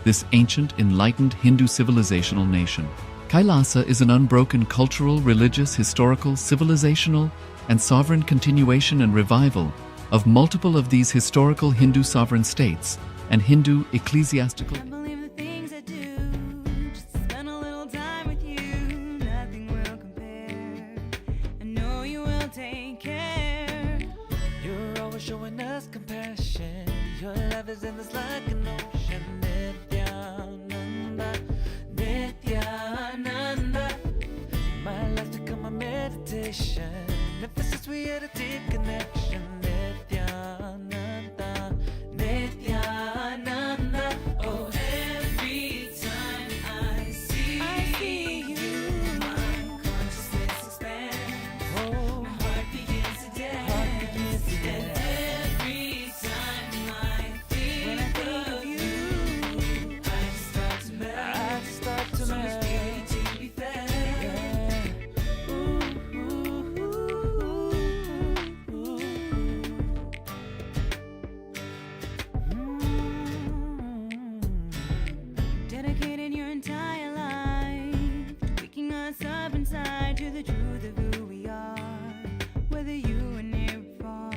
this ancient, enlightened Hindu civilizational nation. Kailasa is an unbroken cultural, religious, historical, civilizational, and sovereign continuation and revival of multiple of these historical Hindu sovereign states and Hindu ecclesiastical. Showing us compassion. Your love is endless like an ocean. Nithyananda, Nithyananda. My life's become a meditation. Emphasis, we had a deep connection. Nithyananda, Nithyananda. Oh, every time I see you, my consciousness expands. Oh, my heart begins to dance. Dedicated your entire life to waking us up inside to the truth of who we are, whether you are near or far.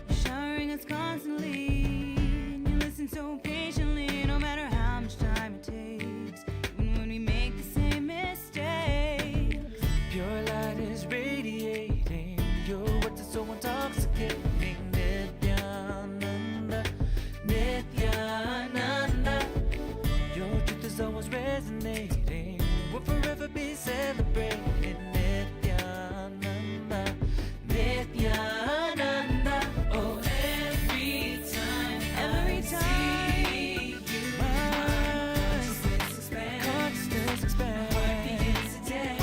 You're showering us constantly, and you listen so patiently, no matter how much time it takes, even when we make the same mistakes. Pure light is radiating, your words are so intoxicating. Nithyananda, Nithyananda. Your truth is always resonating. We'll forever be celebrating. Nithyananda, Nithyananda. Oh, every time I see you, my consciousness expands. My heart begins to dance.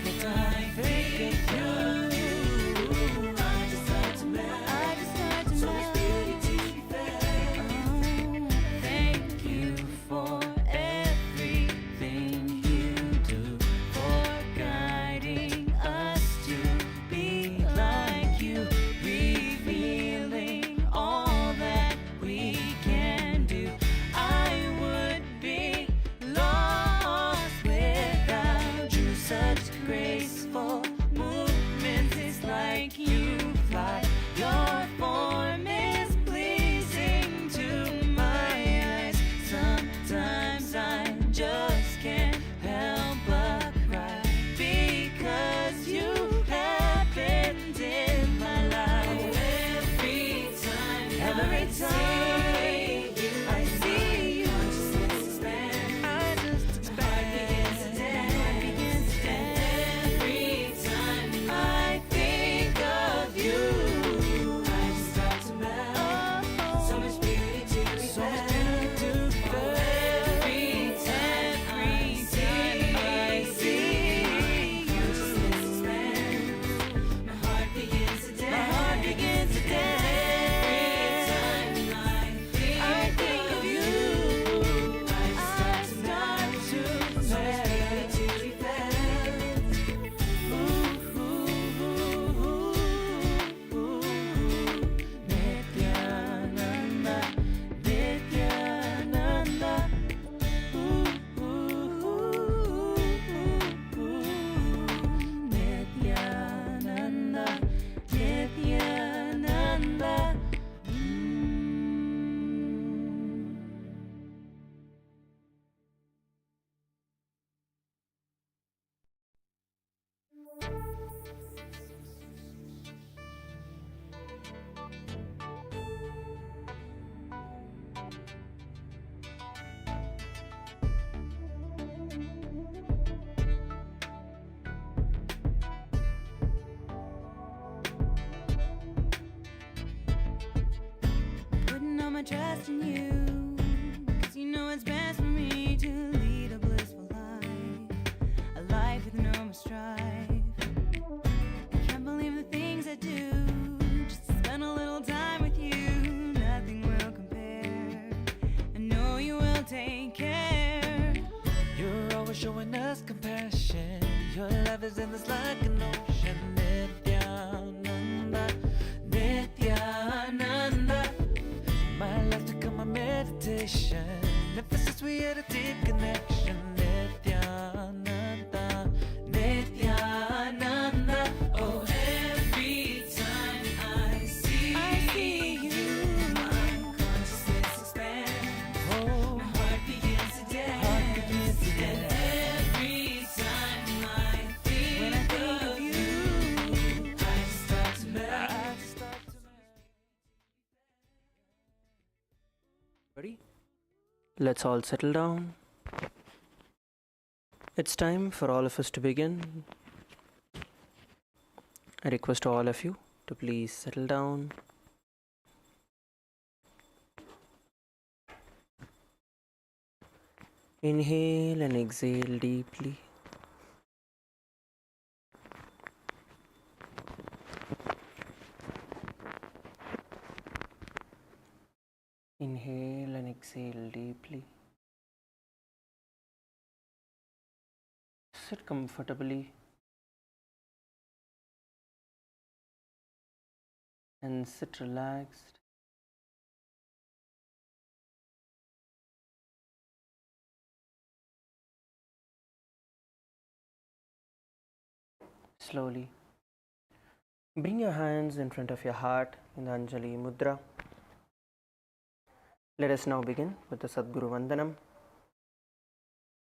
Every time I think of you, I just start to melt. So much beauty to be felt. Thank you for everything you do, for guiding us to be like you, revealing all that we can do. I would be lost without you. Such graceful movements, it's like you fly. Your form is pleasing to my eyes. Sometimes I just can't help but cry, because you happened in my life. Every time I see you, I just expand. Every time I think of you, I just start to melt. So much beauty to be felt. Every time I see you, just expand. My heart begins to dance. Every time I think of you, I start to melt. So much beauty to be felt. Nithyananda, Nithyananda. Nithyananda, Nithyananda. Putting all my trust in you, 'cause you know it's best for me to lead a blissful life, a life with no more strife. I can't believe the things I do, just to spend a little time with you. Nothing will compare. I know you will take care. You're always showing us compassion. Your love is endless like an ocean. Nithyananda, Nithyananda. first we had a deep connection. Nithyananda, Nithyananda. Oh, every time I see you, my consciousness expands. Oh, my heart begins to dance. And every time I think of you, I start to melt. Ready? Let's all settle down. It's time for all of us to begin. I request all of you to please settle down. Inhale and exhale deeply. Inhale and exhale deeply. Sit comfortably and sit relaxed. Slowly bring your hands in front of your heart in the Anjali Mudra. Let us now begin with the Sadguru Vandanam.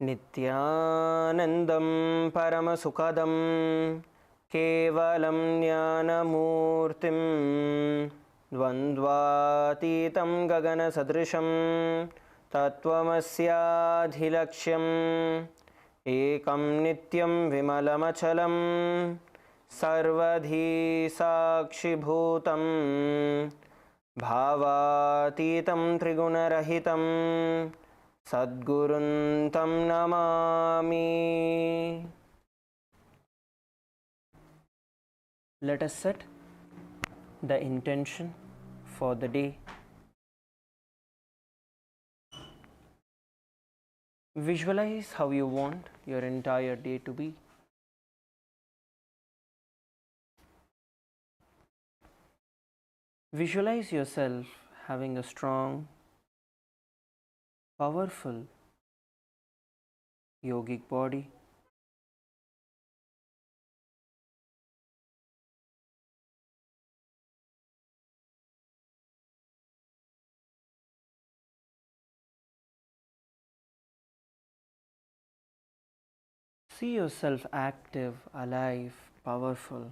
Nithyanandam Paramasukadam Kevalam Jnanamurtim Dvandvatitam Gagana Sadrisham Tattvamasyaadhilaksham Ekam Nityam Vimalamachalam Sarvadhi Sakshibhutam Bhavatitam Trigunarahitam Sadgurun Tam Namami. Let us set the intention for the day. Visualize how you want your entire day to be. Visualize yourself having a strong, powerful yogic body. See yourself active, alive, powerful.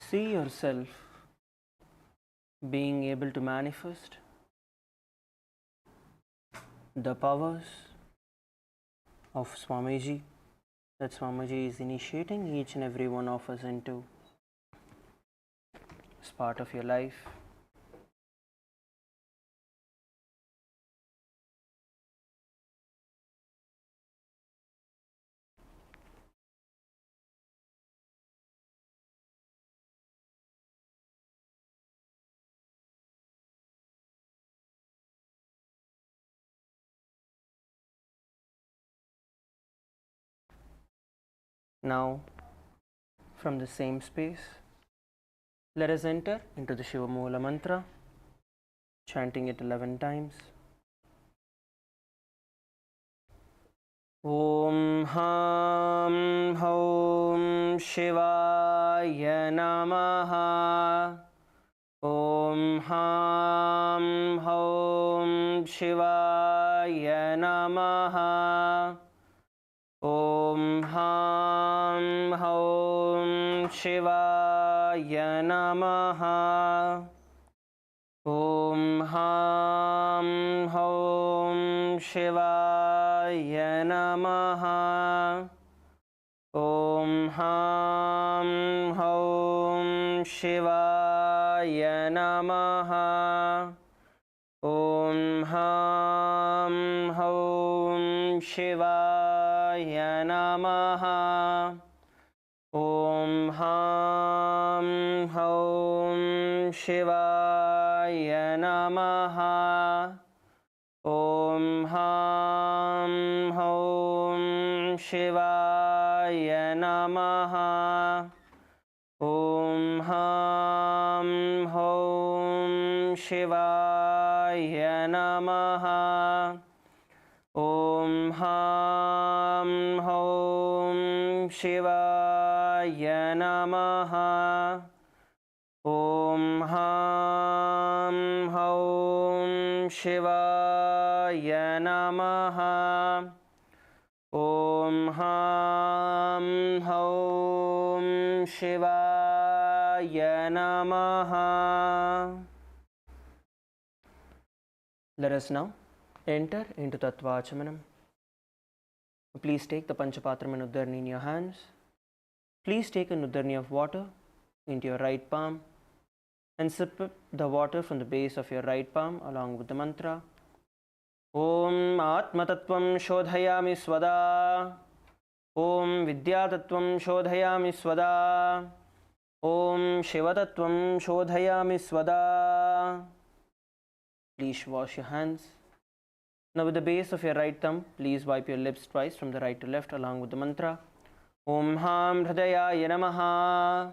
See yourself being able to manifest the powers of Swamiji that Swamiji is initiating each and every one of us into as part of your life. Now, from the same space, let us enter into the Shiva Moola mantra, chanting it 11 times. Om Ham Hom Shivaya Namaha. Om Ham Hom Shivaya Namaha. Om Ham Hom Shivaya नमः। ॐ हां हौं शिवाय नमः। ॐ हां हौं शिवाय नमः। ॐ हां हौं शिवाय नमः। ॐ हां हौं शिवाय नमः। ॐ हां हौं शिवाय नमः। ॐ हां हौं शिवाय नमः। ॐ हां हौं शिवाय नमः। ॐ हां हौं शिवाय नमः। ॐ हां हौं शिवाय नमः. Let us now enter into Tattvachamanam. Please take the Panchapatram and Uddarni in your hands. Please take a Uddarni of water into your right palm and sip the water from the base of your right palm along with the mantra. Om Atmatattvam Shodhayami Swada. Om Vidyatattvam Shodhayami Swada. Om Shivatattvam Shodhayami Swada. Please wash your hands. Now with the base of your right thumb, please wipe your lips twice from the right to left along with the mantra. Om Ham Hridayaya Namaha.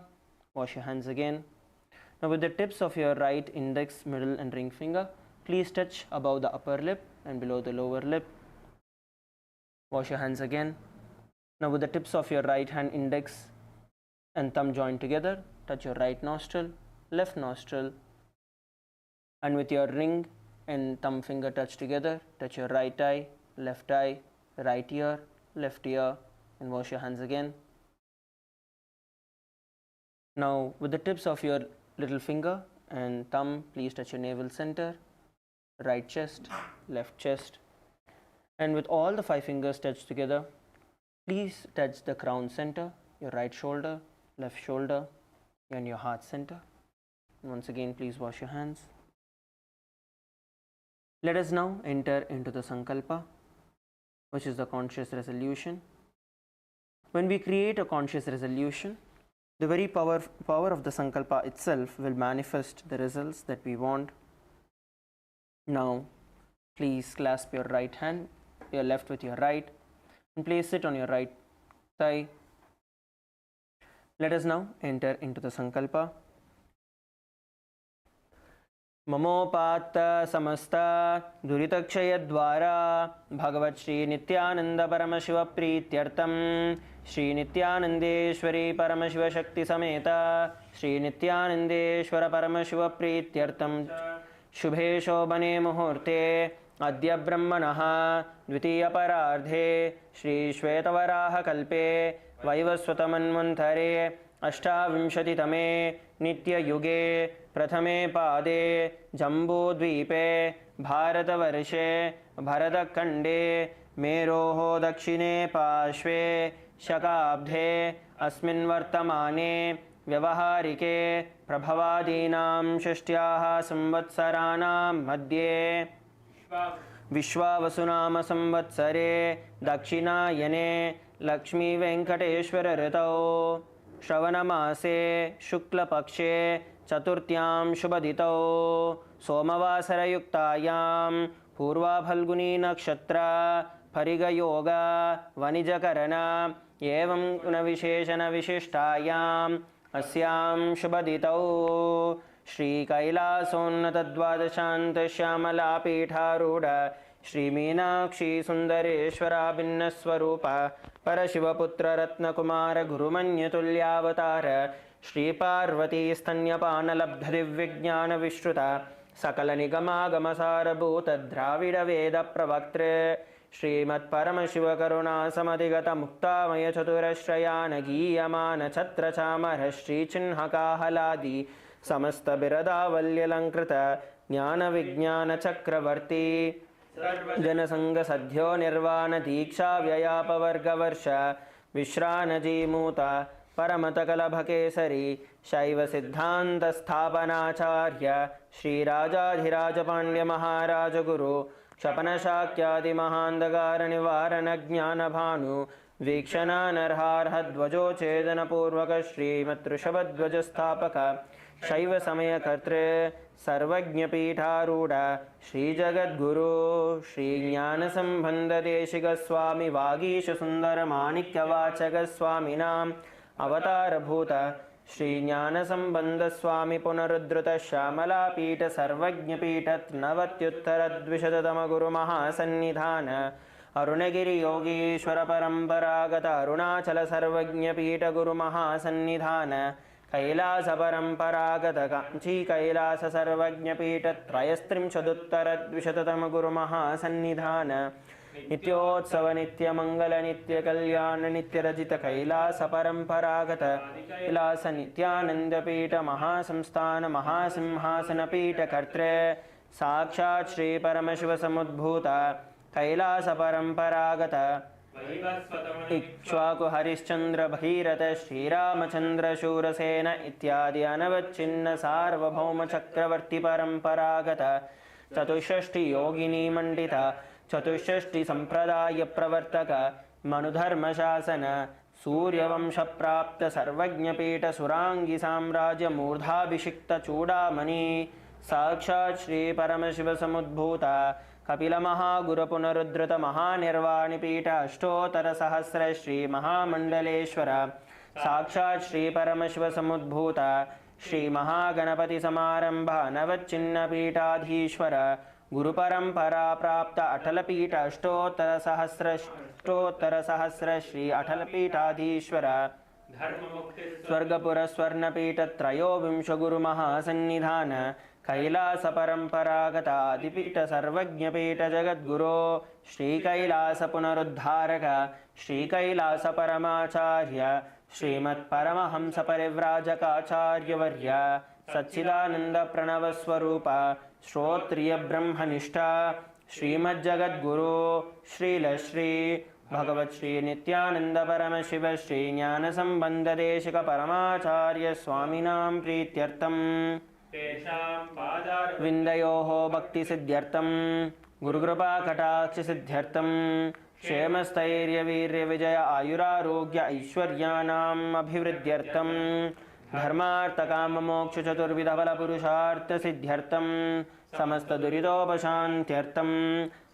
Wash your hands again. Now with the tips of your right index, middle and ring finger, please touch above the upper lip and below the lower lip. Wash your hands again. Now with the tips of your right hand index and thumb joined together, touch your right nostril, left nostril, and with your ring and thumb finger touch together, touch your right eye, left eye, right ear, left ear, and wash your hands again. Now with the tips of your little finger and thumb, please touch your navel center, right chest, left chest, and with all the 5 fingers touched together, please touch the crown center, your right shoulder, left shoulder, and your heart center. And once again, please wash your hands. Let us now enter into the Sankalpa, which is the conscious resolution. When we create a conscious resolution, the very power of the Sankalpa itself will manifest the results that we want. Now, please clasp your right hand, your left with your right, and place it on your right thigh. Let us now enter into the Sankalpa. ममोपात्त समस्त दुरितक्षय द्वारा भगवत् श्री नित्यानंद परमशिव प्रीत्यर्थम श्री नित्यानंदेश्वरी परमशिव शक्ति समेत श्री नित्यानंदेश्वर परमशिव प्रीत्यर्थम शुभे शोभने मुहूर्ते अद्य ब्रह्मणः द्वितीय परार्धे श्री श्वेतवराह कल्पे वैवस्वतमन्वन्तरे अष्टाविंशतितमे नित्ययुगे प्रथमे पादे जम्बूद्वीपे भारतवर्षे भरतखण्डे मेरोः दक्षिणे पार्श्वे शकाब्दे अस्मिन् वर्तमाने व्यवहारिके प्रभवादीनां षष्ट्याः संवत्सराणां मध्ये विश्वावसुनाम संवत्सरे दक्षिणायने लक्ष्मीवेङ्कटेश्वर ऋतौ श्रवणमासे शुक्लपक्षे चतुर्थ्यां शुभदितौ सोमवासरयुक्तायां पूर्वाफल्गुनी नक्षत्र परिगयोग वणिजकरण एवं गुणविशेषणविशिष्टायाम् अस्यां शुभदितौ श्रीकैलासोन्नतद्वादशान्तश्यामलापीठारूढ श्रीमीनाक्षी सुन्दरेश्वराभिन्नस्वरूप परशिवपुत्ररत्नकुमार गुरुमन्यतुल्यावतार श्रीपार्वतीस्तन्यपानलब्धदिव्यज्ञानविश्रुत सकलनिगमागमसारभूत द्राविडवेदप्रवक्तृ श्रीमत्परमशिवकरुणासमधिगतमुक्तामयचतुरश्रयान् गीयमानछत्रचामरः श्रीचिह्नकाहलादि समस्तबिरदावल्यलङ्कृत ज्ञानविज्ञानचक्रवर्ती जनसङ्गसद्यो निर्वाणदीक्षाव्ययापवर्गवर्ष विश्रानजीमूत परमतकलभकेसरी शैवसिद्धान्तस्थापनाचार्य श्रीराजाधिराजपाण्ड्यमहाराजगुरु क्षपनशाक्यादिमहान्धकारनिवारणज्ञानभानु वीक्षणानर्हार्हध्वजोच्छेदनपूर्वक श्रीमद्वृषभध्वजस्थापक शैवसमयकर्तृ सर्वज्ञपीठारूढ श्रीजगद्गुरु श्रीज्ञानसम्बन्धदेशिकस्वामि वागीशसुन्दरमाणिक्यवाचकस्वामिनाम् अवतारभूत श्रीज्ञानसम्बन्धस्वामि पुनरुद्धृत श्यामलापीठ सर्वज्ञपीठत्नवत्युत्तरद्विशततमगुरुमहासन्निधान अरुणगिरियोगीश्वरपरम्परागत अरुणाचलसर्वज्ञपीठगुरुमहासन्निधान कैलासपरम्परागत काञ्चीकैलाससर्वज्ञपीठत्रयस्त्रिंशदुत्तरद्विशततमगुरुमहासन्निधान नित्योत्सव नित्यमङ्गल नित्यकल्याण नित्यरजित कैलासपरम्परागत कैलास नित्यानन्दपीठ महासंस्थान महासिंहासनपीठकर्त्रे साक्षात् श्रीपरमशिवसमुद्भूत कैलासपरम्परागत इक्ष्वाकु हरिश्चन्द्र भगीरथ श्रीरामचन्द्र शूरसेन इत्यादि अनवच्छिन्न सार्वभौम चक्रवर्ती परम्परागत चतुष्षष्टि योगिनी मंडित चतुष्षष्टि संप्रदाय प्रवर्तक मनुधर्मशासन सूर्यवंश प्राप्त सर्वज्ञपीठ सुरांगी साम्राज्य मूर्धाभिषिक्त चूड़ामणि साक्षात् श्री परमशिव समुद्भूत कपिल महागुरु पुनरुद्धृत महानिर्वाणिपीठ अष्टोत्तर सहस्र श्री महामंडलेश्वर साक्षात् श्री परमशिव समुद्भूत श्री महागणपति समारंभ नवचिन्न पीठाधीश्वर गुरुपरंपरा प्राप्त अटलपीठ अष्टोत्तर सहस्र श्री अटलपीठाधीश्वर स्वर्गपुर स्वर्णपीठ त्रयोविंश गुरुमहासन्निधान कैलास परंपरागत आदिपीठ सर्वज्ञपीठ जगद्गुरो श्री कैलास पुनरुद्धारक श्री कैलास परमाचार्य श्रीमत्परमहंस परिव्राजकाचार्यवर्य सच्चिदानंद प्रणव स्वरूप श्रोत्रिय ब्रह्मनिष्ठा श्रीमज्जगद्गुरु श्रील श्री भगवत श्री नित्यानंद परमशिव श्री ज्ञान संबंध देशिक परमाचार्य स्वामिनां प्रीत्यर्थम विन्दयोः भक्ति सिद्ध्यर्थम गुरुकृपा कटाक्ष सिद्ध्यर्थम क्षेमस्थैर्य वीर्य विजय आयुरारोग्य ऐश्वर्याणाम् अभिवृद्ध्यर्थम धर्मार्थ काम मोक्ष चतुर्विध फल पुरुषार्थ सिद्ध्यर्थम समस्त दुरितोपशान्त्यर्थम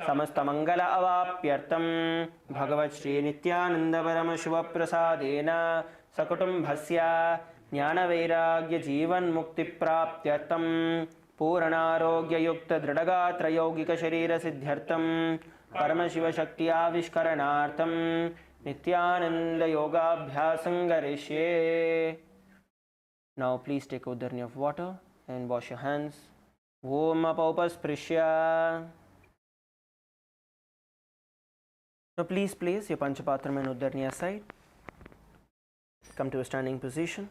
समस्त मंगल अवाप्यर्थम भगवत श्री नित्यानंद परम शिव प्रसादेन सकुटुम्बस्य ज्ञान वैराग्य जीवन मुक्ति प्राप्त्यर्थम पूर्णारोग्य युक्त दृढ़गात्र यौगिक शरीर सिद्ध्यर्थम परमशिव शक्ति आविष्करणार्थम नित्यानंद योगाभ्यासं करिष्ये. Now please take udharni of water and wash your hands. Om apaupasprisya. Now please place your panchapatram and udharni aside. Come to a standing position.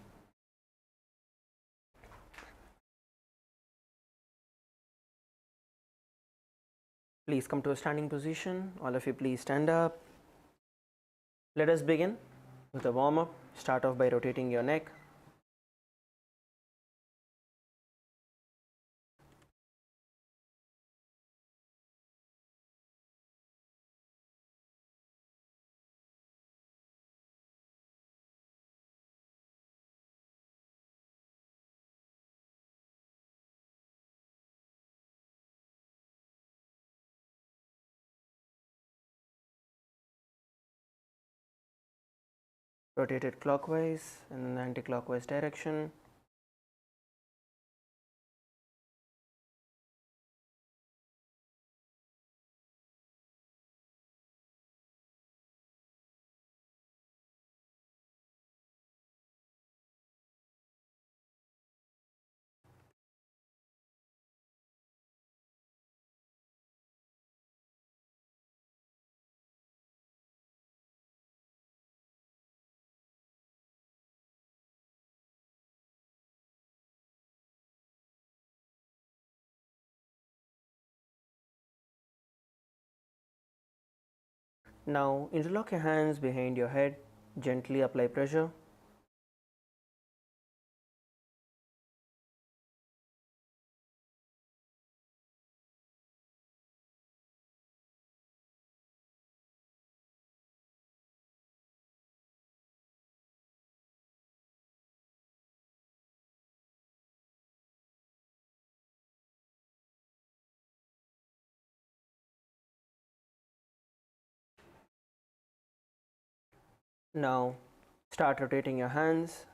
Please come to a standing position. All of you please stand up. Let us begin with a warm up. Start off by rotating your neck. Rotate it clockwise and in the anti-clockwise direction. Now interlock your hands behind your head, gently apply pressure. Now start rotating your hands.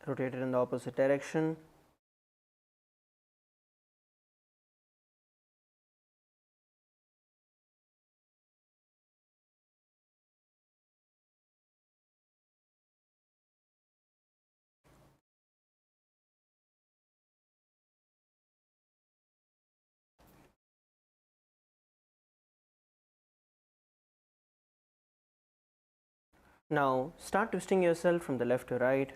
Rotate it in the opposite direction. Now start twisting yourself from the left to right.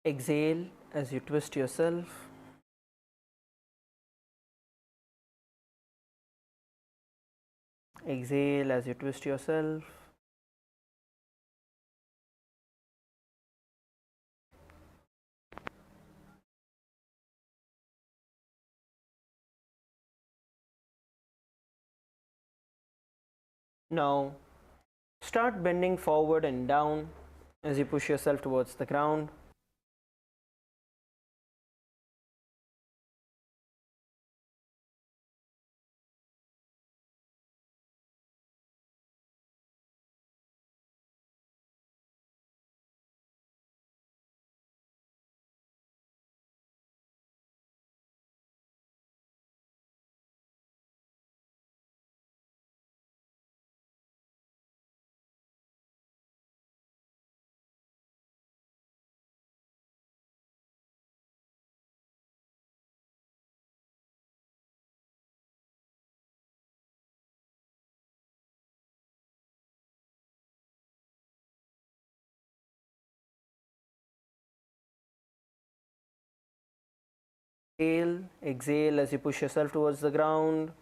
Exhale as you twist yourself. Exhale as you twist yourself. Now start bending forward and down as you push yourself towards the ground. Exhale, exhale as you push yourself towards the ground.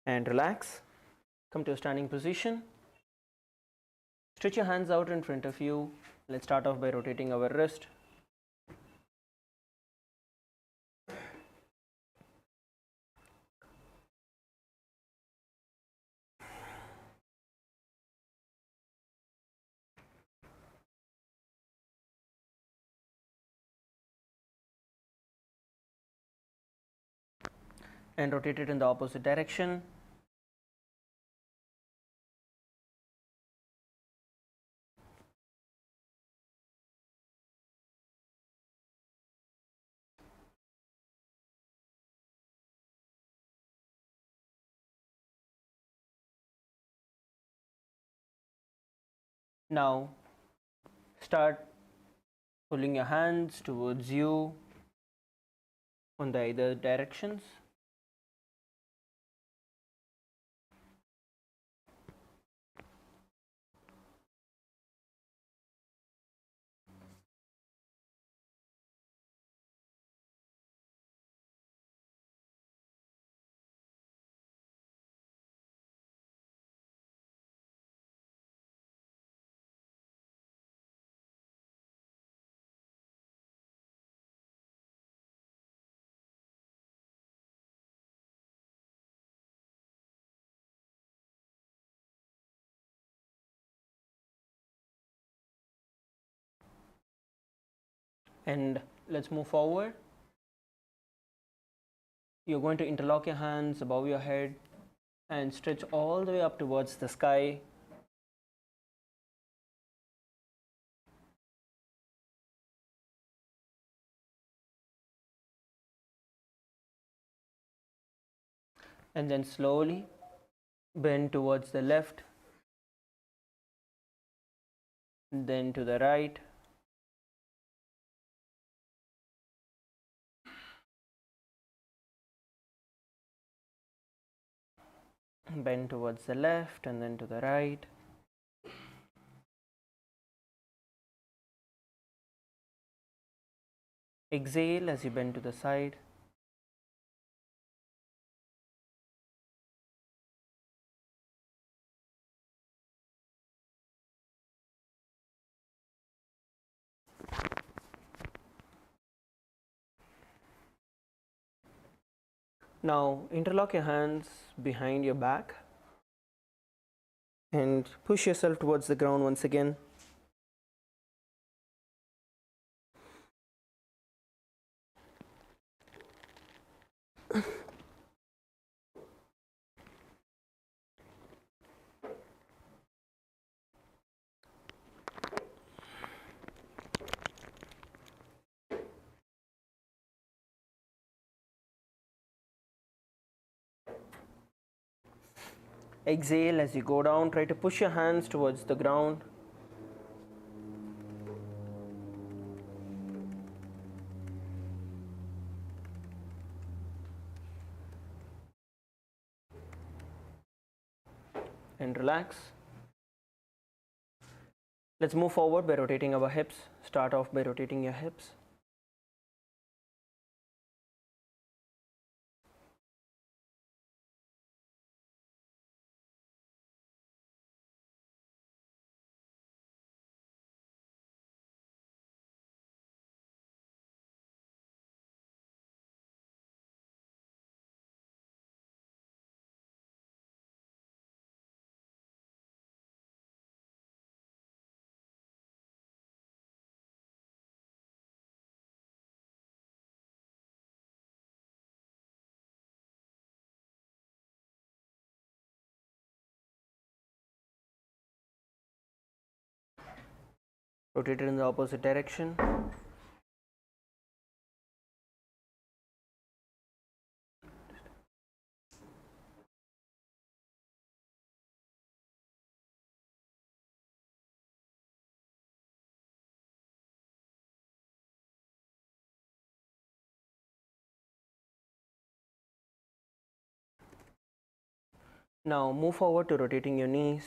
And relax. Come to a standing position. Stretch your hands out in front of you. Let's start off by rotating our wrist. And rotate it in the opposite direction. Now start pulling your hands towards you on the either directions. And let's move forward. You're going to interlock your hands above your head and stretch all the way up towards the sky. And then slowly bend towards the left, then to the right, bend towards the left and then to the right. Exhale as you bend to the side. Now interlock your hands behind your back and push yourself towards the ground once again. Exhale as you go down. Try to push your hands towards the ground. And relax. Let's move forward by rotating our hips. Start off by rotating your hips. Rotate it in the opposite direction. Now move forward to rotating your knees.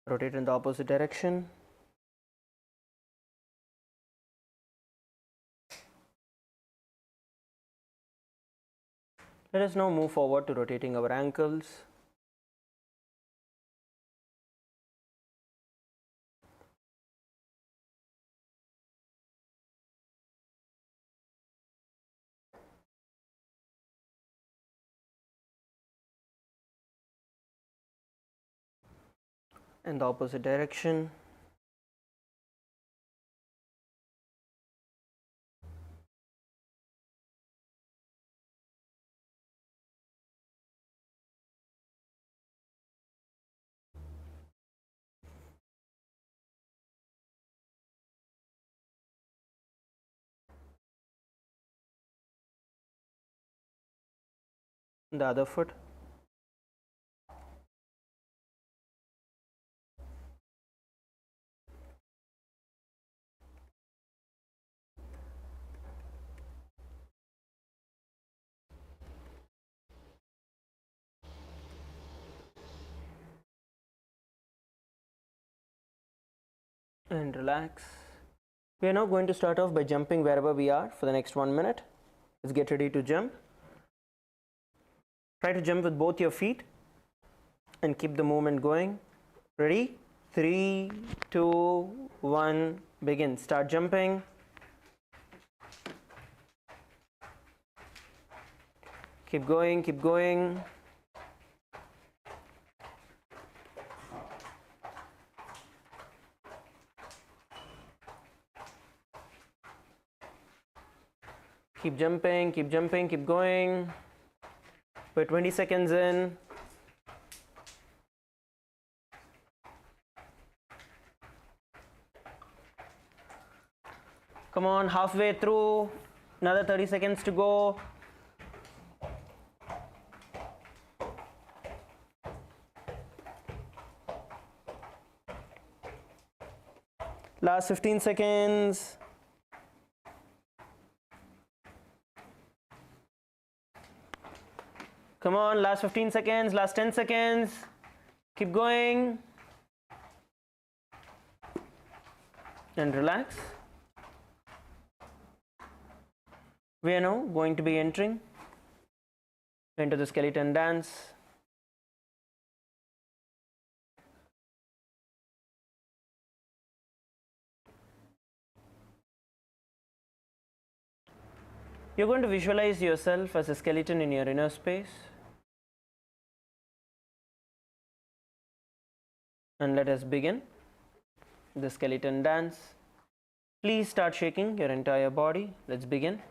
Rotate in the opposite direction. Let us now move forward to rotating our ankles. In the opposite direction. The other foot. and relax. We are now going to start off by jumping wherever we are for the next 1 minute. Let's get ready to jump. Try to jump with both your feet and keep the movement going. Ready? 3, 2, 1, begin. Start jumping. Keep going, keep going. Keep jumping, keep jumping, keep going. We're 20 seconds in. Come on, halfway through. Another 30 seconds to go. Last 15 seconds. Come on, last 15 seconds, last 10 seconds. Keep going. And relax. We are now going to be entering into the skeleton dance. You're going to visualize yourself as a skeleton in your inner space. And let us begin the skeleton dance. Please start shaking your entire body. Let's begin.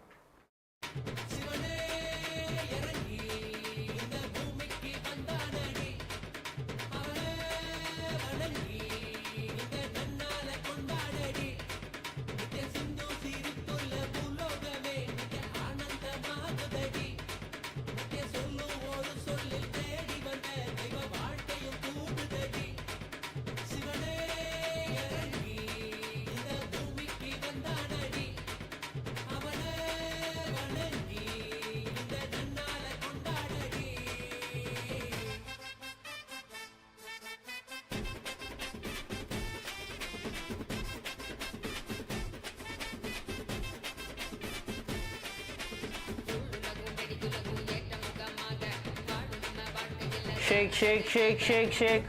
Shake, shake, shake, shake, shake.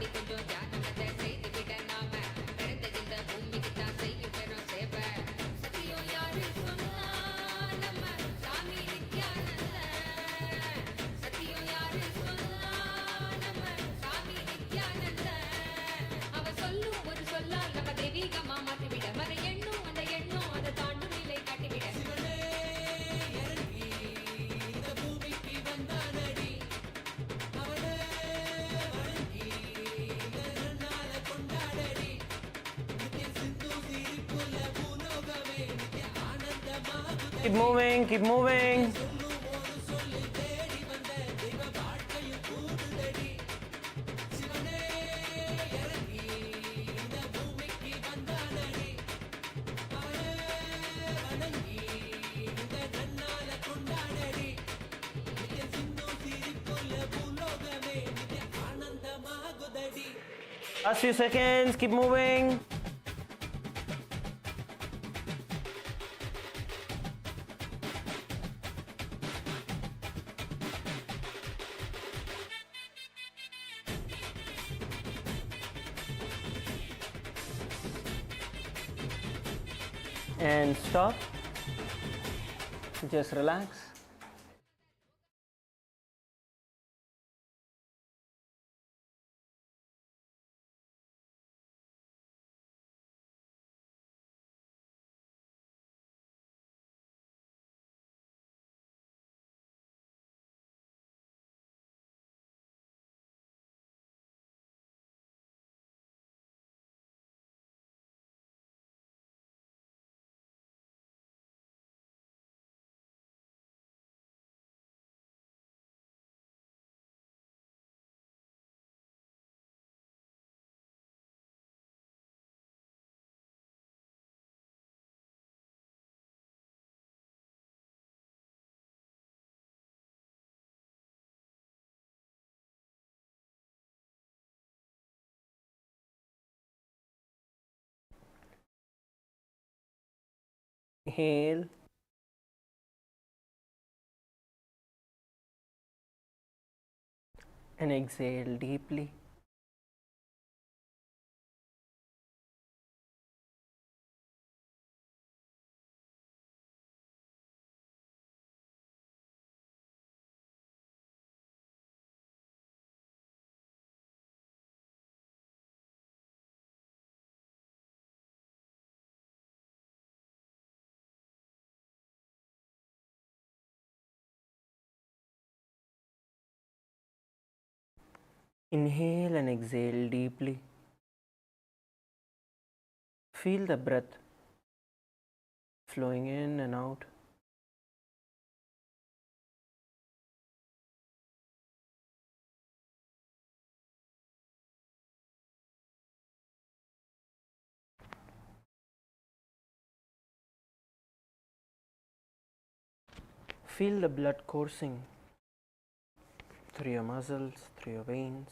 Keep moving, keep moving. Last few seconds, keep moving. And stop. Just relax. Inhale. And exhale deeply. Inhale and exhale deeply. Feel the breath flowing in and out. Feel the blood coursing through your muscles, through your veins.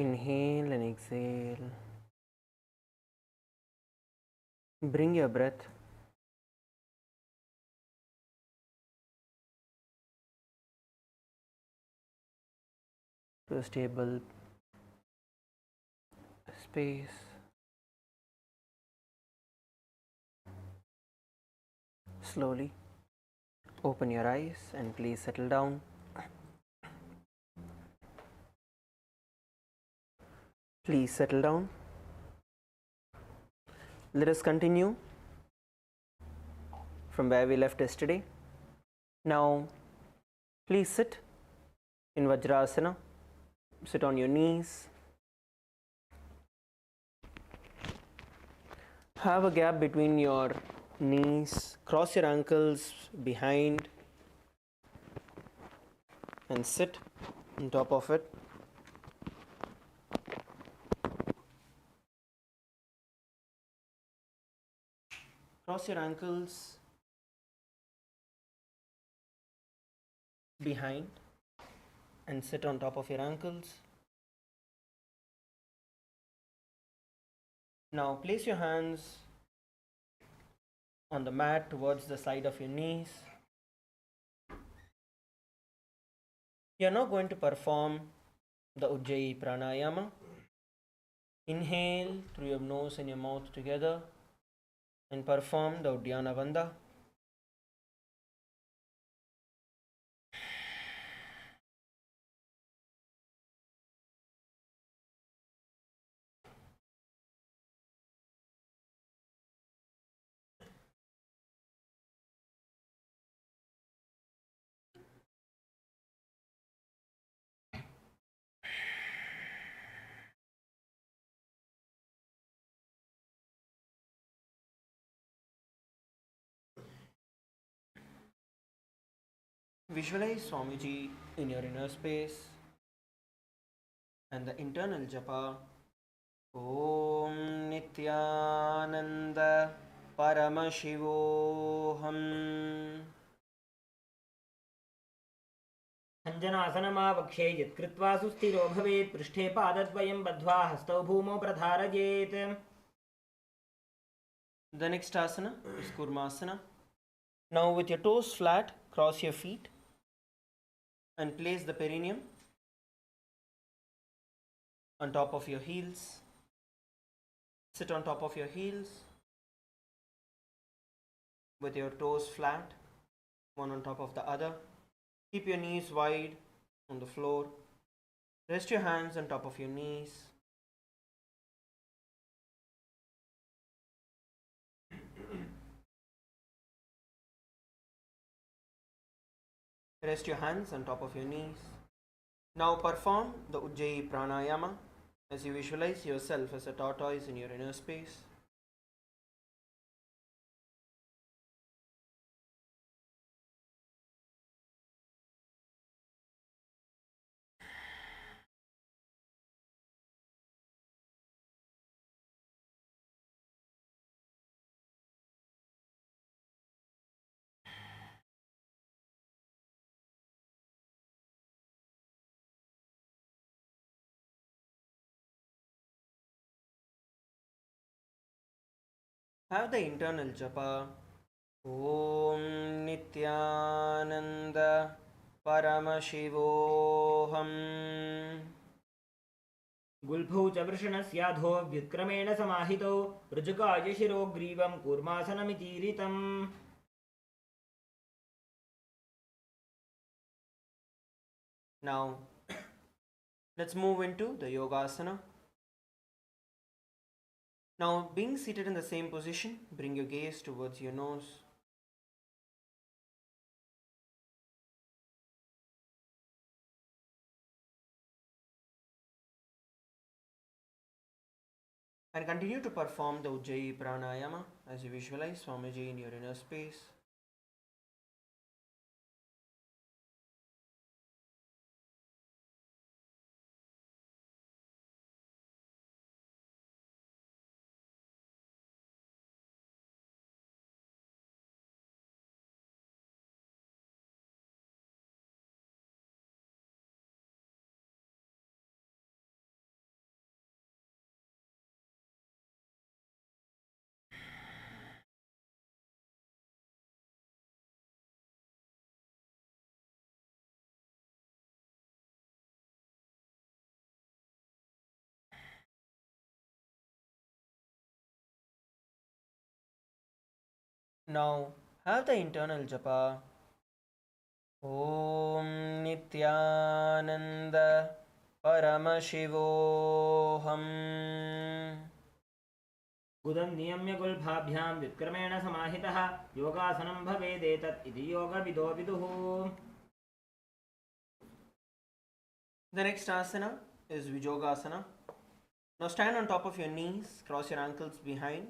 Inhale and exhale. Bring your breath to a stable space. Slowly open your eyes and please settle down. Please settle down. Let us continue from where we left yesterday. Now, please sit in Vajrasana. Sit on your knees. Have a gap between your knees. Cross your ankles behind and sit on top of it. Cross your ankles behind and sit on top of your ankles. Now place your hands on the mat towards the side of your knees. You are now going to perform the Ujjayi Pranayama. Inhale through your nose and your mouth together and perform the Uddiyana Bandha. Visualize Swamiji in your inner space and the internal japa. Om Nithyananda Paramashivoham. अञ्जनासनमावक्षे यत्कृत्वा सुस्थिरो भवेत् पृष्ठे पादद्वयं बद्ध्वा हस्तौ भूमौ प्रधारयेत्. The next asana is Kurmasana. Now with your toes flat, cross your feet and place the perineum on top of your heels. Sit on top of your heels with your toes flat, one on top of the other. Keep your knees wide on the floor. Rest your hands on top of your knees. Rest your hands on top of your knees. Now perform the Ujjayi Pranayama as you visualize yourself as a tortoise in your inner space. Have the internal japa. Om Nithyananda Paramashivoham. गुल्फौ च वृषणस्याधो व्युत्क्रमेण समाहितौ ऋजुकाय शिरोग्रीवं कूर्मासनमितीरितम् Now, let's move into the Yogasana. Now, being seated in the same position, bring your gaze towards your nose. And continue to perform the Ujjayi Pranayama as you visualize Swamiji in your inner space. Now, have the internal japa. Om Nithyananda Paramashivoham. गुदं नियम्य गुल्फाभ्यां व्युत्क्रमेण समाहितः योगासनं भवेदेतत् इति योगविदो विदुः The next asana is Vijogasana. Now stand on top of your knees, cross your ankles behind.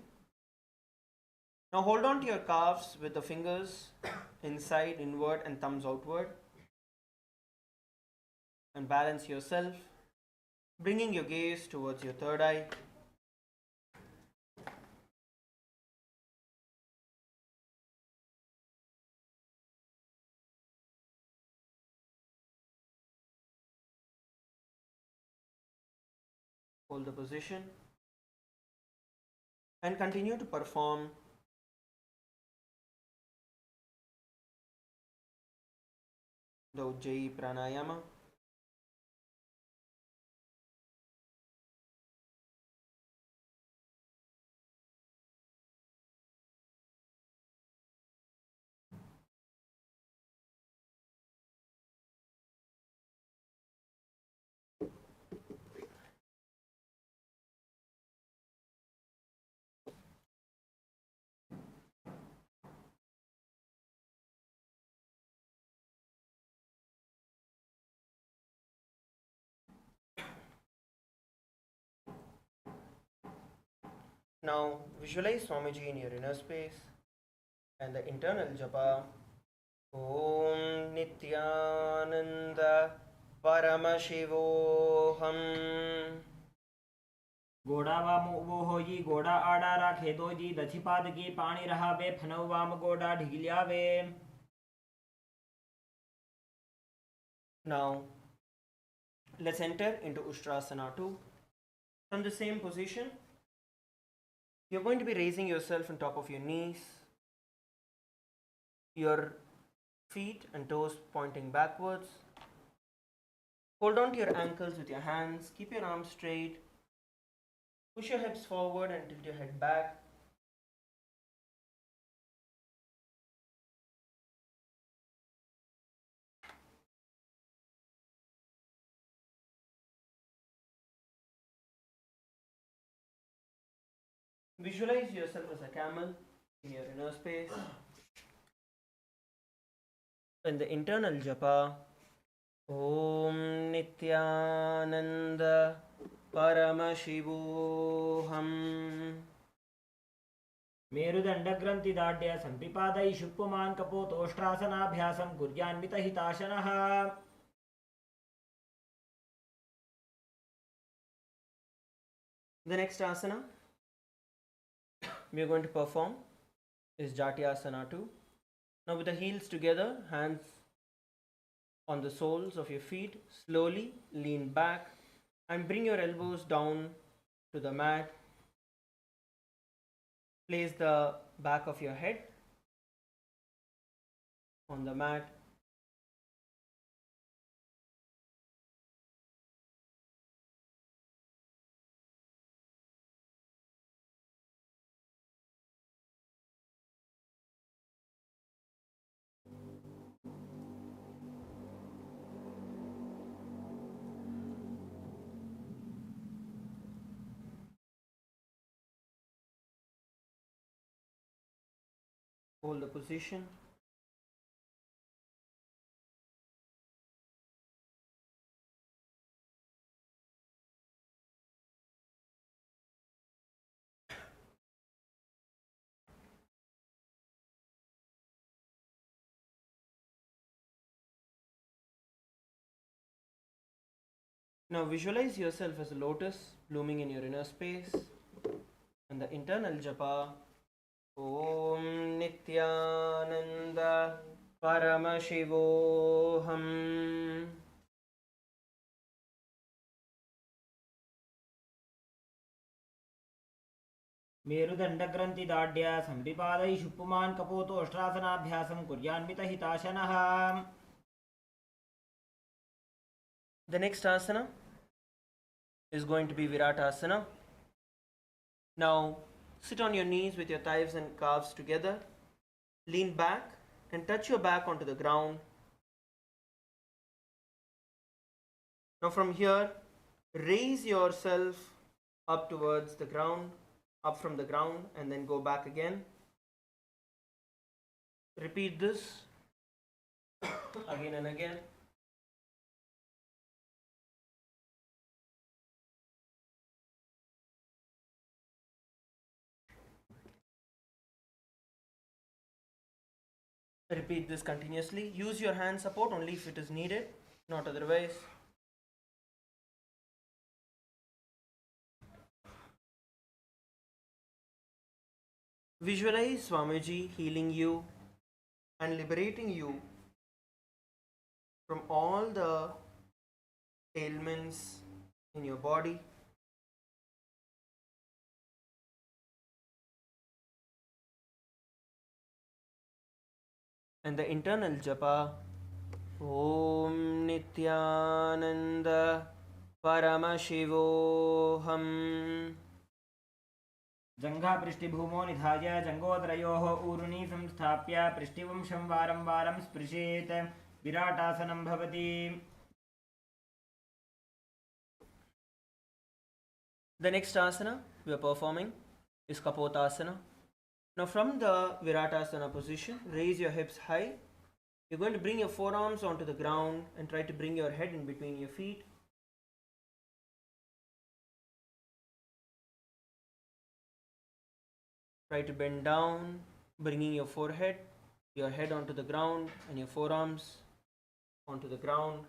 Now hold on to your calves with the fingers inside, inward, and thumbs outward. And balance yourself, bringing your gaze towards your third eye. Hold the position and continue to perform the Ujjayi Pranayama. Now visualize Swamiji in your inner space and the internal japa. Om Nithyananda Paramashivoham. गोड़ा वाम वो हो जी गोड़ा आड़ा राखे दो जी दछि पाद की पानी रहा वे फनव वाम गोड़ा ढिगलिया वे Now let's enter into Ustrasana 2. From the same position, you're going to be raising yourself on top of your knees, your feet and toes pointing backwards. Hold on to your ankles with your hands, keep your arms straight, push your hips forward and tilt your head back. Visualize yourself as a camel in your inner space. And the internal japa. Om Nithyananda Paramashivoham. मेरुदण्डग्रन्थिदाढ्य सम्पिपादै शुक्पुमान् कपोतोष्ट्रासनाभ्यासं कुर्यान्वितहिताशनः The next asana we are going to perform is Jatyasana 2. Now with the heels together, hands on the soles of your feet, slowly lean back and bring your elbows down to the mat. Place the back of your head on the mat. Hold the position. Now visualize yourself as a lotus blooming in your inner space, and the internal japa Om Nithyananda Paramashivoham. मेरुदण्डग्रन्थिदाढ्य सम्पिपादैः शुप्पुमान् कपोतोष्ट्रासनाभ्यासं कुर्यान्वितहिताशनः. The next asana is going to be Viratasana. Now sit on your knees with your thighs and calves together. Lean back and touch your back onto the ground. Now from here, raise yourself up towards the ground, up from the ground, and then go back again. Repeat this again and again. Repeat this continuously. Use your hand support only if it is needed, not otherwise. Visualize Swamiji healing you and liberating you from all the ailments in your body. And the internal japa Om Nithyananda Paramashivoham. जङ्घापृष्ठिभूमौ निधाय जङ्घोदरयोः ऊरुनी संस्थाप्य पृष्ठिवंशं वारं वारं स्पृशेत्. विराटासनं भवति. The next asana we are performing is Kapotasana. Now from the Viratasana position, raise your hips high. You're going to bring your forearms onto the ground and try to bring your head in between your feet. Try to bend down, bringing your forehead, your head onto the ground and your forearms onto the ground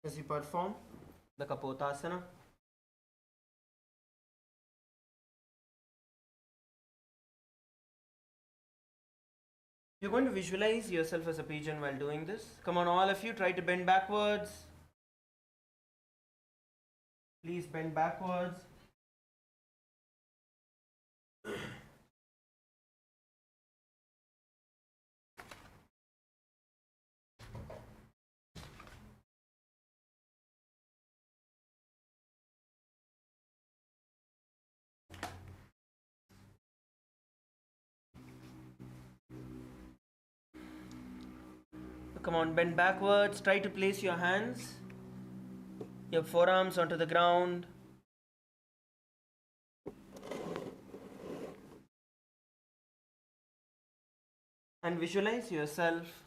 as you perform the Kapotasana. You're going to visualize yourself as a pigeon while doing this. Come on, all of you, try to bend backwards. Please bend backwards. Come on, bend backwards. Try to place your hands, your forearms onto the ground. And visualize yourself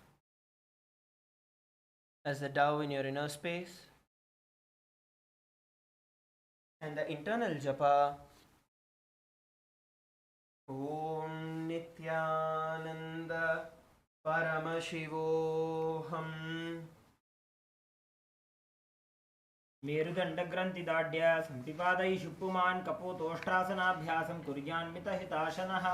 as a dove in your inner space. And the internal japa Om Nithyananda Paramashivoham. मेरुदण्डग्रन्थिदाढ्य सम्पिपादैः शुप्पुमान् कपोतोष्ट्रासनाभ्यासं कुर्यान्वितहिताशनः.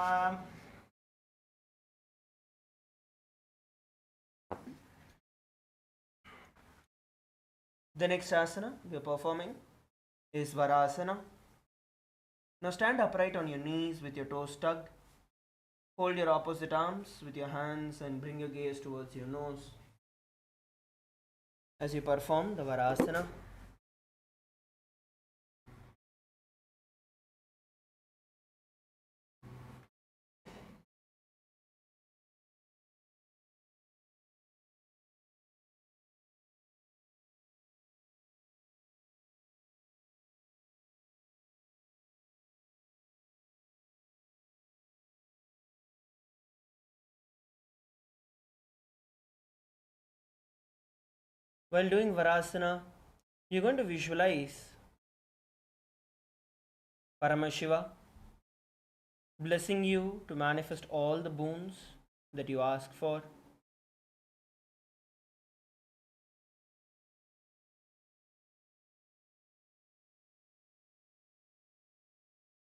The next asana we are performing is Varasana. Now stand upright on your knees with your toes tucked. Hold your opposite arms with your hands and bring your gaze towards your nose as you perform the Varasana. While doing Varasana, you're going to visualize Paramashiva blessing you to manifest all the boons that you ask for.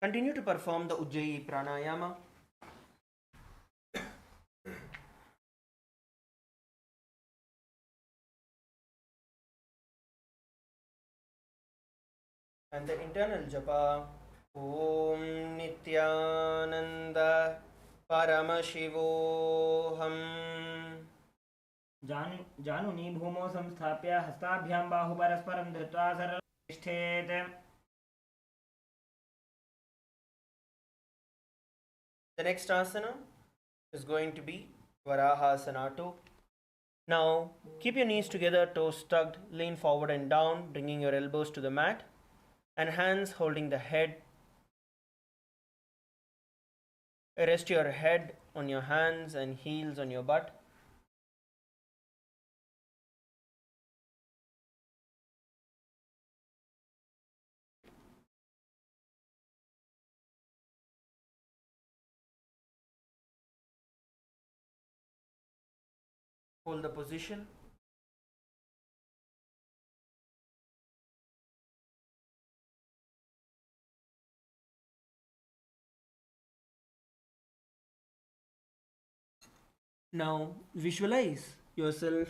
Continue to perform the Ujjayi Pranayama. And the internal japa Om Nithyananda Paramashivoham. जानुनी भूमौ संस्थाप्य हस्ताभ्यां बाहु परस्परं धृत्वा सरलतिष्ठेत् The next asana is going to be Varahasana 2. Now keep your knees together, toes tucked, lean forward and down, bringing your elbows to the mat and hands holding the head. Rest your head on your hands and heels on your butt. Hold the position. Now visualize yourself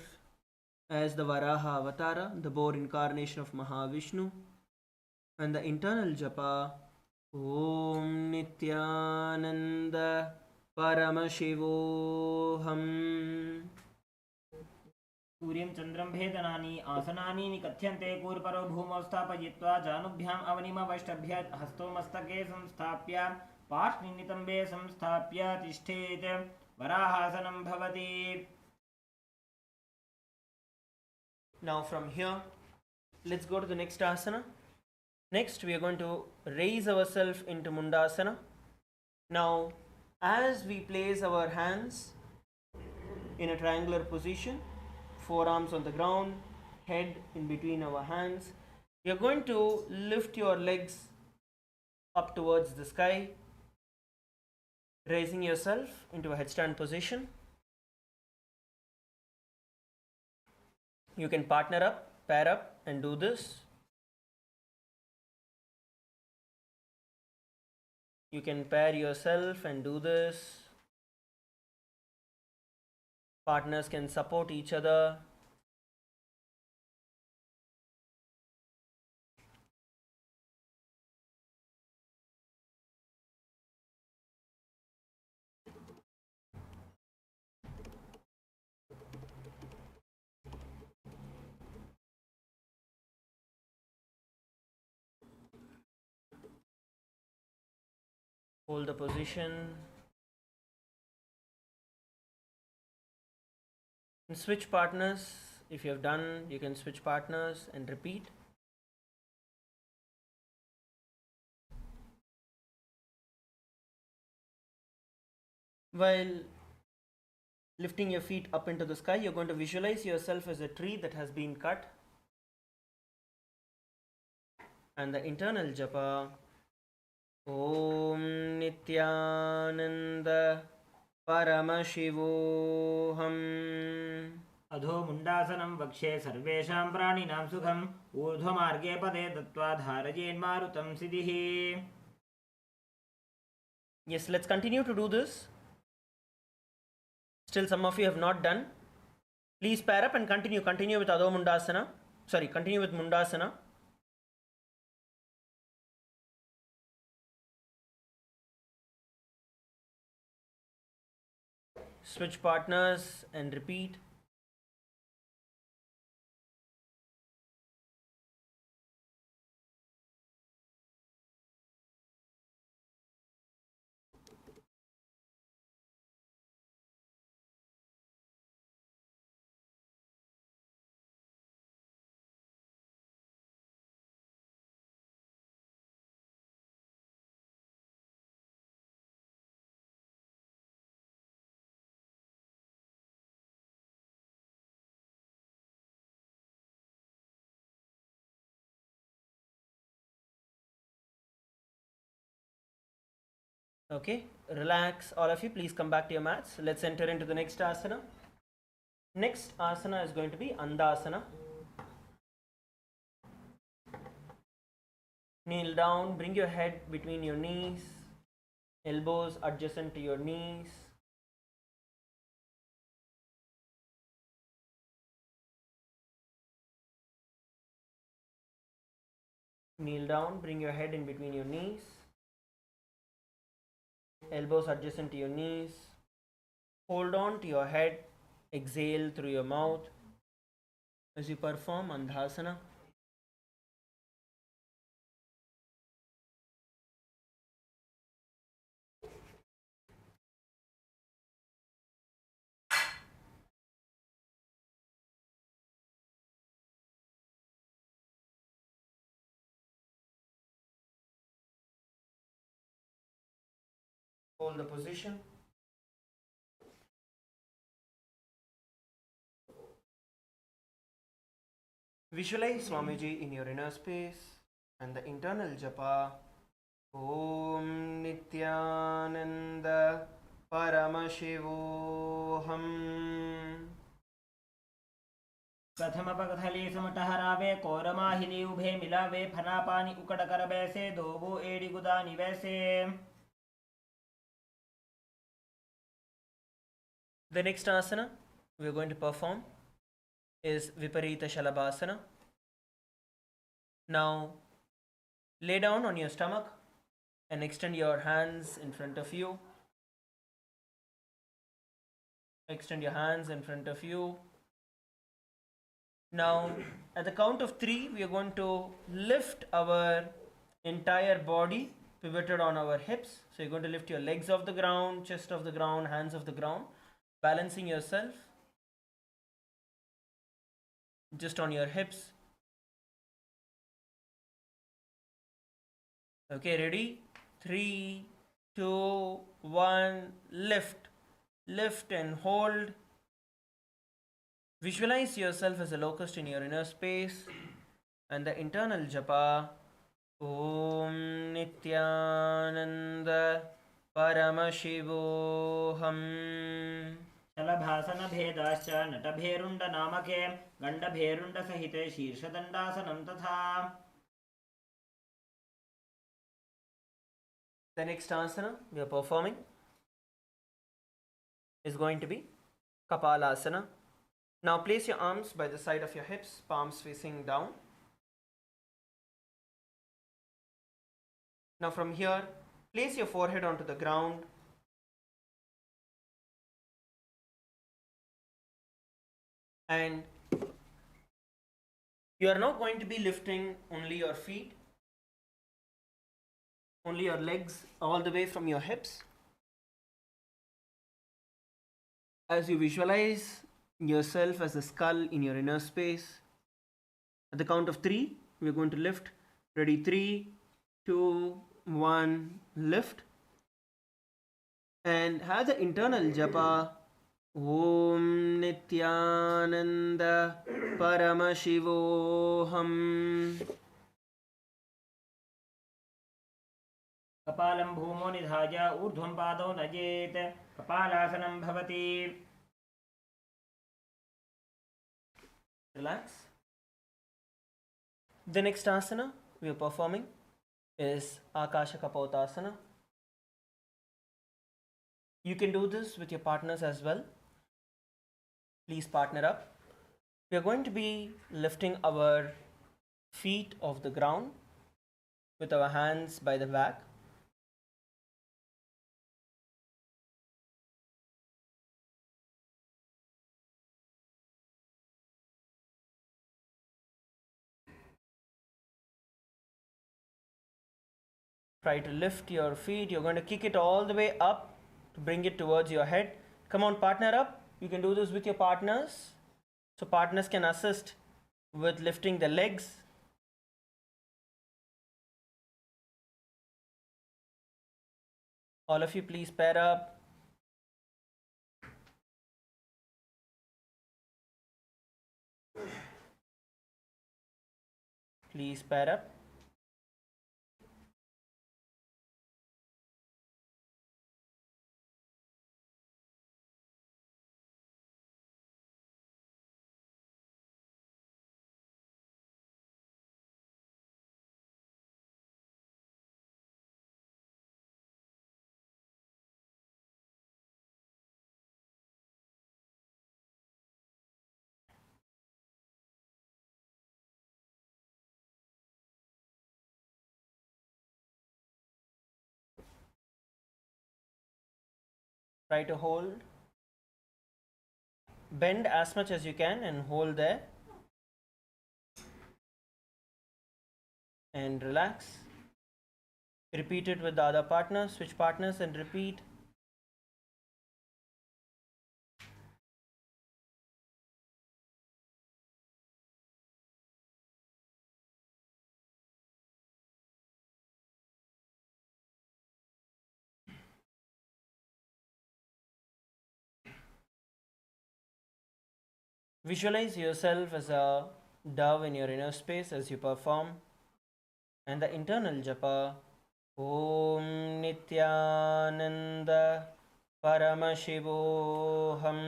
as the Varaha Avatara, the boar incarnation of Mahavishnu, and the internal japa Om Nithyananda Paramashivoham. सूर्यं चन्द्रं भेदनानि आसनानि निकथ्यन्ते कूर्परो भूमौ स्थापयित्वा जानुभ्याम् अवनिमवष्टभ्य हस्तो मस्तके संस्थाप्य पार्श्वनितम्बे संस्थाप्य तिष्ठेत् वराहासनं भवति. Now from here, let's go to the next asana. Next, we are going to raise ourselves into Mundasana. Now, as we place our hands in a triangular position, forearms on the ground, head in between our hands, you're going to lift your legs up towards the sky, raising yourself into a headstand position. You can partner up, pair up, and do this. You can pair yourself and do this. Partners can support each other. Hold the position. And switch partners. If you have done, you can switch partners and repeat. While lifting your feet up into the sky, you're going to visualize yourself as a tree that has been cut. And the internal japa Om Nithyananda Paramashivoham. अधो मुण्डासनं वक्षे सर्वेषां प्राणिनां सुखम् ऊर्ध्वमार्गे पदे दत्त्वा धारयेन्मारुतं सिद्धिः. Yes, let's continue to do this. Still, some of you have not done. Please pair up and continue. Continue with Adho Mundasana. Continue with Mundasana. Switch partners and repeat. Okay, relax all of you. Please come back to your mats. Let's enter into the next asana. Next asana is going to be Andasana. Kneel down, bring your head between your knees, elbows adjacent to your knees. Kneel down, bring your head in between your knees, elbows adjacent to your knees. Hold on to your head, exhale through your mouth as you perform Andhasana. Hold the position. Visualize Swamiji in your inner space and the internal japa. Om Nithyananda Paramashivoham. प्रथम पगथली समटहरावे कोरमाहिली उभे मिलावे फना पानी उकड़ कर बैसे दोबो एड़ी गुदानी वैसे. The next asana we are going to perform is Viparita Shalabhasana. Now lay down on your stomach and extend your hands in front of you. Extend your hands in front of you. Now at the count of 3 we are going to lift our entire body pivoted on our hips. So you're going to lift your legs off the ground, chest off the ground, hands off the ground, balancing yourself just on your hips. Okay, ready? 3, 2, 1, lift. Lift and hold. Visualize yourself as a locust in your inner space and the internal japa. Om Nithyananda Paramashivoham. शलभासन भेदाश्च नटभेरुण्ड नामके गण्डभेरुण्ड सहिते शीर्षदण्डासनं तथा. The next asana we are performing is going to be Kapalasana. Now place your arms by the side of your hips, palms facing down. Now from here, place your forehead onto the ground. And you are now going to be lifting only your feet, only your legs, all the way from your hips. As you visualize yourself as a skull in your inner space, at the count of 3, we are going to lift. Ready? 3, 2, 1, lift. And have the internal japa. Om Nithyananda Paramashivoham. कपालं भूमो निधाय ऊर्ध्वं पादौ नजेत् कपालासनं भवति. Relax. The next asana we are performing is Akasha Kapotasana. You can do this with your partners as well. Please partner up. We are going to be lifting our feet off the ground with our hands by the back. Try to lift your feet. You're going to kick it all the way up to bring it towards your head. Come on, partner up. You can do this with your partners. So partners can assist with lifting the legs. All of you, please pair up. Please pair up. Try to hold. Bend as much as you can and hold there. And relax. Repeat it with the other partner. Switch partners and repeat. Visualize yourself as a dove in your inner space as you perform. And the internal japa. Om Nithyananda Paramashivoham.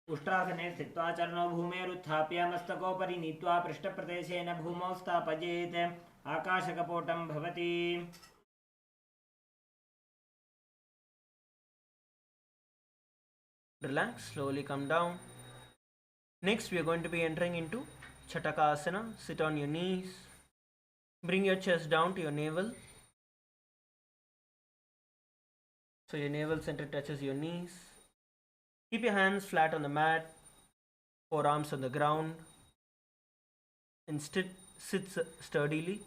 उष्ट्रासने स्थित्वा चरणौ भूमेरुत्थाप्य मस्तकोपरि नीत्वा पृष्ठप्रदेशेन भूमौ स्थापयेत् आकाशकपोटं भवति Relax, slowly come down. Next, we are going to be entering into Chatakasana. Sit on your knees. Bring your chest down to your navel. So your navel center touches your knees. Keep your hands flat on the mat, forearms on the ground, and sit sturdily.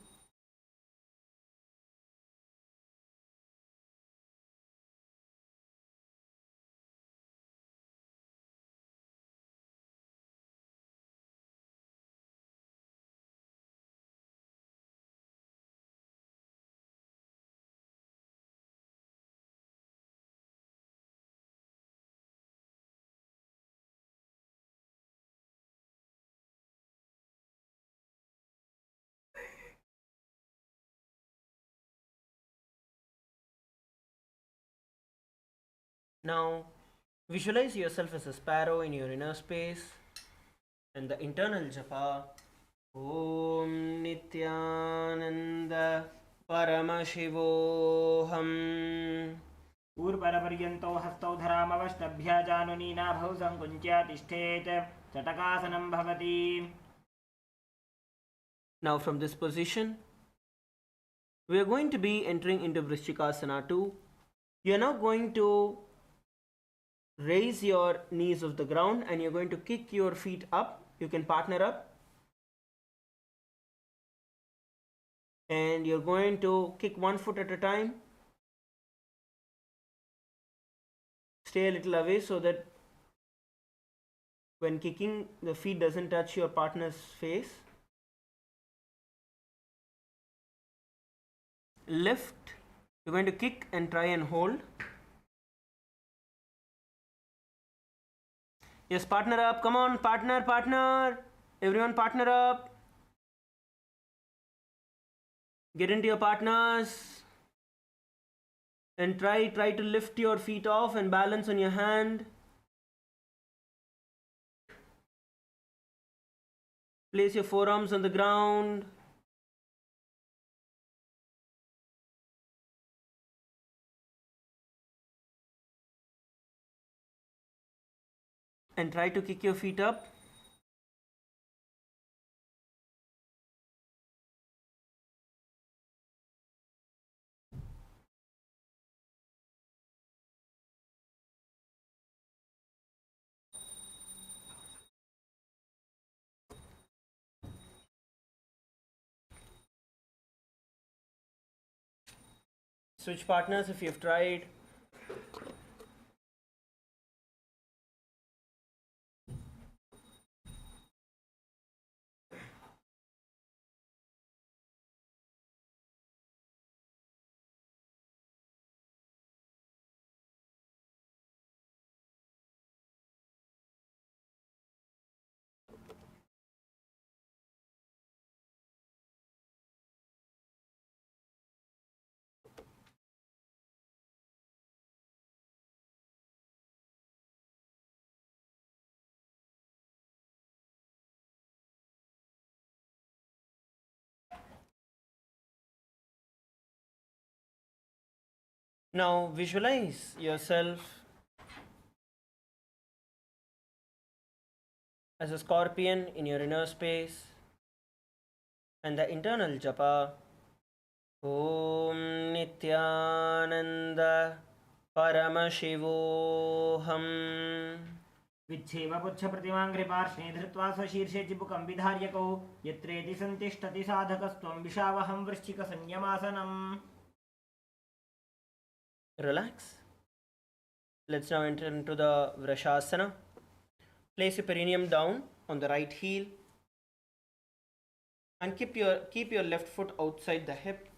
Now, visualize yourself as a sparrow in your inner space and the internal japa. Om Nithyananda Paramashivoham. ऊर्परपर्यन्तौ हस्तौ धरामवष्टभ्या जानुनी नाभौ सङ्कुञ्च्य तिष्ठेत् चटकासनं भवति Now, from this position, we are going to be entering into Vrishchikasana 2. You are now going to raise your knees off the ground and you're going to kick your feet up. You can partner up. And you're going to kick one foot at a time. Stay a little away so that when kicking, the feet doesn't touch your partner's face. Lift. You're going to kick and try and hold. Yes, partner up. Come on, partner. Everyone partner up. Get into your partners. And try to lift your feet off and balance on your hand. Place your forearms on the ground. And try to kick your feet up. Switch partners if you've tried. Now visualize yourself as a scorpion in your inner space and the internal japa. Om Nithyananda Paramashivoham. विच्छेव पुच्छप्रतिमाङ्घ्रिपार्श्वे धृत्वा स्वशीर्षे चिबुकं विधार्यकौ यत्रेति सन्तिष्ठति साधकस्त्वं विशावहं वृश्चिकसंयमासनम्. Relax. Let's now enter into the Vrashasana. Place your perineum down on the right heel and keep your left foot outside the hip.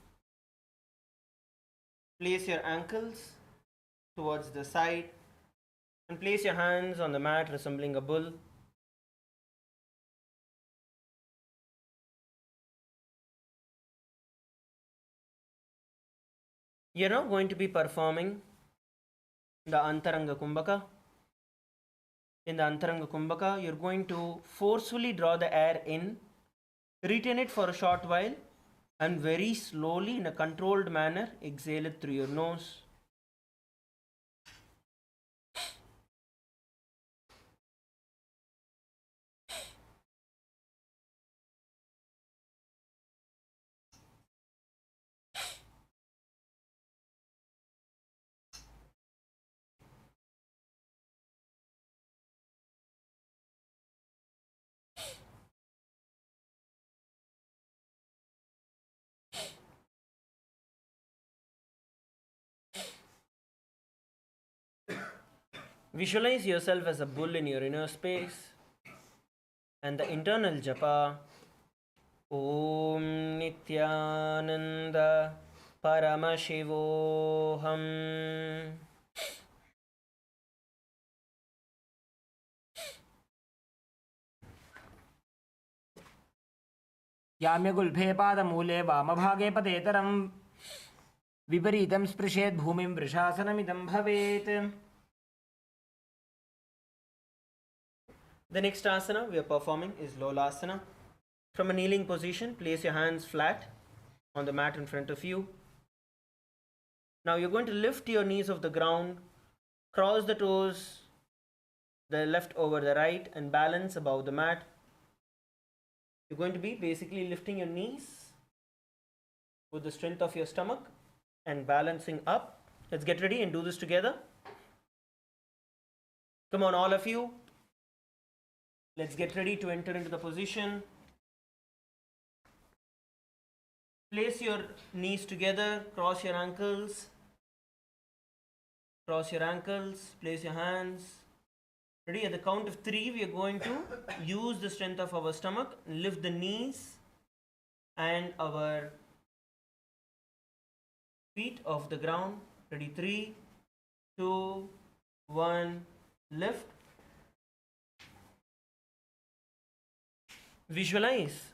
Place your ankles towards the side and place your hands on the mat resembling a bull. You're now going to be performing the Antaranga Kumbhaka. In the Antaranga Kumbhaka, you're going to forcefully draw the air in, retain it for a short while, and very slowly, in a controlled manner, exhale it through your nose. Visualize yourself as a bull in your inner space and the internal japa. Om Nithyananda Paramashivoham. याम्यगुल्फे पादमूले वामभागे पदेतरं विपरीतं स्पृशेत् भूमिं वृषासनमिदं भवेत्. The next asana we are performing is Lolasana. From a kneeling position, place your hands flat on the mat in front of you. Now you're going to lift your knees off the ground, cross the toes, the left over the right, and balance above the mat. You're going to be basically lifting your knees with the strength of your stomach and balancing up. Let's get ready and do this together. Come on, all of you. Let's get ready to enter into the position. Place your knees together, cross your ankles. Cross your ankles, place your hands. Ready? At the count of 3, we are going to use the strength of our stomach, lift the knees and our feet off the ground. Ready? 3, 2, 1, lift. Visualize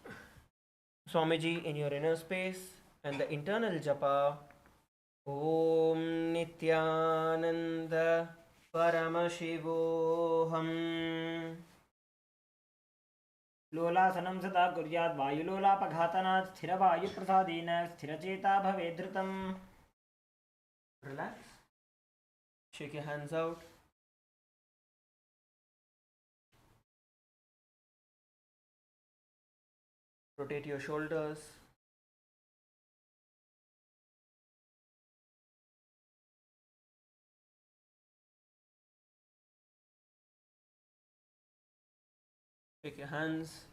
Swamiji in your inner space and the internal japa. Om Nithyananda Paramashivoham. लोलासनं सदा कुर्यात् वायुलोलापघातनात् स्थिरवायुप्रसादेन स्थिरचेता भवेत् धृतम्. Relax. Shake your hands out. Rotate your shoulders. Shake your hands.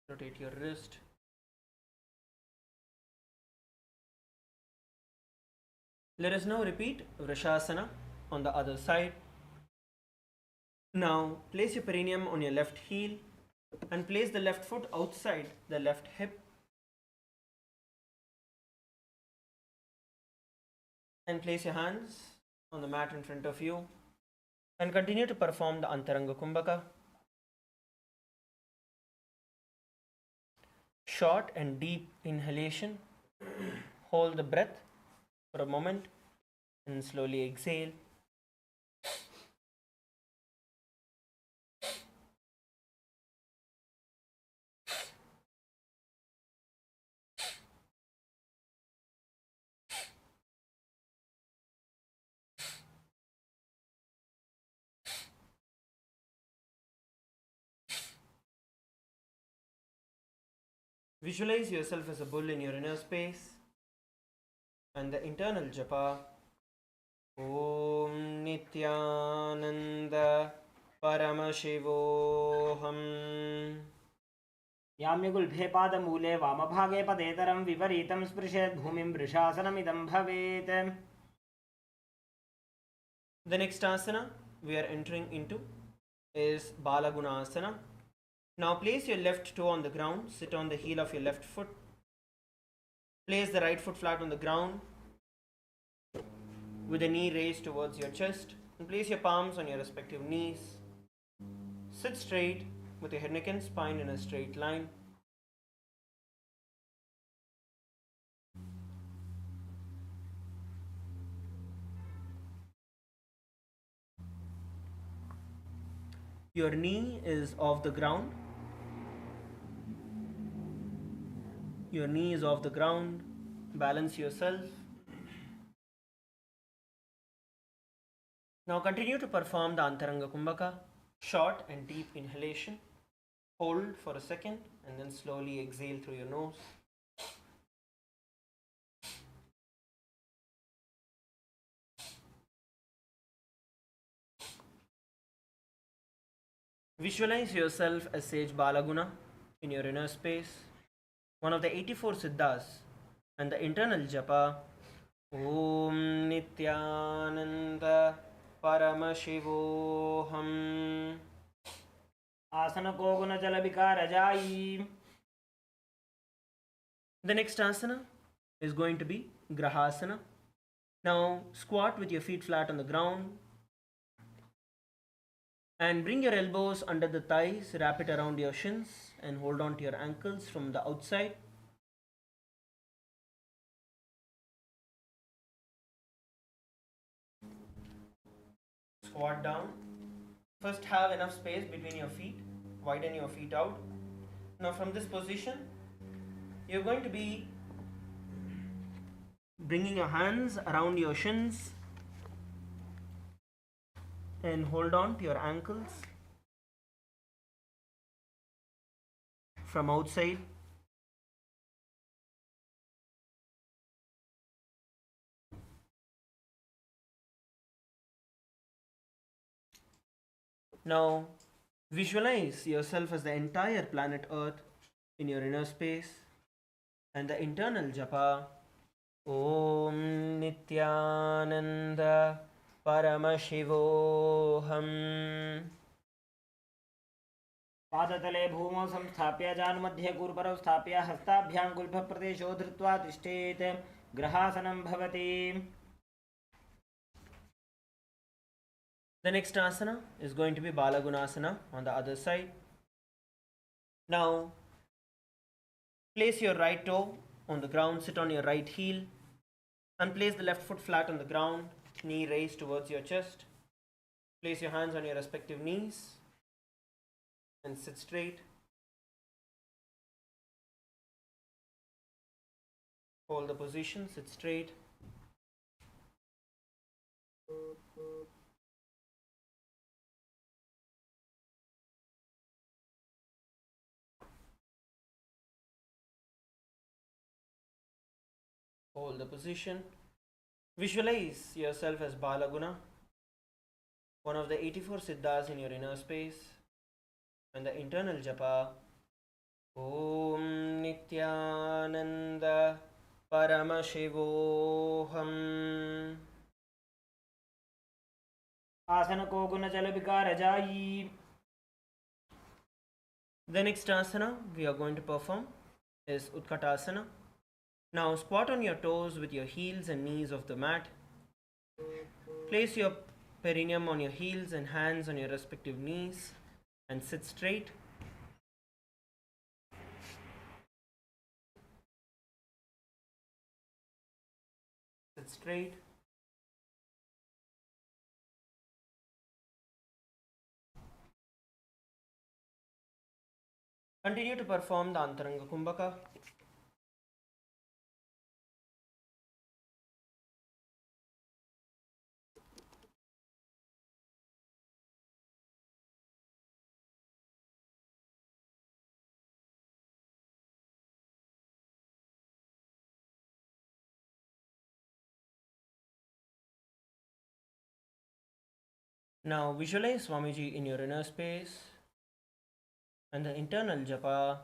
Rotate your wrist. Let us now repeat Vrishasana on the other side. Now place your perineum on your left heel and place the left foot outside the left hip and place your hands on the mat in front of you and continue to perform the Antaranga Kumbhaka. Short and deep inhalation. Hold the breath for a moment and slowly exhale. Visualize yourself as a bull in your inner space and the internal japa. Om Nithyananda Paramashivoham. याम्यगुल्भे पादमूले वामभागे पदेतरं विपरीतं स्पृशेत् भूमिं वृषासनमिदं भवेत्. The next asana we are entering into is Balagunasana. Now place your left toe on the ground, sit on the heel of your left foot. Place the right foot flat on the ground with the knee raised towards your chest and place your palms on your respective knees. Sit straight with your head, neck and spine in a straight line. Your knee is off the ground. Your knee is off the ground. Balance yourself. Now continue to perform the Antaranga Kumbhaka. Short and deep inhalation. Hold for a second and then slowly exhale through your nose. Visualize yourself as Sage Balaguna in your inner space, one of the 84 Siddhas, and the internal japa. Om Nithyananda Paramashivoham. आसन को गुण जल विकार जाई. The next asana is going to be Grahasana. Now squat with your feet flat on the ground and bring your elbows under the thighs, wrap it around your shins and hold on to your ankles from the outside. Squat down. First have enough space between your feet, widen your feet out. Now from this position, you're going to be bringing your hands around your shins and hold on to your ankles from outside. Now visualize yourself as the entire planet Earth in your inner space and the internal japa. Om Nithyananda Paramashivoham. पादतले भूमौ संस्थाप्य जानुमध्ये गुरुपरौ स्थाप्य हस्ताभ्यां गुल्फप्रदेशो धृत्वा तिष्ठेत्. ग्रहासनं भवति. The next asana is going to be Balagunasana on the other side. Now place your right toe on the ground, sit on your right heel and place the left foot flat on the ground, knee raised towards your chest. Place your hands on your respective knees and sit straight. Hold the position, sit straight. Hold the position. Visualize yourself as Balaguna, one of the 84 Siddhas in your inner space, and the internal japa. Om Nithyananda परमशिवोऽहम्। आसन को गुण जल विकार जाई. The next asana we are going to perform is Utkatasana. Now squat on your toes with your heels and knees of the mat. Place your perineum on your heels and hands on your respective knees and sit straight. Sit straight. Continue to perform the Antaranga Kumbhaka. Now visualize Swamiji in your inner space and the internal japa.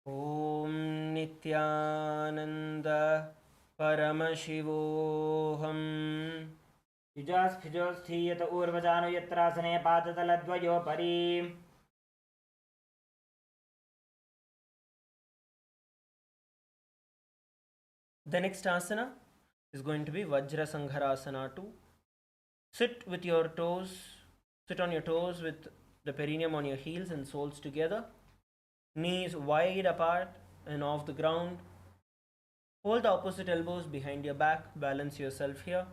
Om Nithyananda Paramashivoham. युजास्फिजोस्थीयत ऊर्वजानु यत्रासने पादतलद्वयोपरि. The next asana is going to be Vajra Sangharasana 2. Sit on your toes with the perineum on your heels and soles together. Knees wide apart and off the ground. Hold the opposite elbows behind your back. Balance yourself here.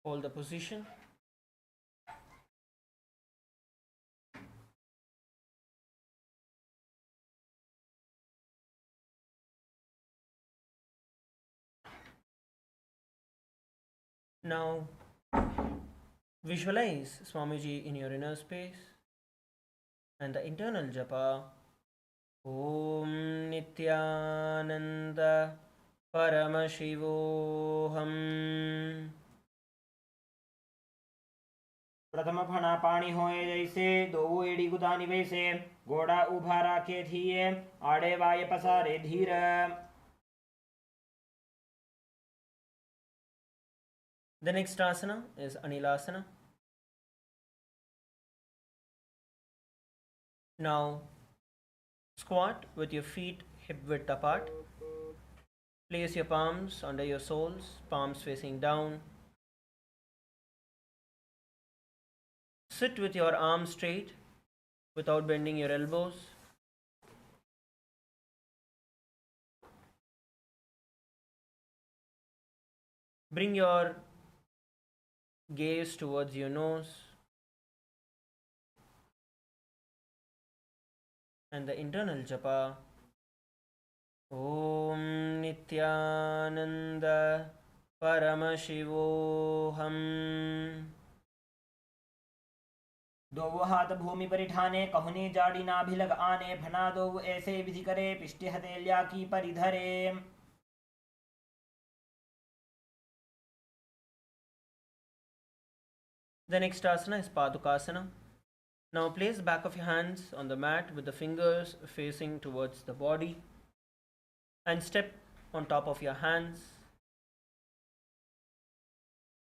Hold the position. Now visualize Swamiji in your inner space and the internal japa. Om Nithyananda Paramashivoham. प्रथम फणा पाणी होए जैसे दो एड़ी गुदानी वैसे घोड़ा उभा राखे थिए आड़े वाय पसारे धीर. The next asana is Anilasana. Now squat with your feet hip width apart. Place your palms under your soles, palms facing down. Sit with your arms straight without bending your elbows. Bring your gaze towards your nose and the internal japa. Om Nithyananda Paramashivoham. दो हाथ भूमि परिठाने कहुने जाड़ी नाभिलग आने फना दो ऐसे विधि करे पिष्टि हथेलिया की परिधरे. The next asana is Padukasana. Now place the back of your hands on the mat with the fingers facing towards the body and step on top of your hands.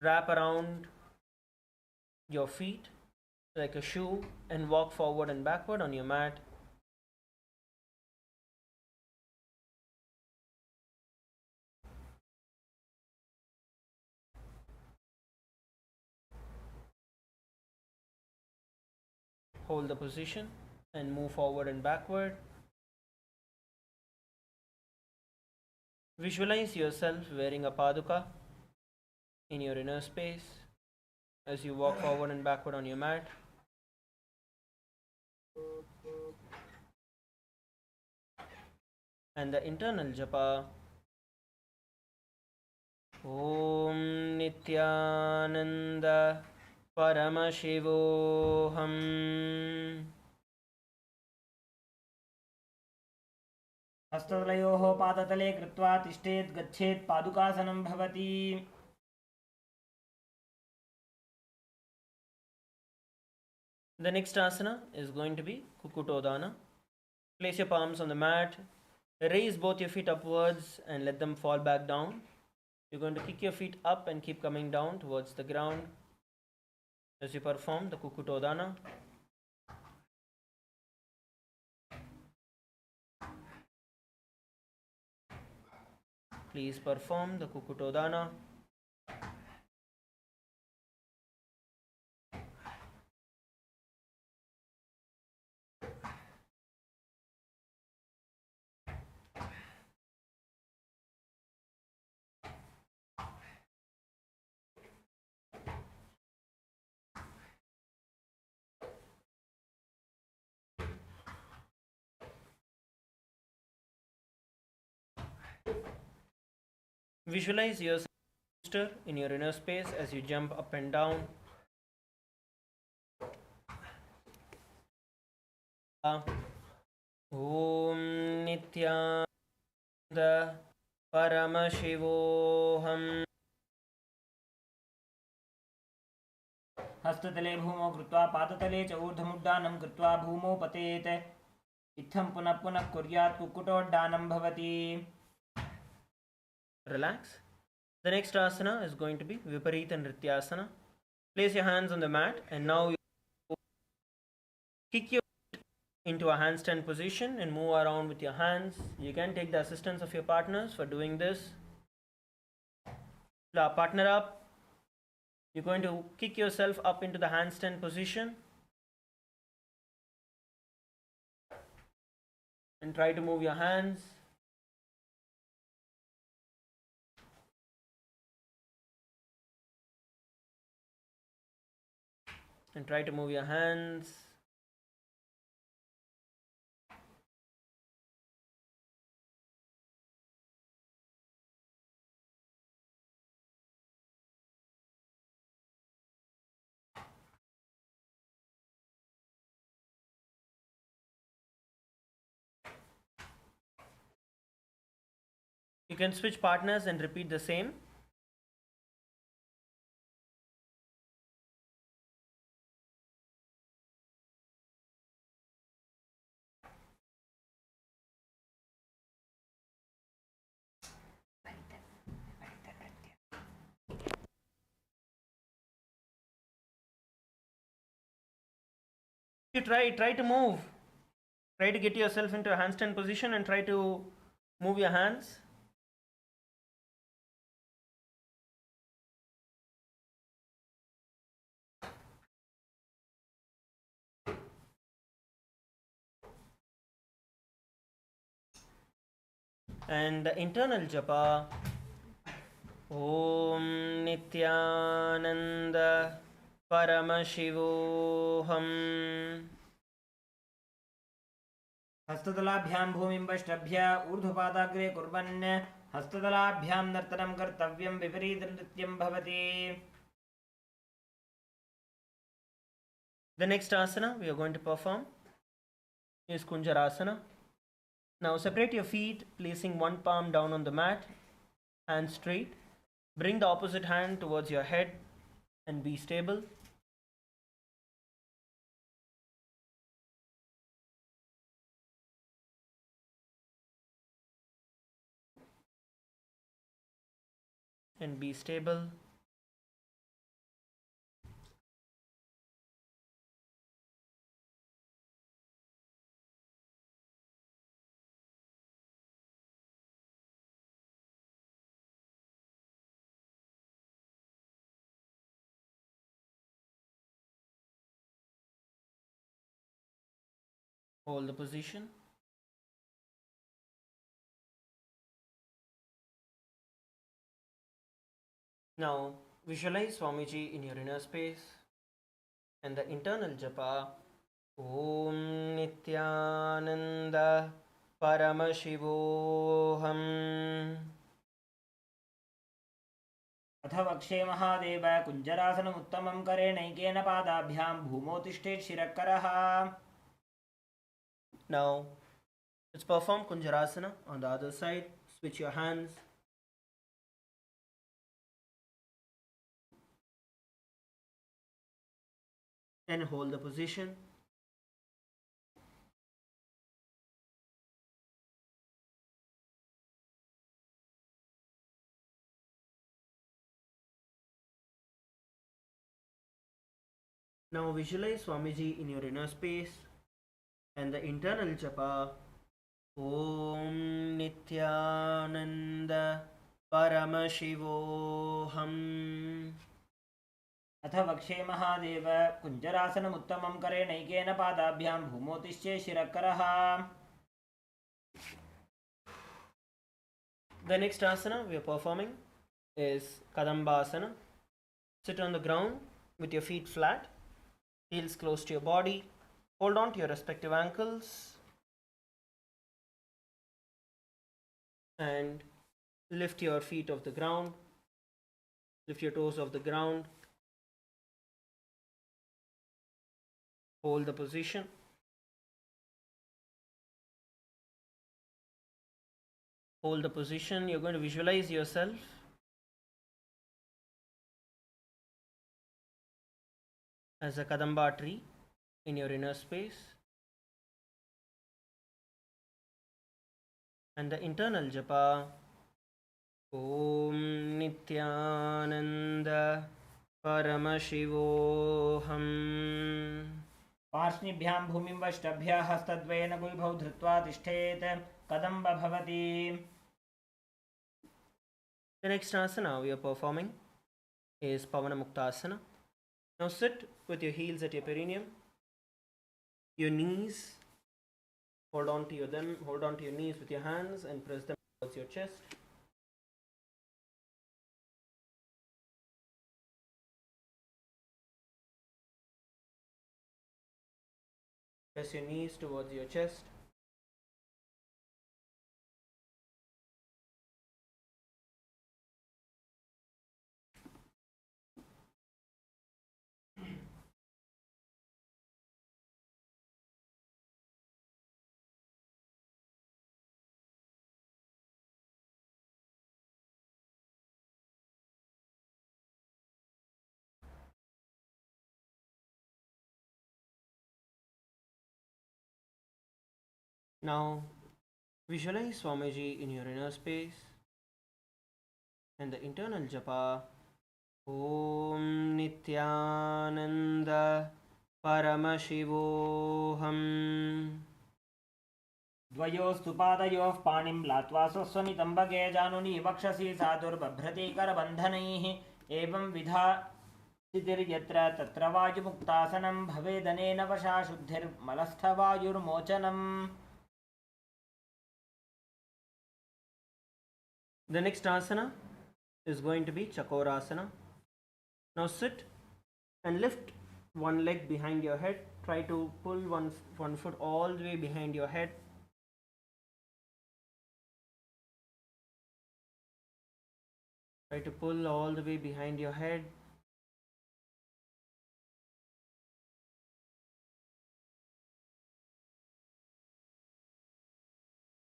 Wrap around your feet like a shoe and walk forward and backward on your mat. Hold the position and move forward and backward. Visualize yourself wearing a paduka in your inner space as you walk forward and backward on your mat. And the internal japa. Om Nithyananda Paramashivoham. हस्ततलयोः पादतले कृत्वा तिष्ठेत् गच्छेत् पादुकासनं भवति. The next asana is going to be Kukutodana. Place your palms on the mat, raise both your feet upwards and let them fall back down. You're going to kick your feet up and keep coming down towards the ground as you perform the Kukutodana. Please perform the Kukutodana. Visualize yourself in your inner space as you jump up and down. Om Nithyananda Paramashivoham. हस्ततले भूमौ कृत्वा पादतले च ऊर्ध्वमुड्डानं कृत्वा भूमौ पतेत्. इत्थं पुनः पुनः कुर्यात् कुक्कुटोड्डानं भवति. Relax. The next asana is going to be Viparita Nrityasana. Place your hands on the mat and now you kick your feet into a handstand position and move around with your hands. You can take the assistance of your partners for doing this. Partner up. You're going to kick yourself up into the handstand position and try to move your hands. And try to move your hands. You can switch partners and repeat the same. You try to move. Try to get yourself into a handstand position and try to move your hands. And the internal japa. Om Nithyananda Paramashivoham. हस्ततलाभ्यां भूमिं वष्टभ्य ऊर्ध्वपादाग्रे कुर्वन् हस्ततलाभ्यां नर्तनं कर्तव्यं. विपरीतनृत्यं भवति. The next asana we are going to perform is Kunjarasana. Now separate your feet, placing one palm down on the mat, hand straight. Bring the opposite hand towards your head and be stable. And be stable. Hold the position. Now visualize Swamiji in your inner space and the internal japa. Om Nithyananda Paramashivoham. अथ वक्षे महादेव कुञ्जरासनमुत्तमं करेणैकेन पादाभ्यां भूमौ तिष्ठेत् शिरःकरः. Now, let's perform Kunjarasana on the other side. Switch your hands. Then hold the position. Now visualize Swamiji in your inner space and the internal japa. Om Nithyananda Paramashivoham. अथ वक्षे महादेव कुञ्जरासनमुत्तमं करेणैकेन पादाभ्यां भूमौ तिष्ठेत् शिरःकरः. The next asana we are performing is Kadambasana. Sit on the ground with your feet flat, heels close to your body. Hold on to your respective ankles and lift your feet off the ground. Lift your toes off the ground. Hold the position. Hold the position. You're going to visualize yourself as a Kadamba tree in your inner space. And the internal japa. Om Nithyananda Paramashivoham. पार्ष्णिभ्यां भूमिं वष्टभ्यः हस्तद्वयेन गुल्भौ धृत्वा तिष्ठेत् कदम्ब भवति. The next asana we are performing is Pavana Muktasana. Now sit with your heels at your perineum. Your knees, hold on to your knees with your hands and press them towards your chest. Press your knees towards your chest. Now visualize Swamiji in your inner space and the internal japa. Om Nithyananda Paramashivoham. द्वयोस्तु पादयोः पाणिं लात्वा स्वस्वमितम्बके जानुनि वक्षसि साधुर्बभ्रति करबन्धनैः. एवं विधा स्थितिर्यत्र तत्र वायुमुक्तासनं भवेदनेन वशा शुद्धिर्मलस्थवायुर्मोचनम्. The next asana is going to be Chakorasana. Now sit and lift one leg behind your head. Try to pull one foot all the way behind your head. Try to pull all the way behind your head.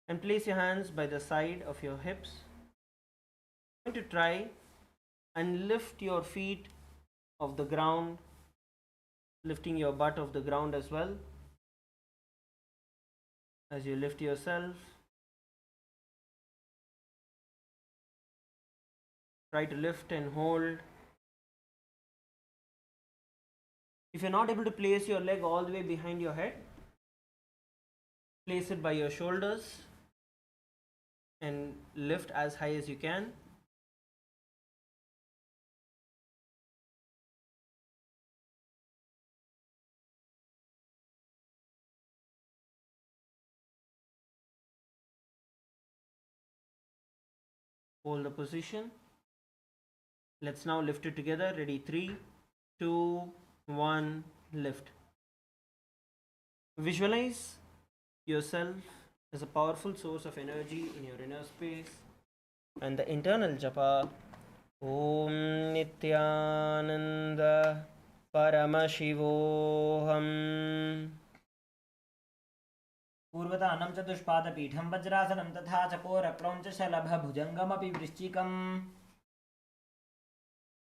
And place your hands by the side of your hips. You're going to try and lift your feet off the ground, lifting your butt off the ground as well. As you lift yourself, try to lift and hold. If you're not able to place your leg all the way behind your head, place it by your shoulders and lift as high as you can. Hold the position. Let's now lift it together. Ready? 3, 2, 1, lift. Visualize yourself as a powerful source of energy in your inner space and the internal japa. ॐ नित्यानन्द परमशिवोऽहम् पूर्वतानं चतुष्पादपीठं वज्रासनं तथा चकोरक्रौञ्चशलभभुजङ्गमपि वृश्चिकम्.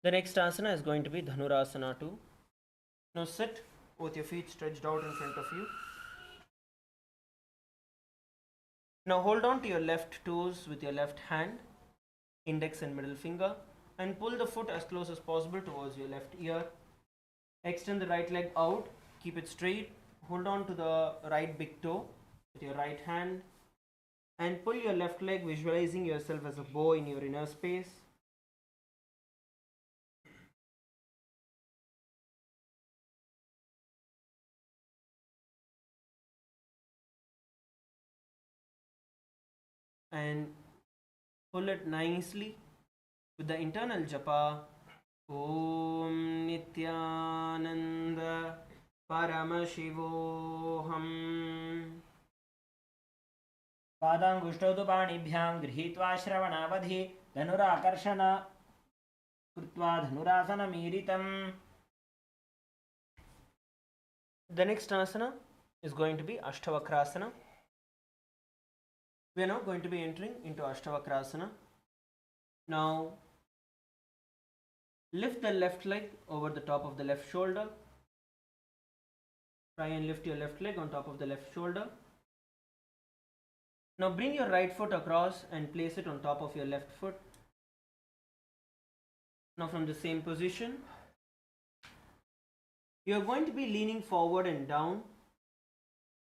The next asana is going to be Dhanurasana too. Now sit with your feet stretched out in front of you. Now hold on to your left toes with your left hand, index and middle finger, and pull the foot as close as possible towards your left ear. Extend the right leg out, keep it straight, hold on to the right big toe with your right hand, and pull your left leg, visualizing yourself as a bow in your inner space. And pull it nicely with the internal japa. Om Nithyananda Paramashivoham. पादाङ्गुष्ठौ तु पाणिभ्यां गृहीत्वा श्रवणावधि धनुराकर्षण कृत्वा धनुरासनमीरितम्. The next asana is going to be Ashtavakrasana. We are now going to be entering into Ashtavakrasana. Now lift the left leg over the top of the left shoulder. Try and lift your left leg on top of the left shoulder. Now bring your right foot across and place it on top of your left foot. Now from the same position, you are going to be leaning forward and down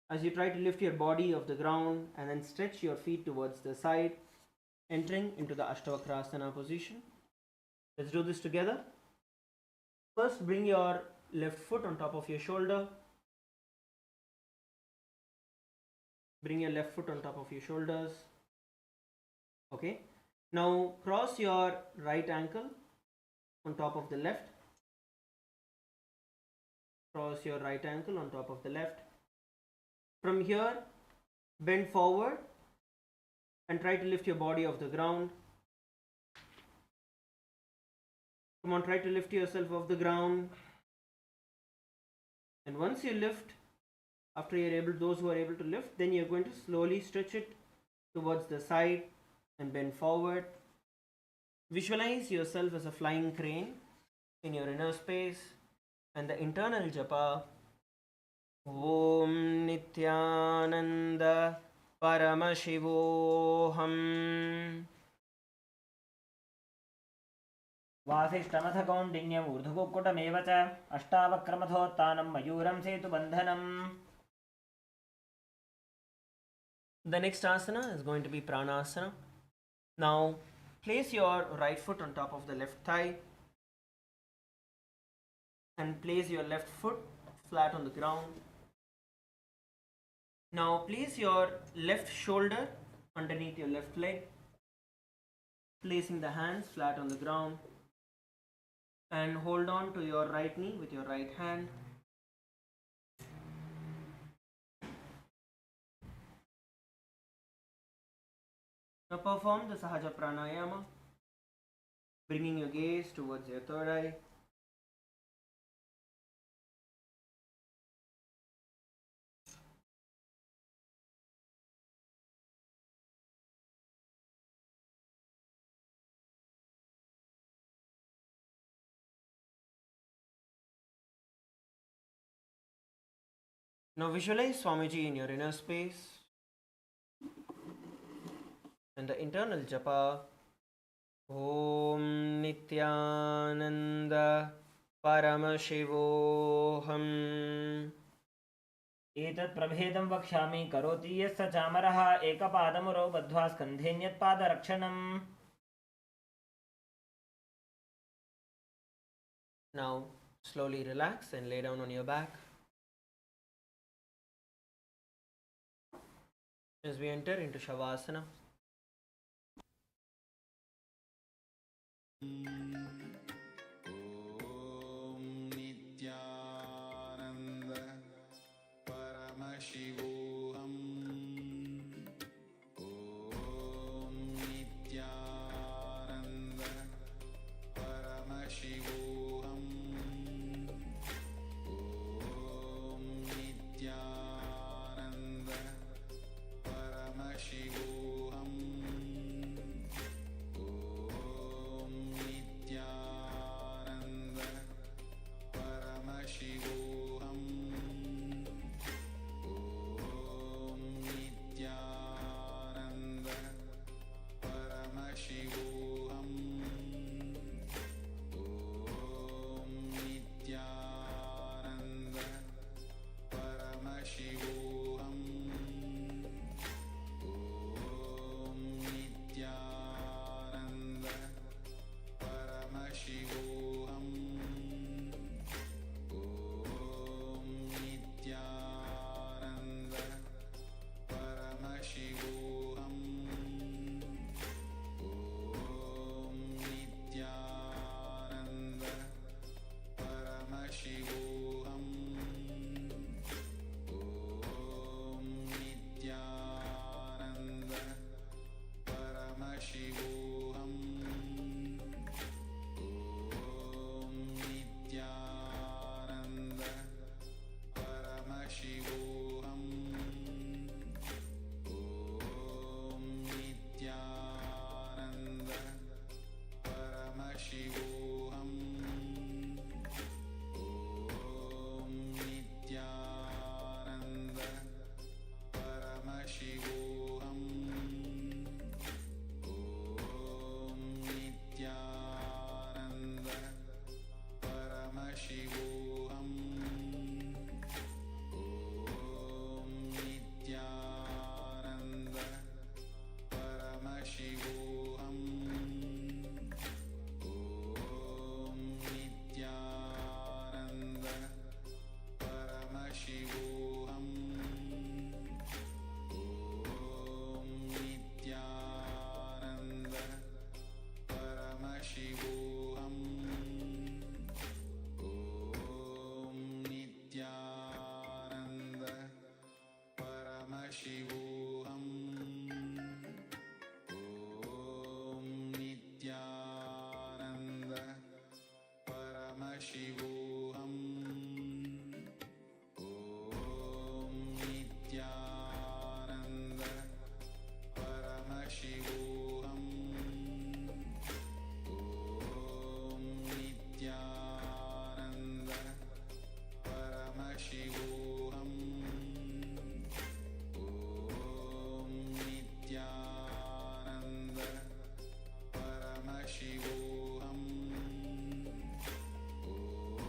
as you try to lift your body off the ground and then stretch your feet towards the side, entering into the Ashtavakrasana position. Let's do this together. First, bring your left foot on top of your shoulder. Bring your left foot on top of your shoulders. Okay. Now cross your right ankle on top of the left. Cross your right ankle on top of the left. From here, bend forward and try to lift your body off the ground. Come on, try to lift yourself off the ground. And once you lift, after you're able, those who are able to lift, then you're going to slowly stretch it towards the side and bend forward. Visualize yourself as a flying crane in your inner space, and the internal japa. Om Nithyananda Paramashivoham. वासिष्ठमथ कौण्डिन्यम् ऊर्ध्वकुक्कुटमेव च अष्टावक्रमथोत्थानं मयूरं सेतुबन्धनम्. The next asana is going to be Pranasana. Now place your right foot on top of the left thigh and place your left foot flat on the ground. Now place your left shoulder underneath your left leg, placing the hands flat on the ground, and hold on to your right knee with your right hand. Now perform the Sahaja Pranayama, bringing your gaze towards your third eye. Now visualize Swamiji in your inner space and the internal japa. Om Nithyananda Paramashivoham. एतत् प्रभेदं वक्ष्यामि करोति यस्य चामरः एकपादमुरौ बद्ध्वा स्कन्धेऽन्यत्पादरक्षणम्. Now slowly relax and lay down on your back. As we enter into Shavasana. Om Nithyananda Paramashivoham. Om Nithyananda परमशिवोऽहम् ॐ नित्यानन्द परमशिवोऽहम् ॐ नित्यानन्द परमशिवोऽहम् ॐ नित्यानन्द परमशिवोऽहम् ॐ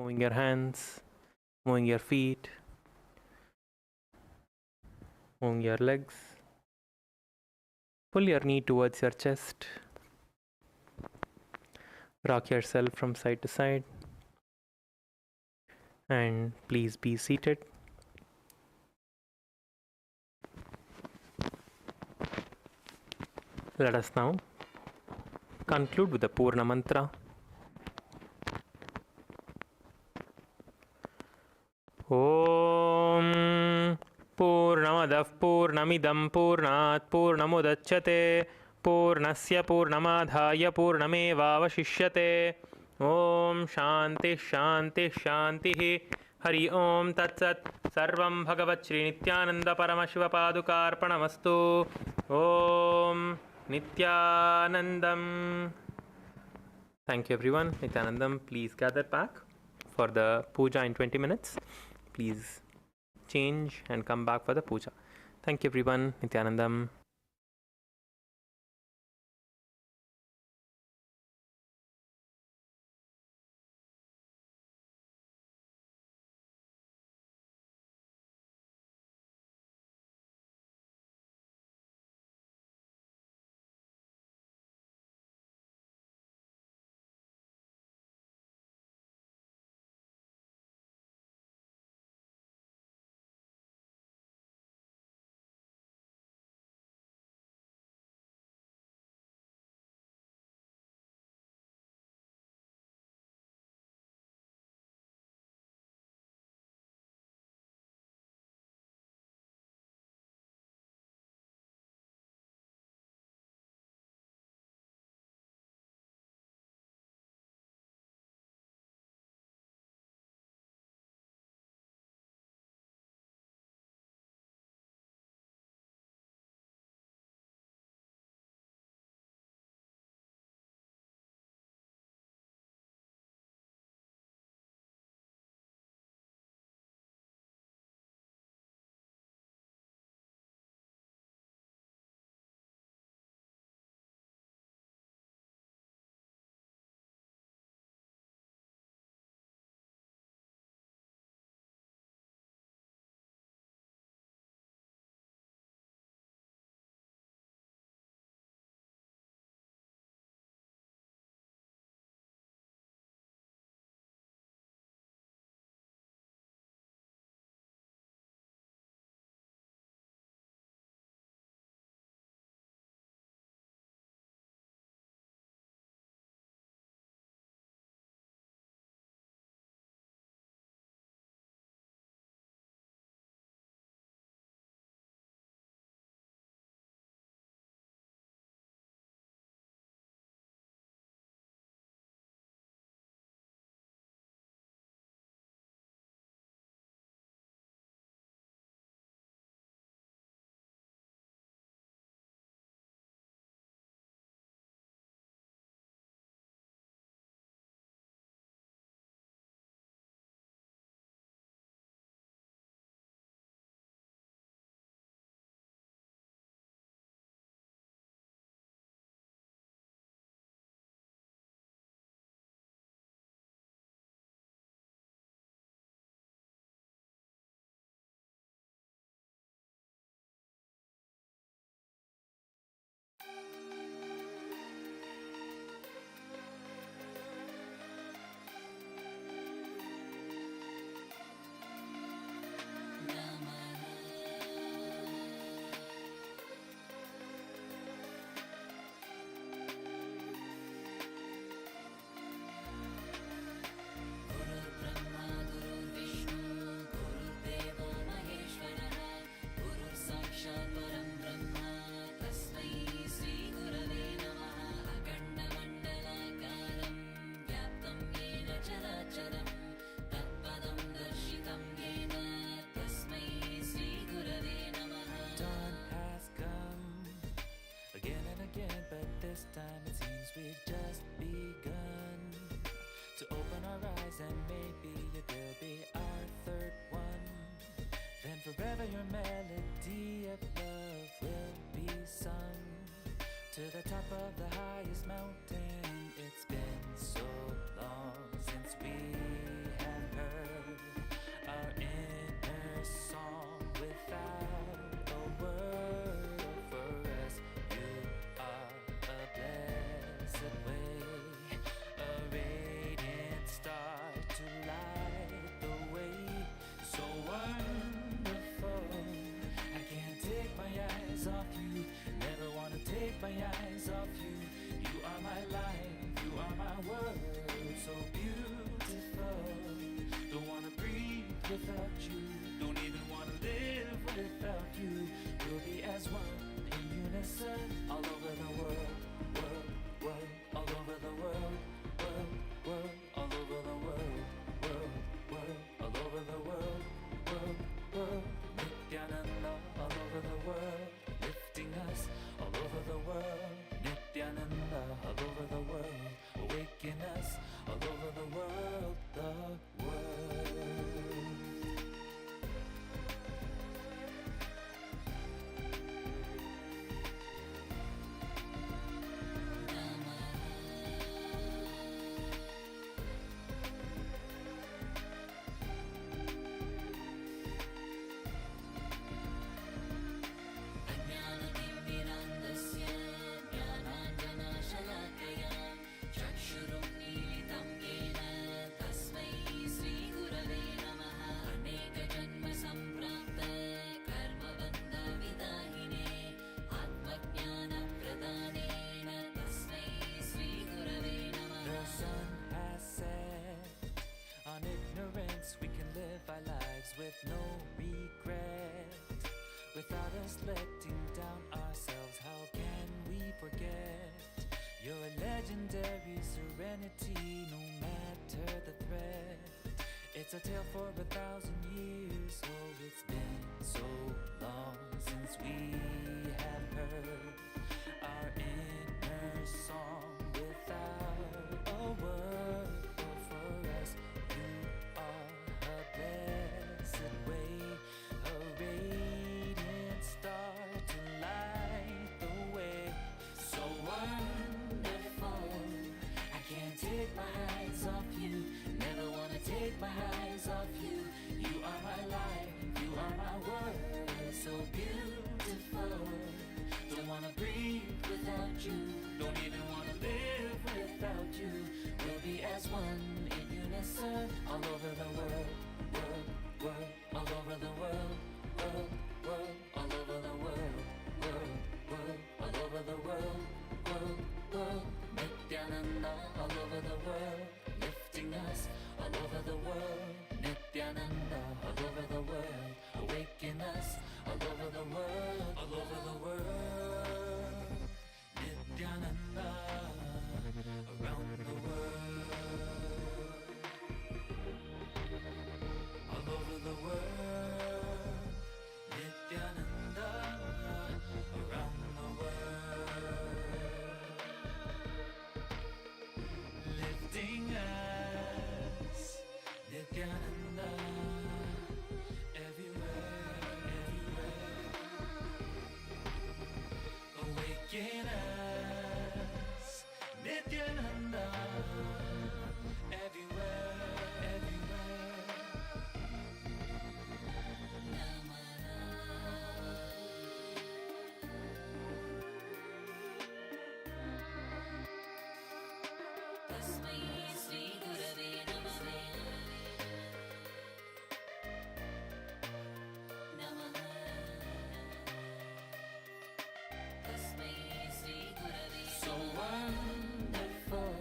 Moving your hands, moving your feet, moving your legs. Pull your knee towards your chest. Rock yourself from side to side. And please be seated. Let us now conclude with the Purna Mantra. Om Purnamadav Purnamidam Purnat Purnamudachyate Purnasya Purnamadhaya Purnamevavashishyate. Om Shanti Shanti Shanti. Hari Om Tat Sat. Sarvam Bhagavat Shri Nithyananda Paramashiva Padukarpanamastu. Om Nithyanandam. Thank you everyone. Nithyanandam, please gather back for the puja in 20 minutes. Please change and come back for the puja. Thank you everyone. Nithyanandam. Forever your melody of love will be sung to the top of the highest mountain. It's been so long since we have my eyes off you. You are my life, you are my world, so beautiful. Don't wanna breathe without you, don't even wanna live without you. We'll be as one in unison, all over the world, world, world, all over the world, world, world, all over the world, world, world, all over the world, world, world. Nithyananda, all over the world, lifting us all over the world. Nithyananda, all over the world, awaken us all over the world, the world. अज्ञानतिमिरान्धस्य ज्ञानाञ्जनशलाकया चक्षुरुन्मीलितं येन तस्मै श्रीगुरवे नमः। अनेकजन्मसम्प्राप्त कर्मबन्धविदाहिने आत्मज्ञानप्रदानेन तस्मै श्रीगुरवे नमः। The sun has set. On ignorance we can live our lives with no regret. Without us letting down ourselves, how can we forget your legendary serenity, no matter the threat? It's a tale for 1,000 years, oh it's been so long since we have heard our inner song without a word. Oh, for us, you are a blessed way, a radiant star to light the way. So wonderful, I can't take my eyes off you, never wanna take my eyes off you. You are my life, you are my world, so beautiful. Don't wanna breathe without you, don't even wanna live without you. We'll be as one in unison, all over the world, world, world, all over the world, world, world, all over the world, world, world, all over the world, world, world. Nithyananda, all over the world, lifting us all over the world. Nithyananda, all over the world, awaken us all over the world, all over the world. Nithyananda, around the world, all over the world. Nithyananda, around the world, lifting us. Nithyananda, everywhere, everywhere, awaken us. Nithyananda, everywhere, everywhere. तस्मै श्रीगुरवे नमः। नमः। तस्मै श्रीगुरवे So wonderful,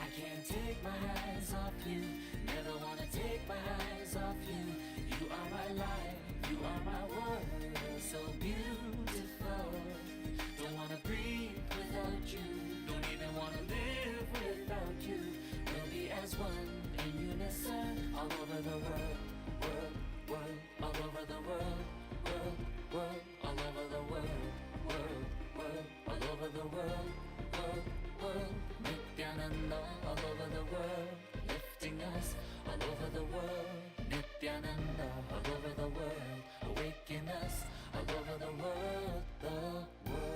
I can't take my eyes off you, never wanna take my eyes off you. You are my life, you are my world, so beautiful. Don't wanna breathe without you, don't even wanna live without you. We'll be as one in unison, all over the world, world, world, all over the world, world, world, all over the world, world, world, all over the world, world, world. Nithyananda, all over the world, lifting us all over the world. Nithyananda, all over the world, awaken us all over the world, the world.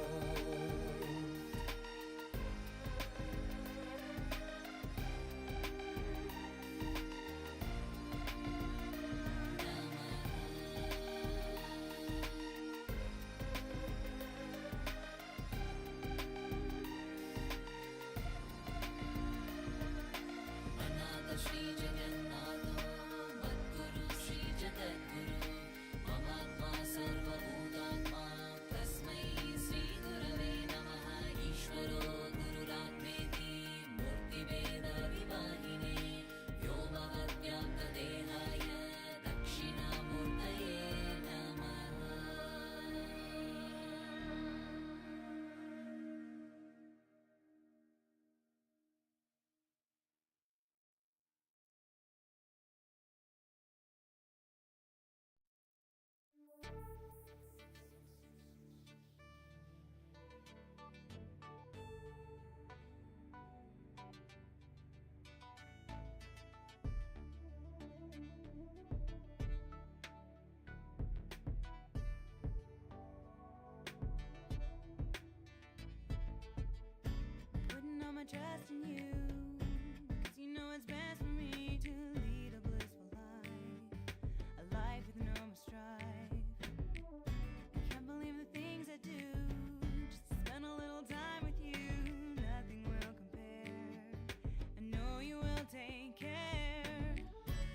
take care.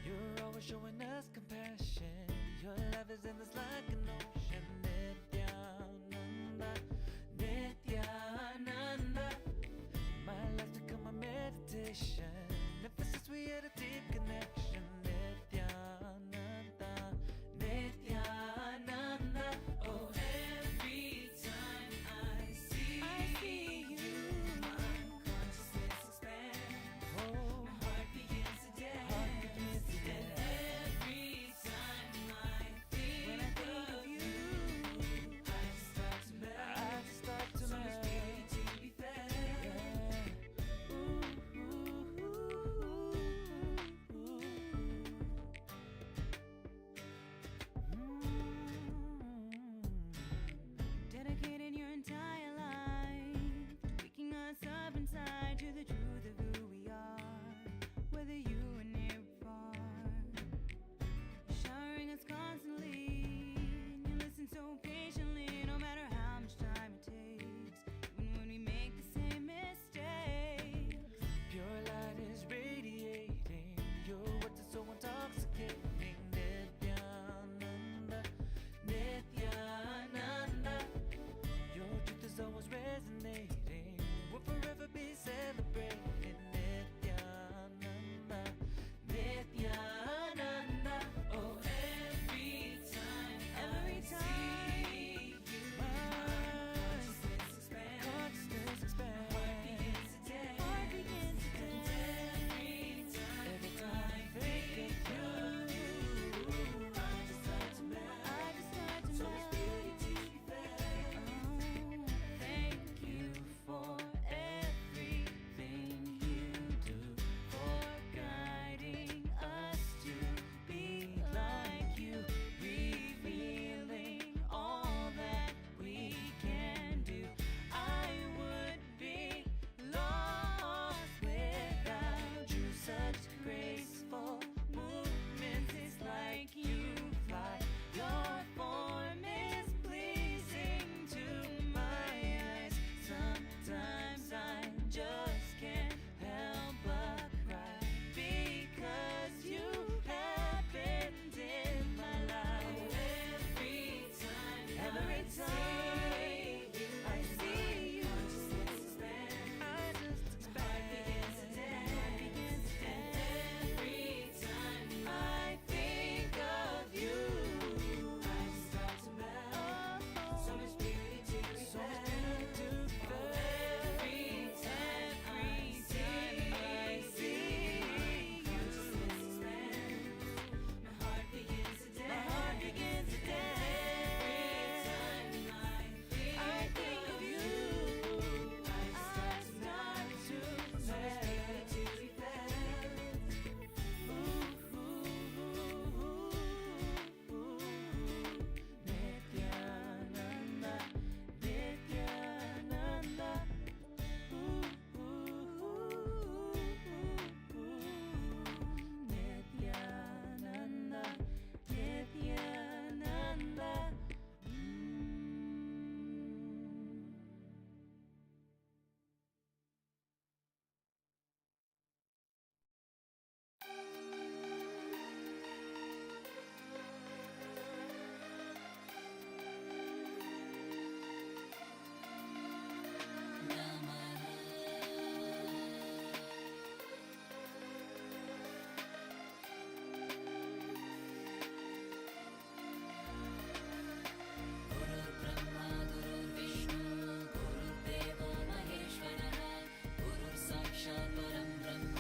You're always showing us compassion. Your love is endless like an ocean. Nithyananda, Nithyananda. My life's become a meditation. Ever since we had a deep connection. Nithyananda, Nithyananda. Oh, every time I see you, my consciousness expands. Oh, my heart begins to dance. And every time I think of you, I just start to melt. So much beauty to be felt. Dedicated your entire life to waking us up inside to the truth of who we are, whether you are near or far. You're showering us constantly, and you listen so patiently, no matter how much time it takes, even when we make the same mistakes. Pure light is radiating. Your words are so intoxicating. Nithyananda, Nithyananda. Your truth is always resonating. We'll forever be celebrating. Nithyananda, Nithyananda. Oh, every time I see you, my consciousness expands. My heart begins to dance. And every time I think of you, I just start to melt. So much beauty to be felt. Thank you for everything you do, for guiding us to be like you, revealing all that we can do. I would be lost without you. Such graceful movements, it's like you fly. Your form is pleasing to my eyes. Sometimes I just can't help but cry because you happened in my life. Every time I see you, I just expand. My heart begins to dance. And every time I think of you, I just start to melt. So much beauty to be felt. Every time I see you, consciousness expands. My heart begins to dance. Every time I think of you, I start to melt. So much beauty to be felt. Nithyananda, Nithyananda. Nithyananda, Nithyananda. गुरुर्ब्रह्मा गुरुर्विष्णु गुरुर्देवो महेश्वरः गुरुः साक्षात् परं ब्रह्म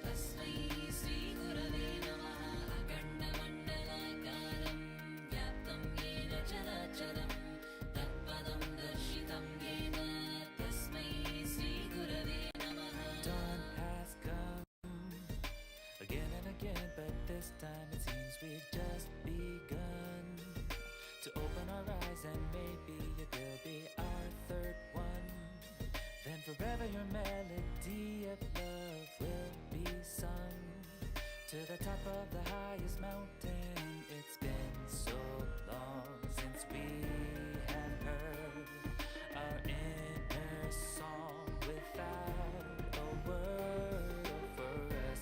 तस्मै श्रीगुरवे नमः अखण्डमण्डलाकारं व्याप्तं येन चराचरं तत्पदं दर्शितं येन तस्मै श्रीगुरवे नमः Dawn has come again and again, but this time it seems we've just begun to open our eyes, and maybe it will be our third one. Then forever your melody of love will be sung to the top of the highest mountain. It's been so long since we have heard our inner song without a word. For us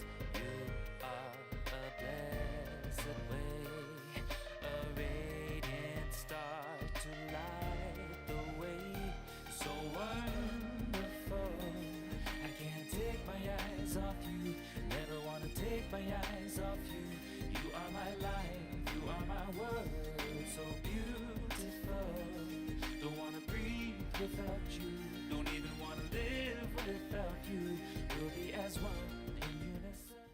without you. Don't even wanna live without you. We'll be as one in unison.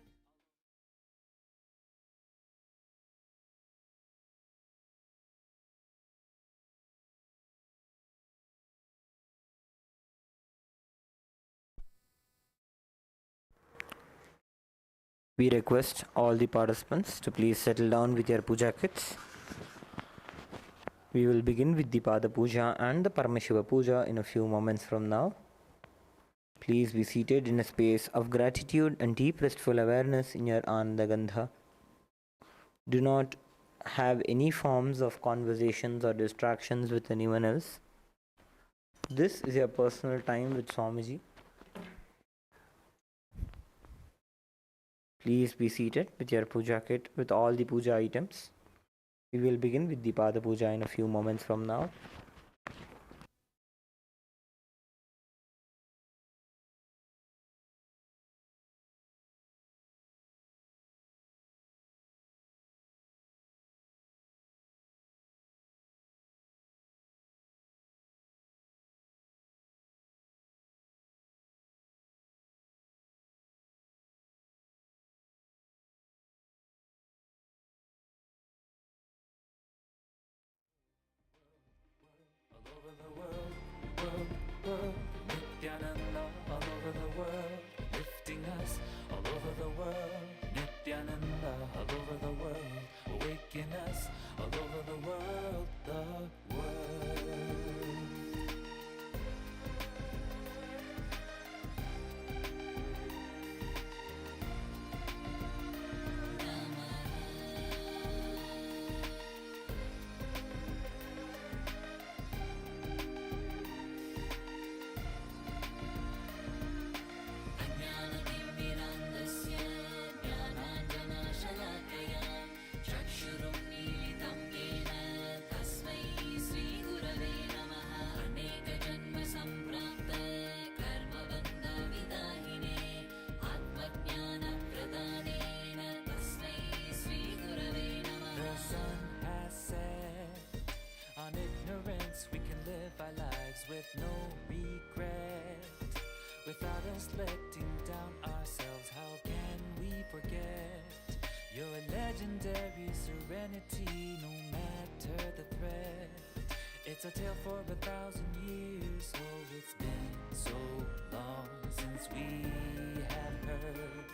We request all the participants to please settle down with your puja kits. We will begin with the Pada Puja and the Paramashiva Puja in a few moments from now. Please be seated in a space of gratitude and deep restful awareness in your Ananda Gandha. Do not have any forms of conversations or distractions with anyone else. This is your personal time with Swamiji. Please be seated with your puja kit with all the puja items. We will begin with the Pada Puja in a few moments from now. All over the world, Nithyananda, all over the world, lifting us, all over the world, Nithyananda, all over the world, awaken us, all over the world, the world. अज्ञानतिमिरान्धस्य ज्ञानाञ्जनशलाकया चक्षुरुन्मीलितं येन तस्मै श्रीगुरवे नमः। अनेकजन्मसम्प्राप्त कर्मबन्धविदाहिने आत्मज्ञानप्रदानेन तस्मै श्रीगुरवे नमः। The sun has set. On ignorance we can live our lives with no regret. Without us letting down ourselves, how can we forget your legendary serenity, no matter the threat? It's a tale for 1,000 years. Oh, it's been so long since we have heard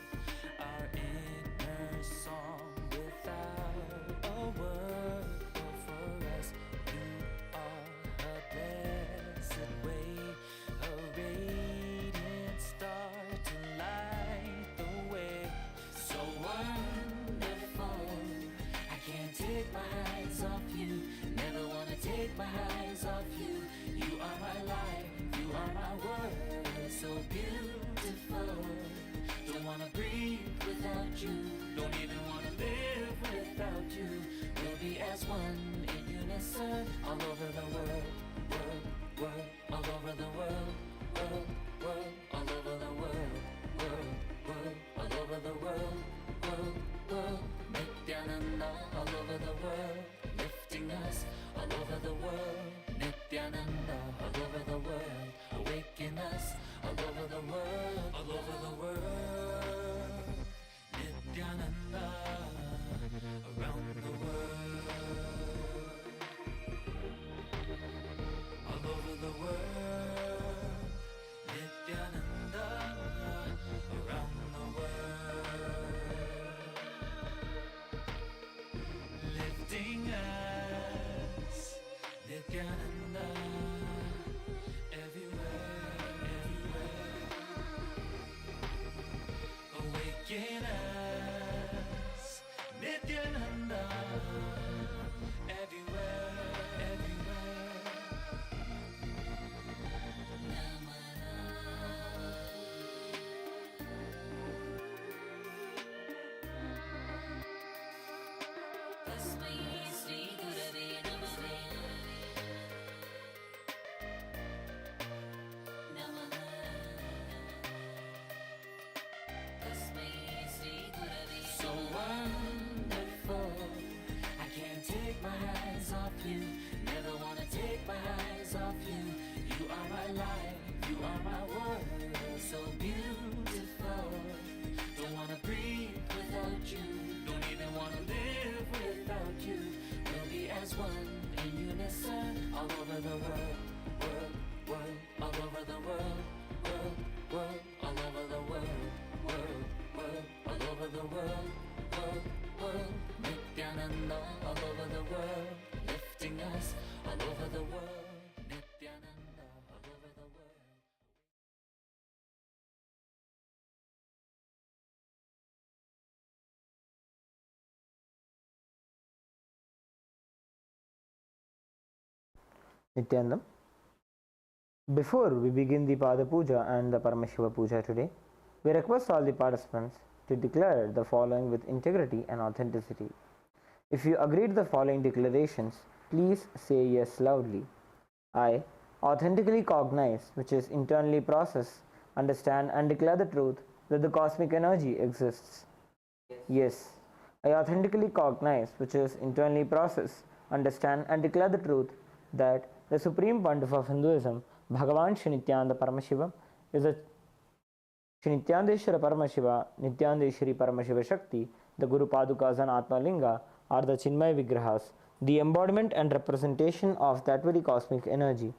our inner song without a word. Oh, for us, you are a blessed way, a radiant star to light the way. So wonderful, I can't take my eyes off you. Never wanna take my eyes off you. You are my life, you are my world. So beautiful, don't wanna breathe without you. Don't even wanna live without you. We'll be as one in unison, all over the world, world, world, all over the world, world, world, all over the world, world, world, all over the world, world, world. Nithyananda, all over the world, lifting us, all over the world. Nithyananda, all over the world, awaken us, all over the world, all over the world. Nithyananda, around the world, all over the world. Nithyananda, around the world. You are my world, so beautiful. Don't wanna breathe without you. Don't even wanna live without you. We'll be as one in unison all over the world, world, world, all over the world, world, world, all over the world, world, world, all over the world, world, world. Nithyananda all over the world, lifting us all over the world. Nithyananda all over the world. Nityanandam. Before we begin the Pada Puja and the Paramashiva Puja today, we request all the participants to declare the following with integrity and authenticity. If you agree to the following declarations, please say yes loudly. I authentically cognize, which is internally process, understand and declare the truth that the cosmic energy exists. Yes. I authentically cognize, which is internally process, understand and declare the truth that the Supreme Pontiff of Hinduism, Bhagavan Shri Nithyananda Paramashiva, is a Shri Nityanandeshwara Paramashiva, Nityanandeshwari Paramashiva Shakti, the Guru Padukas and Atma Linga are the Chinmay Vigrahas, the embodiment and representation of that very cosmic energy.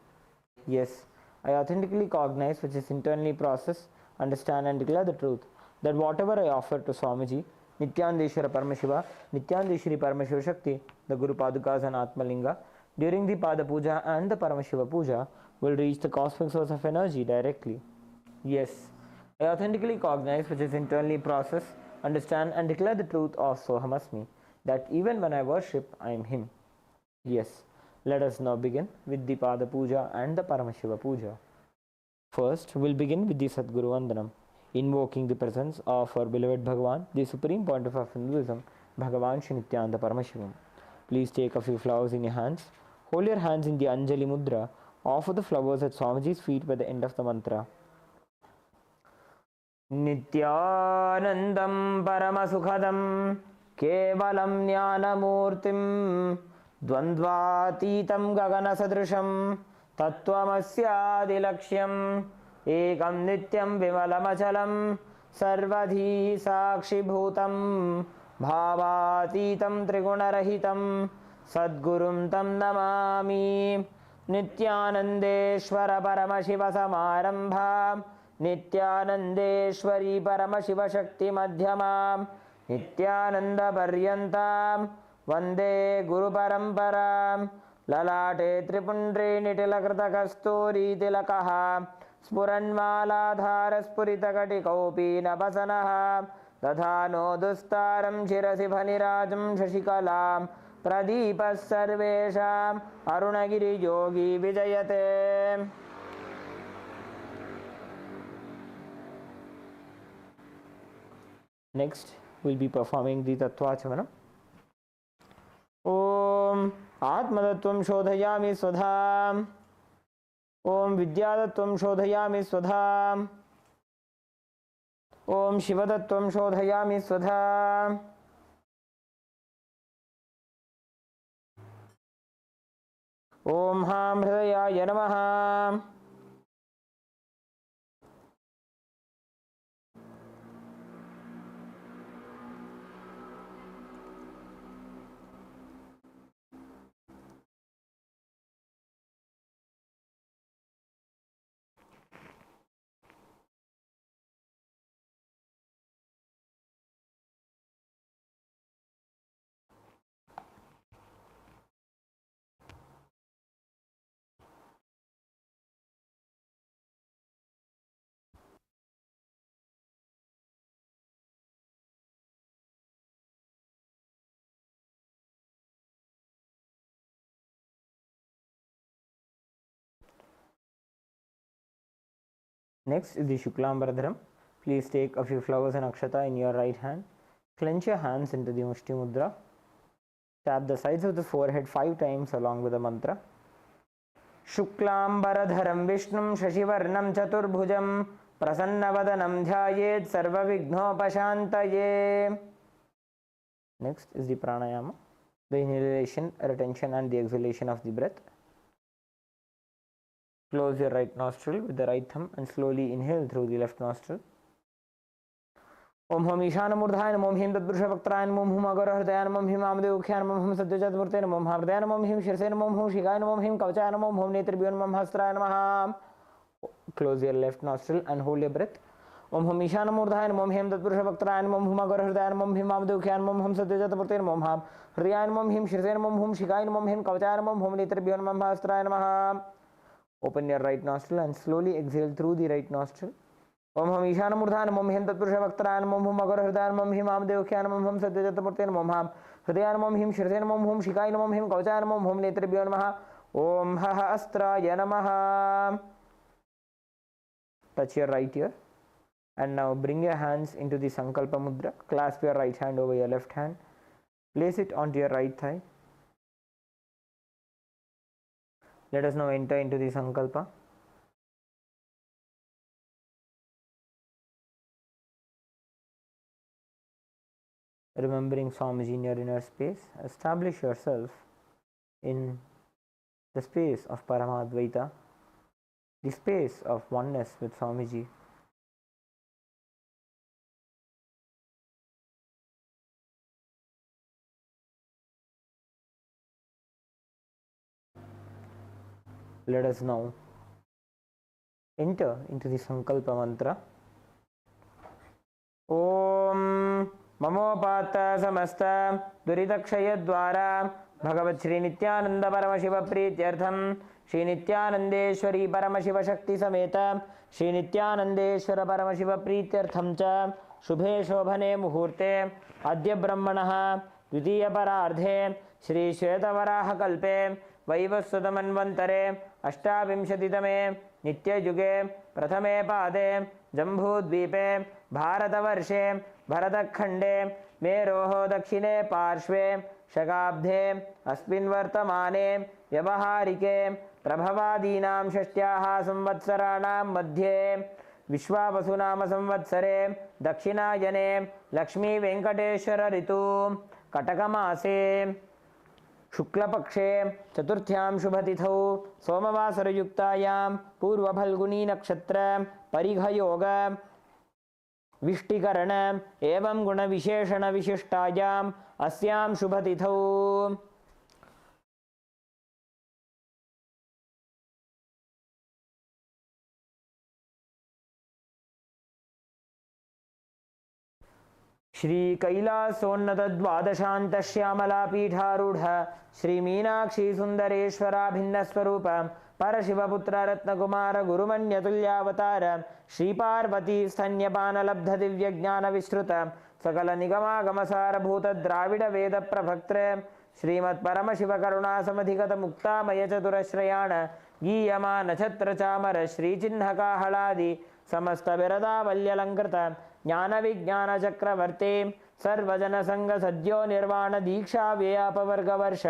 Yes, I authentically cognize, which is internally process, understand and declare the truth that whatever I offer to Swamiji, Nityanandeshwara Paramashiva, Nityanandeshwari Paramashiva Shakti, the Guru Padukas and Atma Linga, during the Pada Puja and the Paramashiva Puja, will reach the cosmic source of energy directly. Yes, I authentically cognize, which is internally process, understand and declare the truth of Sohamasmi, that even when I worship, I am Him. Yes, let us now begin with the Pada Puja and the Paramashiva Puja. First, we'll begin with the Sadguru Vandanam, invoking the presence of our beloved Bhagavan, the Supreme Pontiff of Hinduism, Bhagavan Shri Nithyananda Paramashivam. Please take a few flowers in your hands. Hold your hands in the Anjali Mudra. Offer the flowers at Swamiji's feet by the end of the mantra. Nityanandam Paramasukhadam Kevalam Jnanamurtim Dvandvatitam Gaganasadrisham Tattvamasyaadilaksham Ekam Nityam Vimalamachalam Sarvadhi Sakshibhutam Bhavatitam Trigunarahitam Sadgurum Tam Namami Nityanandeshwara Paramashiva Samarambha Nityanandeshwari Paramashiva Shakti Madhyamam Nityananda Paryantam Vande Guru Paramparam Lalate Tripundre Nitilakrita Kasturi Tilakaha Spuranmaladhara Spuritakatikopi Nabasanaha Dathano Dustaram Shirasi Bhanirajam Shashikalam Pradipas Sarvesham Arunagiri Yogi Vijayate. Next, we'll be performing the Tattvachamana. Om Atmadattvam Shodhayami Swadham. Om Vidyadattvam Shodhayami Swadham. Om Shivadattvam Shodhayami Swadham. Om Ham Hridayaya Namaha. Next is the Shuklambaradharam. Please take a few flowers and akshata in your right hand. Clench your hands into the Mushti Mudra. Tap the sides of the forehead 5 times along with the mantra. Shuklambaradharam Vishnum Shashivarnam Chaturbhujam Prasannavadanam Dhyayet Sarvavighnopashantaye. Next is the pranayama, the inhalation, retention and the exhalation of the breath. Close your right nostril with the right thumb and slowly inhale through the left nostril. ओम हम ईशानमूर्धाय नमो ह्रीं तत्पुरुषवक्त्राय नमो हुम अगरहृदयाय नमो ह्रीं वामदेवख्याय नमो हुम सद्योजातमूर्ते नमो हृदयाय नमो ह्रीं शीर्षे नमो हुम शिखाय नमो ह्रीं कवचाय नमो हुम नेत्रेभ्यो नमः हस्त्राय नमः. Close your left nostril and hold your breath. ओम हम ईशानमूर्धाय नमो ह्रीं तत्पुरुषवक्त्राय नमो हुम अगरहृदयाय नमो ह्रीं वामदेवख्याय नमो हुम सद्योजातमूर्ते नमो हृदयाय नमो ह्रीं शीर्षे नमो हुम शिखाय नमो ह्रीं कवचाय नमो हुम नेत्रेभ्यो नमः हस्त्राय नमः. Open your right nostril and slowly exhale through the right nostril. ओम हम ईशानमूर्धाय नमो ह्रीं तत्पुरुषवक्त्राय नमो हुम अगरहृदयाय नमो ह्रीं वामदेवख्याय नमो हुम सद्योजातमूर्ते नमो हृदयाय नमो ह्रीं शीर्षे नमो हुम शिखाय नमो ह्रीं कवचाय नमो हुम नेत्रेभ्यो नमः. ओम अस्त्राय नमः. Touch your right ear and now bring your hands into the Sankalpa Mudra. Clasp your right hand over your left hand. Place it onto your right thigh. Let us now enter into the Sankalpa. Remembering Swamiji in your inner space, establish yourself in the space of Paramadvaita, the space of oneness with Swamiji. Let us now enter into the Sankalpa mantra. Om ममोपात समस्त दुरितक्षय द्वारा भगवत श्री नित्यानंद परमशिव प्रीत्यर्थम श्री नित्यानंदेश्वरी परमशिव शक्ति समेत श्री नित्यानंदेश्वर परमशिव प्रीत्यर्थम च शुभे शोभने मुहूर्ते अद्य ब्रह्मणः द्वितीय परार्धे श्री श्वेतवराह कल्पे वैवस्वतमन्वन्तरे अष्टाविंशतितमे नित्ययुगे प्रथमे पादे जम्बूद्वीपे भारतवर्षे भरतखण्डे मेरोः दक्षिणे पार्श्वे शकाब्दे अस्मिन् वर्तमाने व्यवहारिके प्रभवादीनां षष्ट्याः संवत्सराणां मध्ये विश्वावसुनाम संवत्सरे दक्षिणायने लक्ष्मी वेंकटेश्वर ऋतु कटकमासे शुक्लपक्षे चतुर्थ्यां शुभतिथौ सोमवासरयुक्तायां पूर्वफल्गुनी नक्षत्र परिघयोग विष्टिकरण एवं गुणविशेषण विशिष्टायाम् अस्यां शुभतिथौ श्री कैलासोन्नत द्वादशांत श्यामला पीठारूढ़ श्री मीनाक्षी सुंदरेश्वराभिन्न स्वरूप परशिवपुत्र रत्नकुमार गुरुमन्यतुल्यावतार श्री पार्वती स्तन्यपान लब्ध दिव्य ज्ञान विस्तृत सकल निगमागमसार भूत द्राविड वेद प्रभक्त्र श्रीमत् परमशिव करुणा समधिगत मुक्तामय चतुरश्रयाण गीयमान छत्र चामर श्री चिन्ह काहलादि समस्त विरदावल्यलंकृत ज्ञान विज्ञान चक्रवर्ती सर्वजन संग सद्यो निर्वाण दीक्षा व्ययापवर्ग वर्ष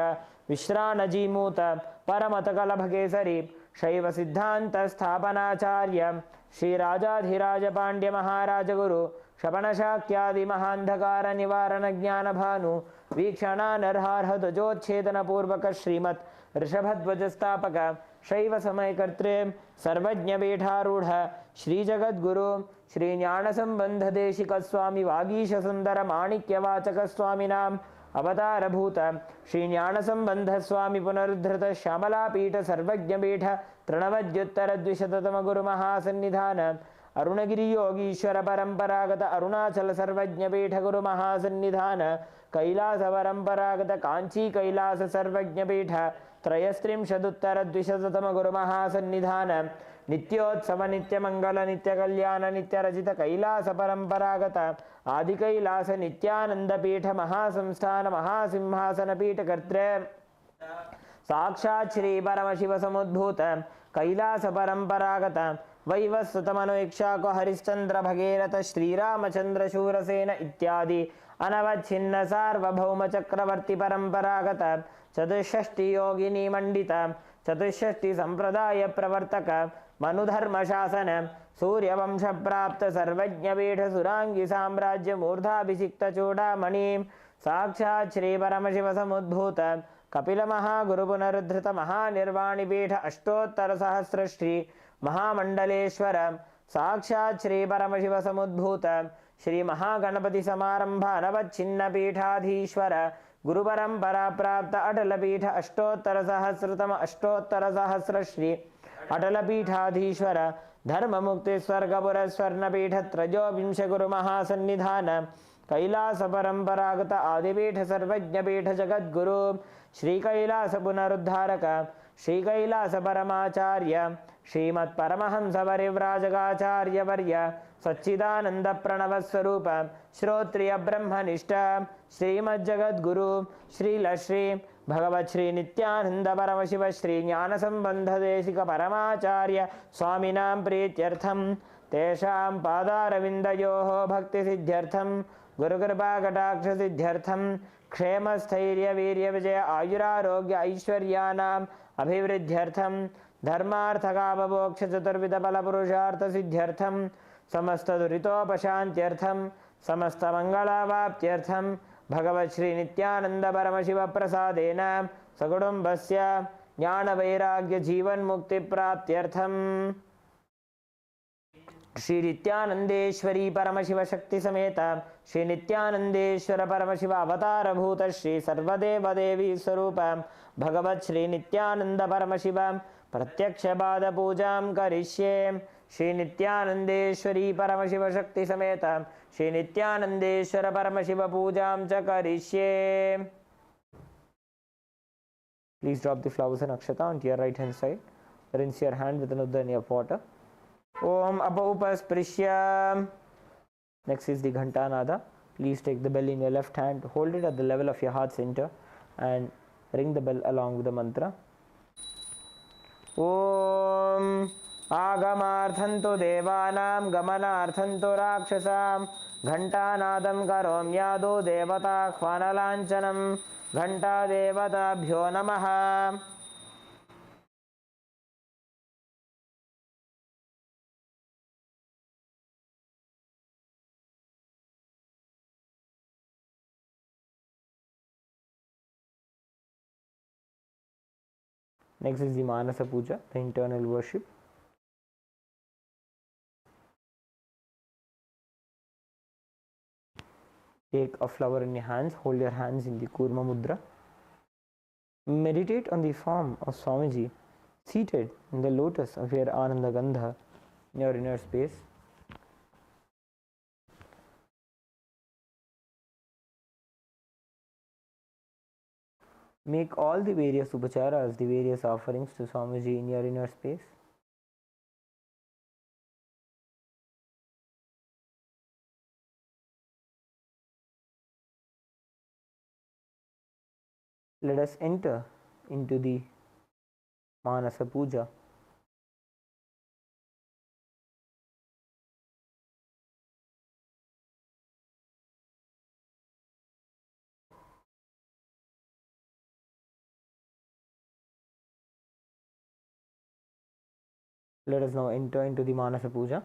विश्रानजीमूत परमत कलभकेसरी शैव सिद्धांत स्थापनाचार्य श्री राजाधिराज पांड्य महाराज गुरु शपण शाक्यादि महांधकार निवारण ज्ञान भानु वीक्षणा नरहारह ध्वजोच्छेदन पूर्वक श्रीमत् ऋषभध्वज स्थापक शैव समय कर्तृ सर्वज्ञ पीठारूढ़ श्री जगद्गुरु श्री ज्ञान संबंध देशिक स्वामी वागीश सुंदर माणिक्यवाचक स्वामिनाम अवतार भूत श्री ज्ञान संबंध स्वामी पुनरुद्धृत श्यामला पीठ सर्वज्ञ पीठ तृणवद्युत्तर द्विशततम गुरु महासन्निधान अरुणगिरि योगीश्वर परंपरागत अरुणाचल सर्वज्ञ पीठ गुरु महासन्निधान कैलास परंपरागत कांची कैलास सर्वज्ञ पीठ त्रयस्त्रिंशदुत्तर द्विशततम गुरु महासन्निधान नित्योत्सव नित्य मंगल नित्य कल्याण नित्य रचित कैलास परंपरागत आदि कैलास नित्यानंद पीठ महासंस्थान महासिंहासन पीठ कर्तृ साक्षात् श्री परमशिव समुद्भूत कैलास परंपरागत वैवस्वतमनु इक्ष्वाकु हरिश्चंद्र भगीरथ श्रीरामचंद्र शूरसेन इत्यादि अनवच्छिन्न सार्वभौम चक्रवर्ती परंपरागत चतुष्षष्टि योगिनी मंडित चतुष्षष्टि संप्रदाय प्रवर्तक मनुधर्म शासन सूर्यवंश प्राप्त सर्वज्ञ पीठ सुरांगी साम्राज्य मूर्धाभिषिक्त चूड़ामणि साक्षात् श्री परमशिव समुद्भूत कपिलमहागुरुपुनरुद्धृत महानिर्वाणिपीठ अष्टोत्तरसहस्र श्री महामण्डलेश्वर साक्षात् श्री परमशिव समुद्भूत श्री महागणपति समारंभ अनवच्छिन्नपीठाधीश्वर गुरुपरंपरा प्राप्त अटलपीठ अष्टोत्तरसहस्रतम अष्टोत्तरसहस्र श्री अटलपीठाधीश्वर धर्ममुक्ति स्वर्गपुर स्वर्णपीठ त्रयोविंश गुरु महासन्निधान कैलास परंपरागत आदिपीठ सर्वज्ञपीठ जगद्गुरु श्री कैलास पुनरुद्धारक श्री कैलास परमाचार्य श्रीमत् परमहंस परिव्राजकाचार्य वर्य सच्चिदानंद प्रणव स्वरूप श्रोत्रिय ब्रह्मनिष्ठ श्रीमज्जगद्गुरु श्री भगवत् श्री नित्यानंद परमशिव श्री ज्ञान संबंध देशिक परमाचार्य स्वामिनां प्रीत्यर्थं तेषां पादारविन्दयोः भक्ति सिद्ध्यर्थं गुरुकृपा कटाक्ष सिद्ध्यर्थं क्षेम स्थैर्य वीर्य विजय आयुरारोग्य ऐश्वर्यानाम् अभिवृद्ध्यर्थं धर्मार्थ काममोक्ष चतुर्विध फल पुरुषार्थ सिद्ध्यर्थं समस्त दुरितोपशान्त्यर्थं समस्त मंगलावाप्त्यर्थं भगवत् श्री नित्यानंद परमशिव प्रसादेन सकुटुम्बस्य ज्ञान वैराग्य जीवन मुक्ति प्राप्त्यर्थं श्री नित्यानंदेश्वरी परमशिव शक्ति समेत श्री नित्यानंदेश्वर परमशिव अवतार भूत श्री सर्वदेव देवी स्वरूप भगवत् श्री नित्यानंद परमशिव प्रत्यक्ष पाद पूजां करिष्ये श्री नित्यानंदेश्वरी परमशिव शक्ति समेत श्री नित्यानंदेश्वर परमशिव पूजां च करिष्ये. Please drop the flowers and akshata onto your right hand side. Rinse your hand with an udani of water. Om Apaupasprisya. Next is the Ghantanada. Please take the bell in your left hand, hold it at the level of your heart center and ring the bell along with the mantra. Om Agamarthantu Devanam Gamanarthantu Rakshasam Ghantanadam Karomyado Devata Khvanalanchanam Ghanta Devatabhyo Namaha. Next is the Manasa Puja, the internal worship. Take a flower in your hands, hold your hands in the Kurma Mudra. Meditate on the form of Swamiji seated in the lotus of your Ananda Gandha in your inner space. Make all the various upacharas, the various offerings to Swamiji in your inner space. Let us enter into the Manasa Puja. Let us now enter into the Manasa Puja.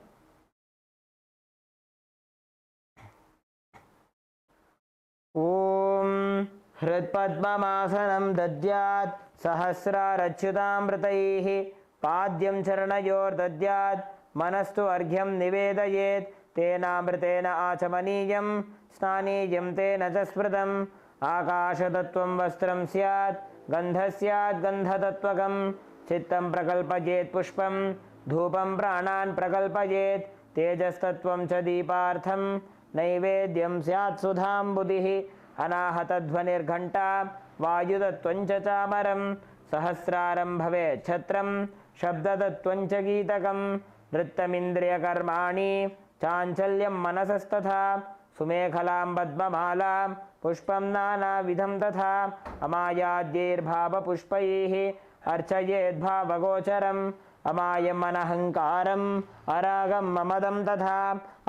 Om Hridpadmamasanam dadyat sahasrarachyutamritaihi padyam charanayor dadyat manastu arghyam nivedayet tenamritena achamaniyam snaniyam tena jaspratam akashatattvam vastram syat gandhasyat gandhatatvakam चित्तं प्रकल्पयेत् पुष्पं धूपं प्राणान् प्रकल्पयेत् तेजस्तत्त्वं च दीपार्थं नैवेद्यं स्यात् सुधाम्बुधिः अनाहतध्वनिर्घण्टा वायुतत्त्वं च चामरं सहस्रारं भवेत् छत्रं शब्दतत्त्वं च गीतकं नृत्तमिन्द्रियकर्माणि चाञ्चल्यं मनसस्तथा सुमेखलां पद्ममालां पुष्पं नानाविधं तथा अमायाद्यैर्भावपुष्पैः अर्चयेद्भावगोचरम् अमायम् अनहङ्कारम् अरागं ममदं तथा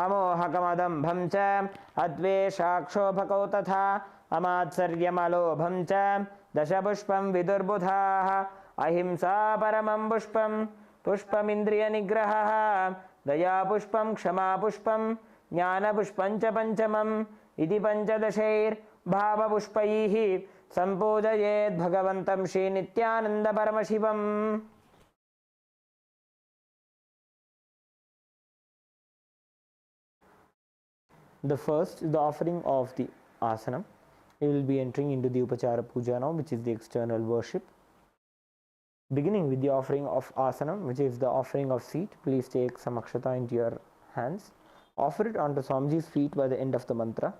अमोहकमदम्भं च अद्वेषाक्षोभकौ तथा अमात्सर्यमलोभं च दशपुष्पं विदुर्बुधाः अहिंसा परमं पुष्पं पुष्पमिन्द्रियनिग्रहः दयापुष्पं क्षमापुष्पं ज्ञानपुष्पं च पञ्चमम् इति पञ्चदशैर्भावपुष्पैः सम्पूजयेत् भगवन्तं श्रीनित्यानन्दपरमशिवम्. The first is the offering of the asanam. We will be entering into the Upachara Puja now, which is the external worship. Beginning with the offering of asanam, which is the offering of seat, please take some akshata into your hands. Offer it onto Swamiji's feet by the end of the mantra.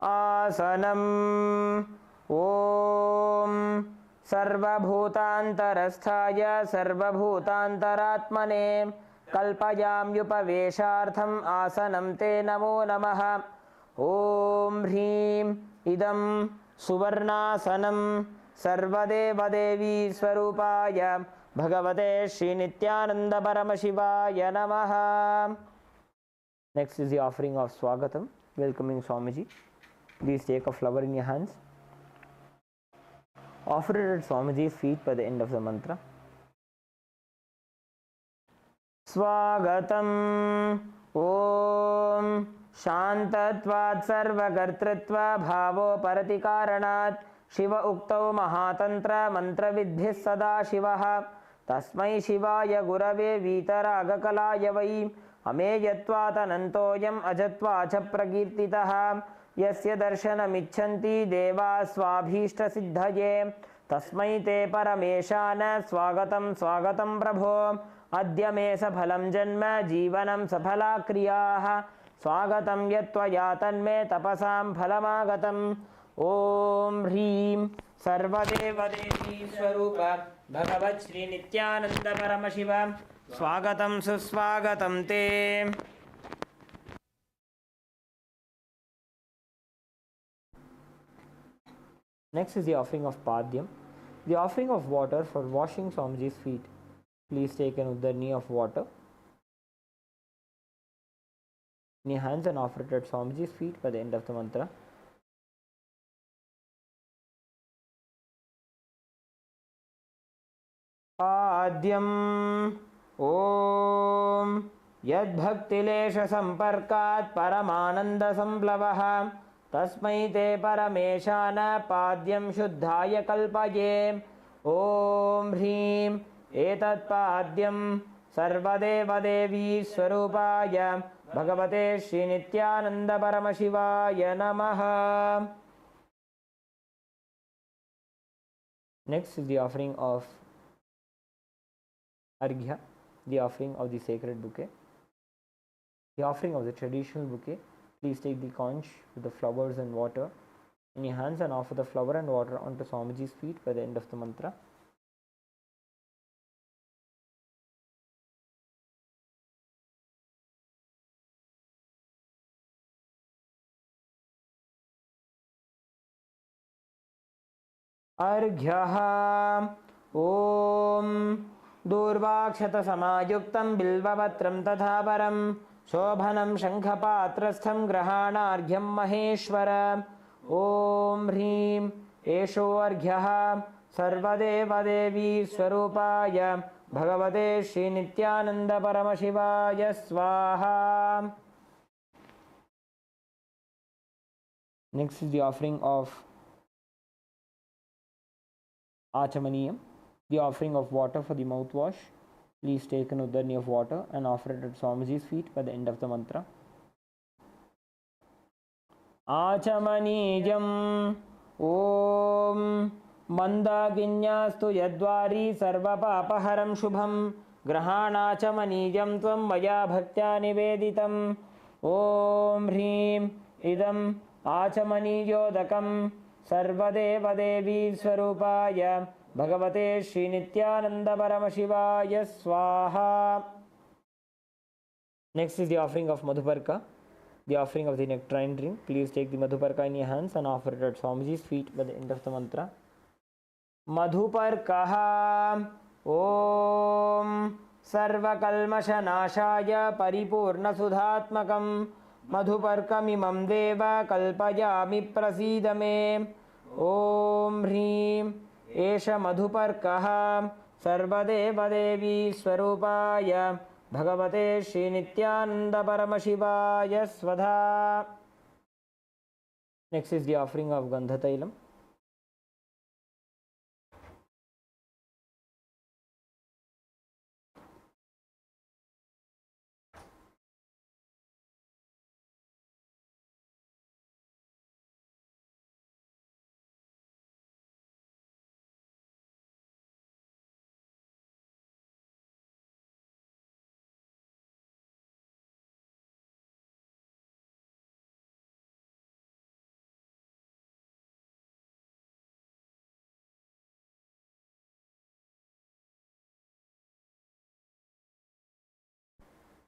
Asanam Om Sarvabhutantarasthaya Sarvabhutantaratmane Kalpayamyupaveshartham asanam te namo namaha. Om Hrim Idam Suvarnasanam Sarvadevadevi Swarupaya Bhagavate Shri Nithyananda Paramashivaya Namaha. Next is the offering of Swagatam, welcoming Swamiji. Please take a flower in your hands. Offer it at Swamiji's feet by the end of the mantra. Swagatam Om Shantatvat Sarvakartritva Bhavo Paratikaranat Shiva Uktau Mahatantra Mantravidbhis Sada Shivaha Tasmai Shivaya Gurave Vitaragakalaya Vai Ameyatvatanantoyam Ajatvacha Prakirtitaha Yasya Darshanamichanti Deva Swabhishta Siddhaye Tasmai Te Parameshana Swagatam Swagatam Prabho Adya Me Saphalam Janma Jivanam Saphala Kriyaha Swagatam Yatvaya Tanme Tapasam Phalamagatam. Om Hrim Sarvadeva Devi Swarupa Bhagavat Shri Nithyananda Paramashiva Swagatam Suswagatam Te. Next is the offering of Padyam, the offering of water for washing Swamiji's feet. Please take an uddarni of water in your hands and offer it at Swamiji's feet by the end of the mantra. Padyam Om Yad Bhaktilesha Samparkat Paramananda Samplavaha Tasmai Te Parameshana Padyam Shuddhaya Kalpaye. Om Hrim Etat Padyam Sarvadeva Devi Swarupaya Bhagavate Shri Nithyananda Paramashivaya Namaha. Next is the offering of Arghya, the offering of the sacred bouquet, the offering of the traditional bouquet. Please take the conch with the flowers and water in your hands and offer the flower and water onto Swamiji's feet by the end of the mantra. Arghyaha Om Durvakshata Samayuktam Bilvavatram Tathaparam Shobhanam Shankhapatrastham Grahanarghyam Maheshwara. Om Hrim Esho Arghyaha Sarvadeva Devi Swarupaya Bhagavate Shri Nithyananda Paramashivaya Swaha. Next is the offering of Achamaniyam, the offering of water for the mouthwash. Please take an uddarni of water and offer it at Swamiji's feet by the end of the mantra. Achamanijam Om Mandaginyastu Yadvari Sarvapapaharam Shubham Grahanachamanijam Tvam Maya Bhaktya Niveditam. Om Hrim Idam Achamaniyodakam Sarvadeva Devi Swarupaya Bhagavate Shri Nithyananda Paramashivaya Swaha. Next is the offering of Madhuparka, the offering of the nectarine drink. Please take the Madhuparka in your hands and offer it at Swamiji's feet by the end of the mantra. Madhuparkaha Om Sarvakalmashanashaya Paripurna Sudhatmakam Madhuparkamimam Deva Kalpayami Prasidame. Om Hrim Esha Madhuparkaha Sarvadeva Devi Swarupaya Bhagavate Shri Nithyananda Paramashivaya Svadha. Next is the offering of Gandha Tailam.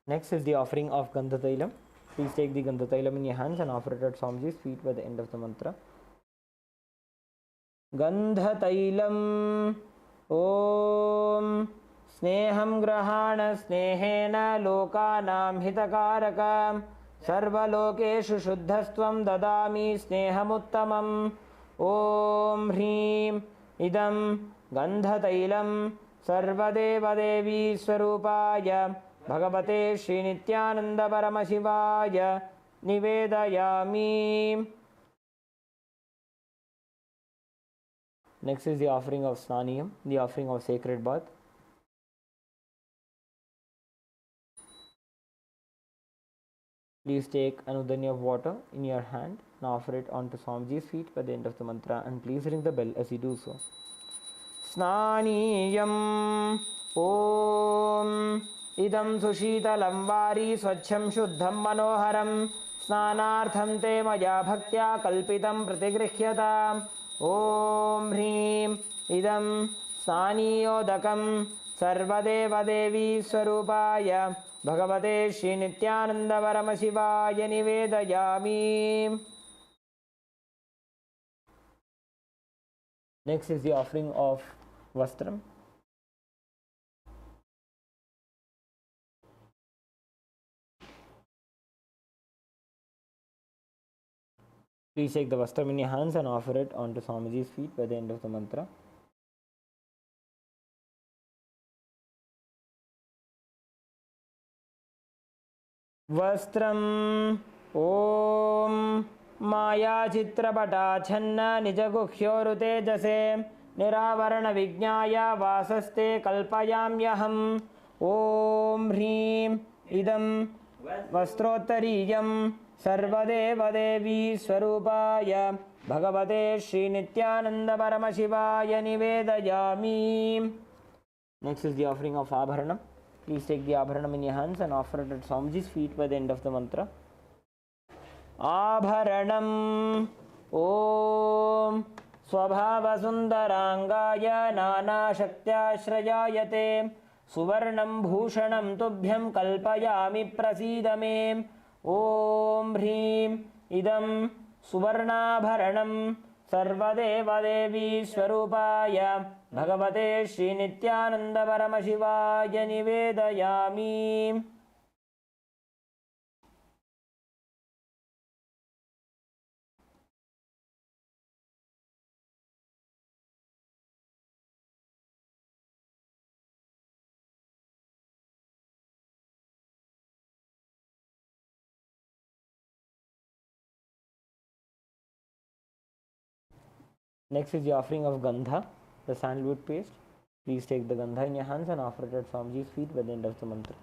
Next is the offering of Gandha Tailam. Please take the Gandha Tailam in your hands and offer it at Swamiji's feet by the end of the mantra. Gandha Tailam Om Sneham Grahana Snehena Lokanam Hitakarakam Sarvalokeshu Shuddhastvam Dadami Snehamuttamam Om Hrim Idam Gandha Tailam Sarvadeva Devi Swarupaya Bhagavate Shri Nithyananda Paramasivaya Nivedayami. Next is the offering of Snaniyam, the offering of sacred bath. Please take anudanya of water in your hand and offer it onto Swamiji's feet by the end of the mantra, and please ring the bell as you do so. Snaniyam Om Idam Sushitalam Vari Swachham Shuddham Manoharam Snanartham Te Maya Bhaktya Kalpitam Pratigrihyata Om Hrim Idam Snaniyodakam Sarvadeva Devi Swarupaya Bhagavate Shri Nithyananda Paramasivaya Nivedayami. Next is the offering of Vastram. Please take the Vastram in your hands and offer it onto Swamiji's feet by the end of the mantra. Vastram Om Maya Chitrapata Channa Nijaguhyoru Tejase Niravarana Vignaya Vasaste Kalpayamyaham Om Hrim Idam Vastrottariyam Sarvadeva Devi Swarupaya Bhagavate Shri Nithyananda Paramasivaya Nivedayami. Next is the offering of Abharanam. Please take the Abharanam in your hands and offer it at Swamiji's feet by the end of the mantra. Abharanam Om Swabhava Sundarangaya Nana Shaktyashrayayate Suvarnam Bhushanam Tubhyam Kalpayami Prasidame Om Hrim Idam Suvarnabharanam Sarvadeva Devi Swarupaya Bhagavate Shri Nithyananda Paramasivaya Nivedayami. Next is the offering of Gandha, the sandalwood paste. Please take the Gandha in your hands and offer it at Swamiji's feet by the end of the mantra.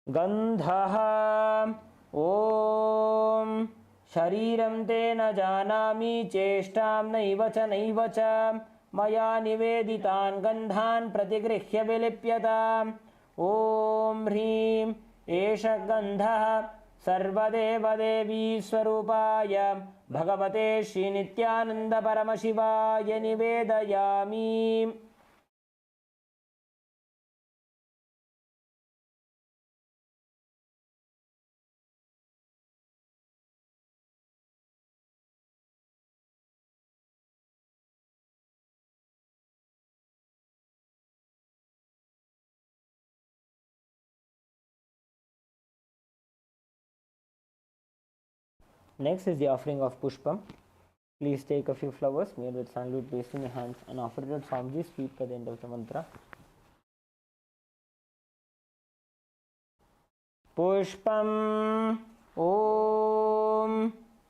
Gandha Om Shariram Te Na Janami Cheshtam Naiva Cha Naiva Cha Maya Niveditan Gandhan Pratigrihya Vilipyata Om Hrim Esha Gandha Sarvadeva Devi Swarupaya Bhagavate Shri Nithyananda Paramasivaya Nivedayami. Next is the offering of Pushpam. Please take a few flowers made with sandalwood paste in your hands and offer it at Swamiji's feet by the end of the mantra. पुष्पम् ॐ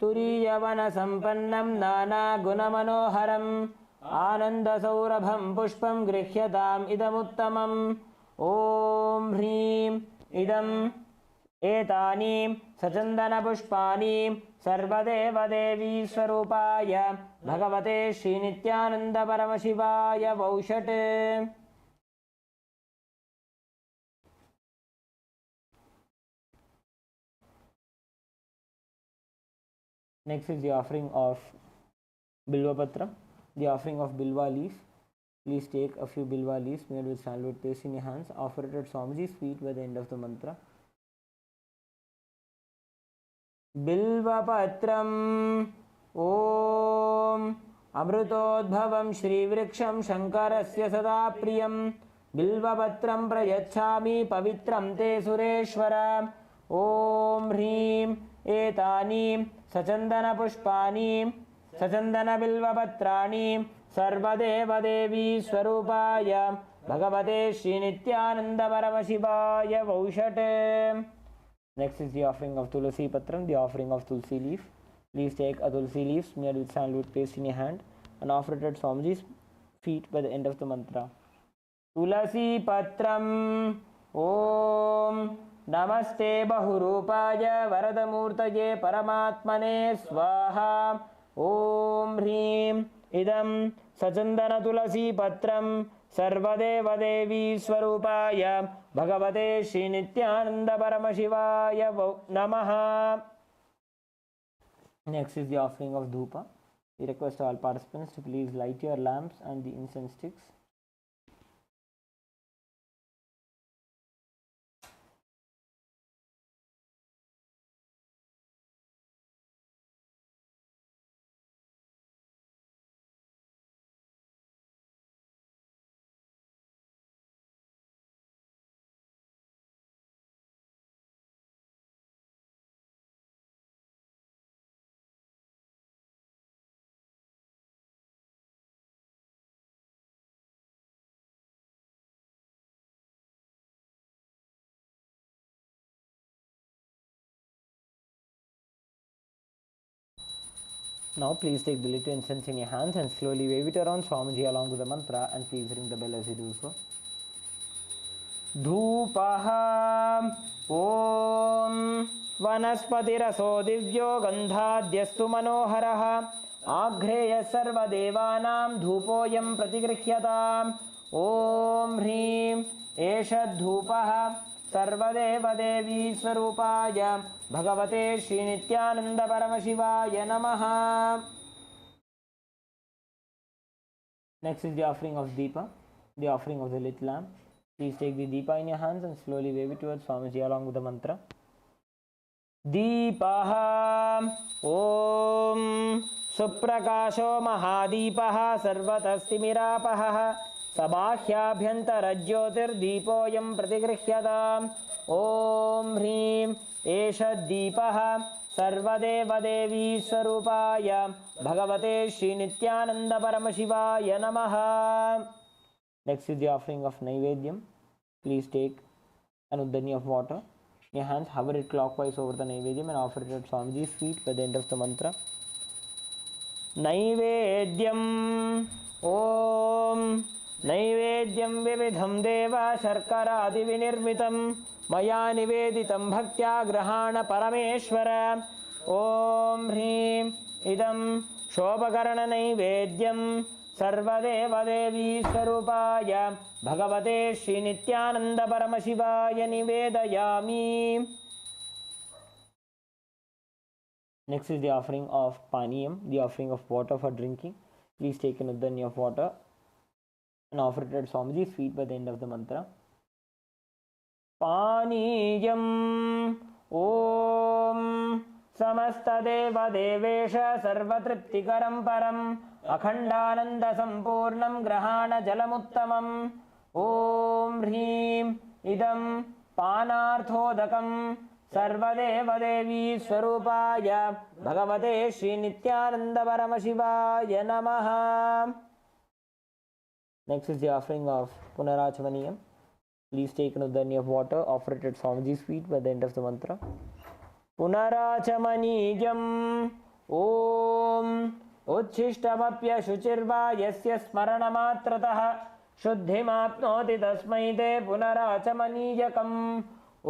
तुरीयवनसम्पन्नं नानागुणमनोहरम् आनन्दसौरभं पुष्पं गृह्यताम् इदमुत्तमम् ॐ ह्रीं इदम् एतानि सचन्दनपुष्पाणि सर्वदेवदेवी स्वरूपाय भगवते श्रीनित्यानन्दपरमशिवाय वौषट्। Next is the offering of Bilva Patra, the offering of Bilva leaf. Please take a few Bilva leaves made with sandalwood paste in your hands, offer it at Swamiji's feet by the end of the mantra. Bilva Patram Om Amrutodbhavam Shri Vriksham Shankarasya Sada Priyam Bilva Patram Prayachami Pavitram Te Sureshwara Om Hrim Etani Sachandana Pushpani Sachandana Bilva Patrani Sarvadeva Devi Swarupaya Bhagavate Shri Nityananda Paramashivaya Vaushate. Next is the offering of Tulasi Patram, the offering of Tulsi leaf. Please take a Tulsi leaf smeared with sandalwood paste in your hand and offer it at Swamiji's feet by the end of the mantra. Tulasi Patram Om Namaste Bahurupaya Varadamurtaye Paramatmane Swaha Om Hrim Idam Sachandana Tulasi Patram Sarvadeva Devi Swarupaya Bhagavate Shri Nityananda Paramashivaya Namaha. Next is the offering of Dhupa. We request all participants to please light your lamps and the incense sticks. Now please take the little incense in your hands and slowly wave it around Swamiji along with the mantra, and please ring the bell as you do so. Dhupaha Om Vanaspatiraso Divyo Gandhadhyastu Manoharaha Agreya Sarva Devanam Dhupoyam Pratigrihyataam Om Hrim Esha Dhupaha Sarvadeva Devi Swarupaya Bhagavate Shri Nityananda Paramashivaya Namaha. Next is the offering of Deepa, the offering of the lit lamp. Please take the Deepa in your hands and slowly wave it towards Swamiji along with the mantra. Deepaha Om Suprakasho Mahadeepaha Sarvatastimiراpaha Sabāhyabhyantarajyotir Deepoyam Pratigrihyataam Om Hrim Esha Deepaha Sarvadeva Devi Swarupaya Bhagavate Shri Nityananda Paramashivaya Namaha. Next is the offering of Naivedyam. Please take an uddani of water in your hands, hover it clockwise over the Naivedyam and offer it at Swamiji's feet by the end of the mantra. Naivedyam Om Naivedyam Vividham Deva Sharkaradi Vinirmitam Maya Niveditam Bhaktya Grahana Parameshwara Om Hrim Idam Shobhakarana Naivedyam Sarvadeva Devi Swarupaya Bhagavate Shri Nityananda Paramashivaya Nivedayami. Next is the offering of Paniyam, the offering of water for drinking. Please take an uddani of water and offer it at Swamiji's feet by the end of the mantra. Paniyam Om Samastadeva Devesha Sarvatriptikaram Param Akhandananda Sampurnam Grahana Jalamuttamam Om Hrim Idam Panarthodakam Sarvadeva Devi Swarupaya Bhagavate Shri Nityananda Paramashivaya Namaha. Next is the offering of Punarachamaniyam, Please take another dani of water, offer it at Swamiji's feet by the end of the mantra. पुनराचमनीयम् ॐ उच्छिष्टमप्यशुचिर्वा यस्य स्मरणमात्रतः शुद्धिमाप्नोति तस्मै ते पुनराचमनीयकम्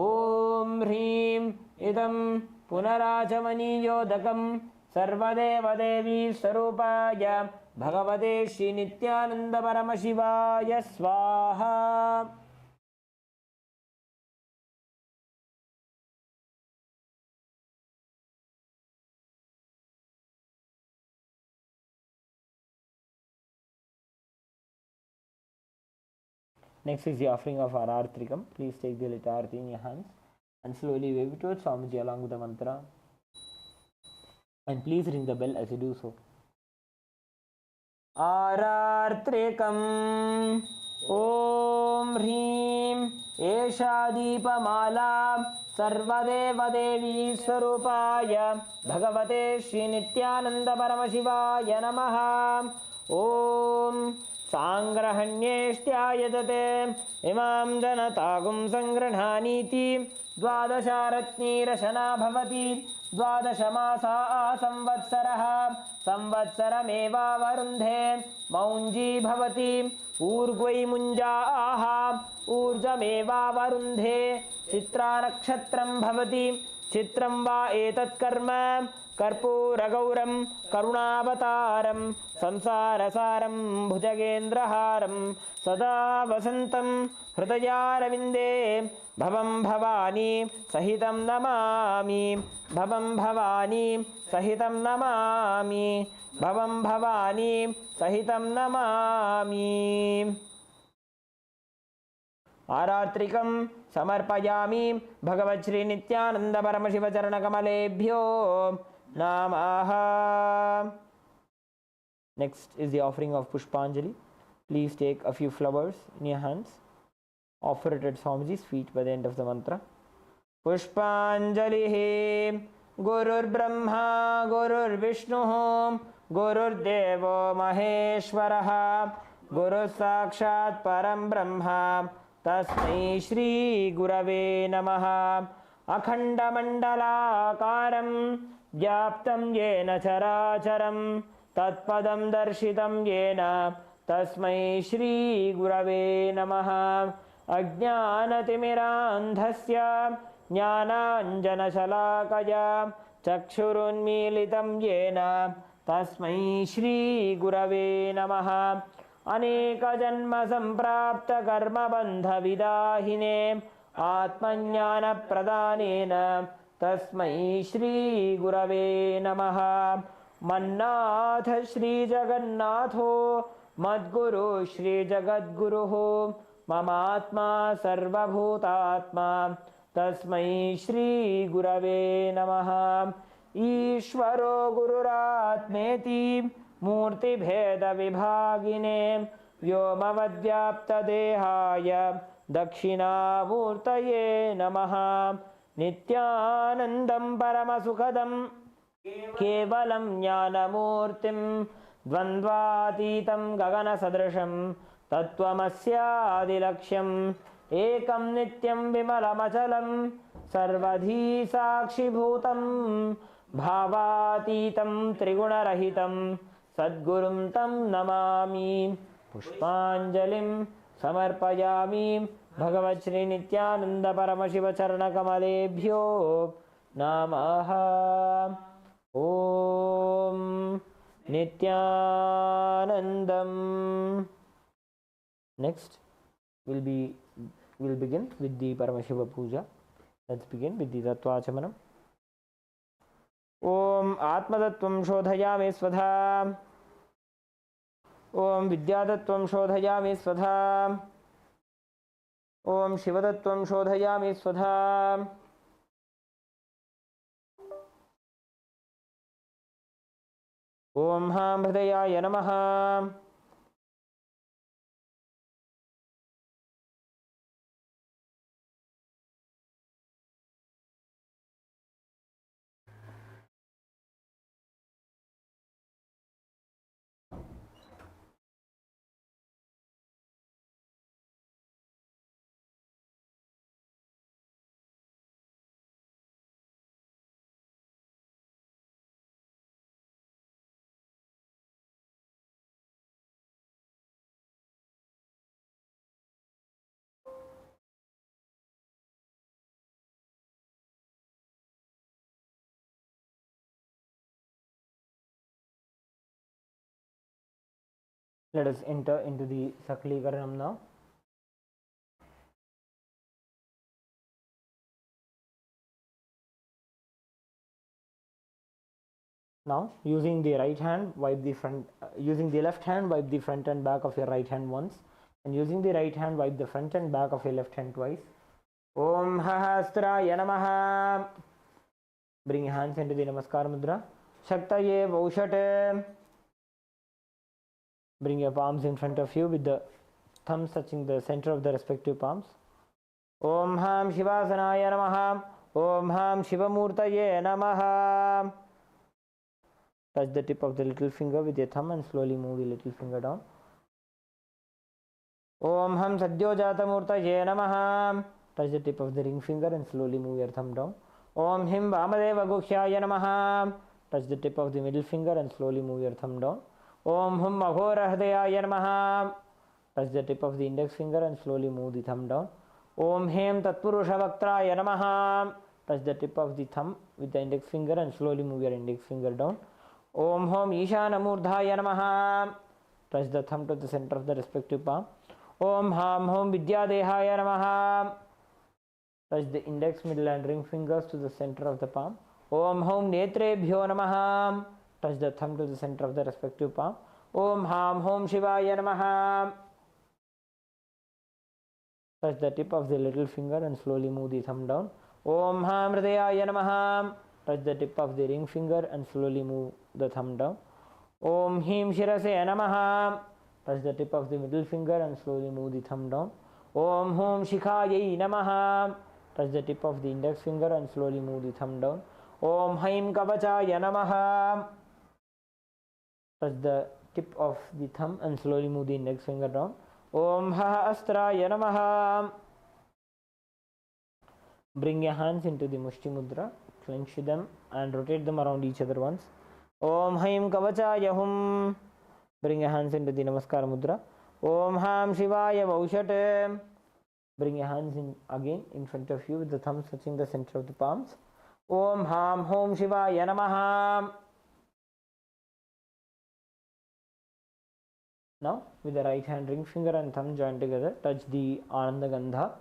ॐ ह्रीं इदं पुनराचमनीयोदकं सर्वदेवदेवी स्वरूपाय भगवते श्रीनित्यानन्दपरमशिवाय स्वाहा. Next is the offering of Arartrikam. Please take the litarthi in your hands and slowly wave it towards Swamiji along with the mantra. And please ring the bell as you do so. Arartrikam Om Hrim Esha Deepamala Sarvadeva Devi Swarupaya Bhagavate Shri Nityananda Paramashivaya Namaha. Om सांग्रहण्येष्ट्यायदते इमां जनतागुं सङ्गृह्णानीति द्वादशारत्नीरशना भवति द्वादशमासा संवत्सरः संवत्सरमेवावरुन्धे मौञ्जी भवति ऊर्ग्वै मुञ्जाः ऊर्जमेवावरुन्धे चित्रानक्षत्रं भवति चित्रं वा एतत्कर्म कर्पूरगौरं करुणावतारं संसारसारं भुजगेन्द्रहारं सदा वसन्तं हृदयारविन्दे भवं भवानी सहितं नमामि भवं भवानी सहितं नमामि भवं भवानी सहितं नमामि. आरात्रिकं समर्पयामि भगवच्छ्री नित्यानंद परमशिव चरणकमलेभ्यो नमः. Next is the offering of Pushpanjali. Please take a few flowers in your hands. Offer it at Swamiji's feet by the end of the mantra. Pushpanjalihi Gurur Brahma Gurur Vishnu Gurur Devo Maheshwaraha Guru Sakshat Param Brahma Tasmai Shri Gurave Namaha. Akhanda Mandalakaram Vyaptam Yena Characharam Tatpadam Darshitam Yena Tasmai Shri Gurave Namaha. Ajnanatimirandhasya Jnananjanashalakaya Chakshurunmilitam Yena Tasmai Shri Gurave Namaha. Aneka Janma Samprapta Karma Bandha Vidahine Atmanyana Pradhanena Tasmai Shri Gurave Namaha. Mannath Shri Jagannatho Madguru Shri Jagadguruho Mamatma Sarvabhutatma Tasmai Shri Gurave Namaha. Ishvaro Gururatmeti Murti Bheda Vibhagine Vyomavadyapta Dehaya Dakshina Murtaye Namaha. Nithyanandam Paramasukadam Kevalam Jnanamurtim Dvandvatitam Gaganasadrisham Tattvamasyaadilaksham Ekam Nityam Vimalamachalam Sarvadhi Sakshibhutam Bhavatitam Trigunarahitam Sadgurum Tam Namami. Pushpanjalim Samarpayami Bhagavachri Nityananda Paramashiva Charanakamaleebhyo Namaha. Om Nithyanandam. Next will begin with the Paramashiva Puja. Let's begin with the Tattvachamanam. Om Atmadattvam Shodhayami Svadha. Om Vidyadattvam Shodhayami Svadha. Om Shivadattvam Shodhayami Svadha. Om Ham Hridayaya Namaha. Let us enter into the Sakala Krama now. Now, using the right hand, wipe the front. Using the left hand, wipe the front and back of your right hand once, and using the right hand, wipe the front and back of your left hand twice. Om Hahastraya Namaha. Bring your hands into the Namaskar Mudra. Shaktaye Vaushate. Bring your palms in front of you with the thumbs touching the center of the respective palms. Om Ham Shivasanaya Namaha. Om Ham Shivamurtaye Namaha. Touch the tip of the little finger with your thumb and slowly move the little finger down. Om Ham Sadyojata Murtaye Namaha. Touch the tip of the ring finger and slowly move your thumb down. Om Him Vamadeva Gukhyaya Namaha. Touch the tip of the middle finger and slowly move your thumb down. Om Hum Aghora Hridayaya Namaha. Touch the tip of the index finger and slowly move the thumb down. Om Hem Tatpurusha Vaktraya Namaha. Touch the tip of the thumb with the index finger and slowly move your index finger down. Om Hom Ishana Murdhaya Namaha. Touch the thumb to the center of the respective palm. Om Ham Hom Vidyadehaya Namaha. Touch the index, middle and ring fingers to the center of the palm. Om Hom Netrebhyo Namaha. Touch the thumb to the center of the respective palm. Om Ham Hom Shivaya Namaha. Touch the tip of the little finger and slowly move the thumb down. Om Ham Hridayaya Namaha. Touch the tip of the ring finger and slowly move the thumb down. Om Him Shirase Namaha. Touch the tip of the middle finger and slowly move the thumb down. Om Hom Shikhaye Namaha. Touch the tip of the index finger and slowly move the thumb down. Om Haim Kavachaya Namaha. Touch the tip of the thumb and slowly move the index finger down. Om Ha Astraya Namaha. Bring your hands into the Mushti Mudra, clench them and rotate them around each other once. Om Haim Kavachaya Hum. Bring your hands into the Namaskar Mudra. Om Ham Shivaya Vaushate. Bring your hands in again in front of you with the thumbs touching the center of the palms. Om Ham Hom Shivaya Namaha. Now, with the right hand ring finger and thumb joined together, touch the Ananda Gandha.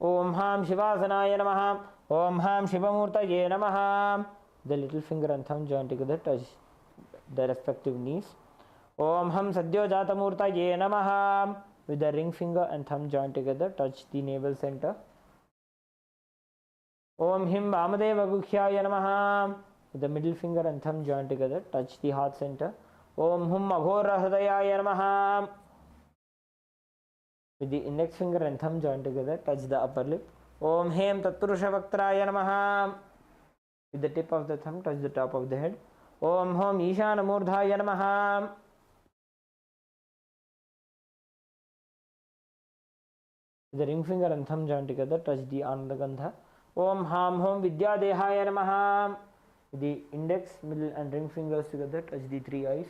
Om Ham Shivasanaya Namaha. Om Ham Shivamurtaye Namaha. The little finger and thumb joined together, touch the respective knees. Om Ham Sadyojata Murtaye Namaha. With the ring finger and thumb joined together, touch the navel center. Om Him Vamadeva Gukhyaya Namaha. With the middle finger and thumb joined together, touch the heart center. Om Hum Aghora Hridayaya Namaha. With the index finger and thumb joined together, touch the upper lip. Om Hem Tatpurusha Vaktraya Namaha. With the tip of the thumb, touch the top of the head. Om Hom Ishana Murdhaya Namaha. With the ring finger and thumb joined together, touch the Ananda Gandha. Om Ham Hom Vidyadehaya Namaha. With the index, middle and ring fingers together, touch the three eyes.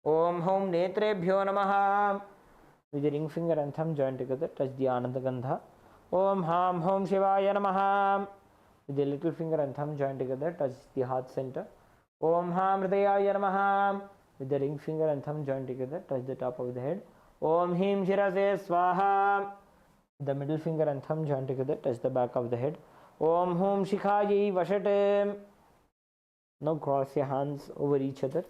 Om Hom Netrebhyo Namaha. With the ring finger and thumb joined together, touch the Ananda Gandha. Om Ham Hom Shivaya Namaha. With the little finger and thumb joined together, touch the heart center. Om Ham Hridayaya Namaha. With the ring finger and thumb joined together, touch the top of the head. Om Him Shirase Swaha. With the middle finger and thumb joined together, touch the back of the head. Om Hum Shikhaye Vashate. Now cross your hands over each other.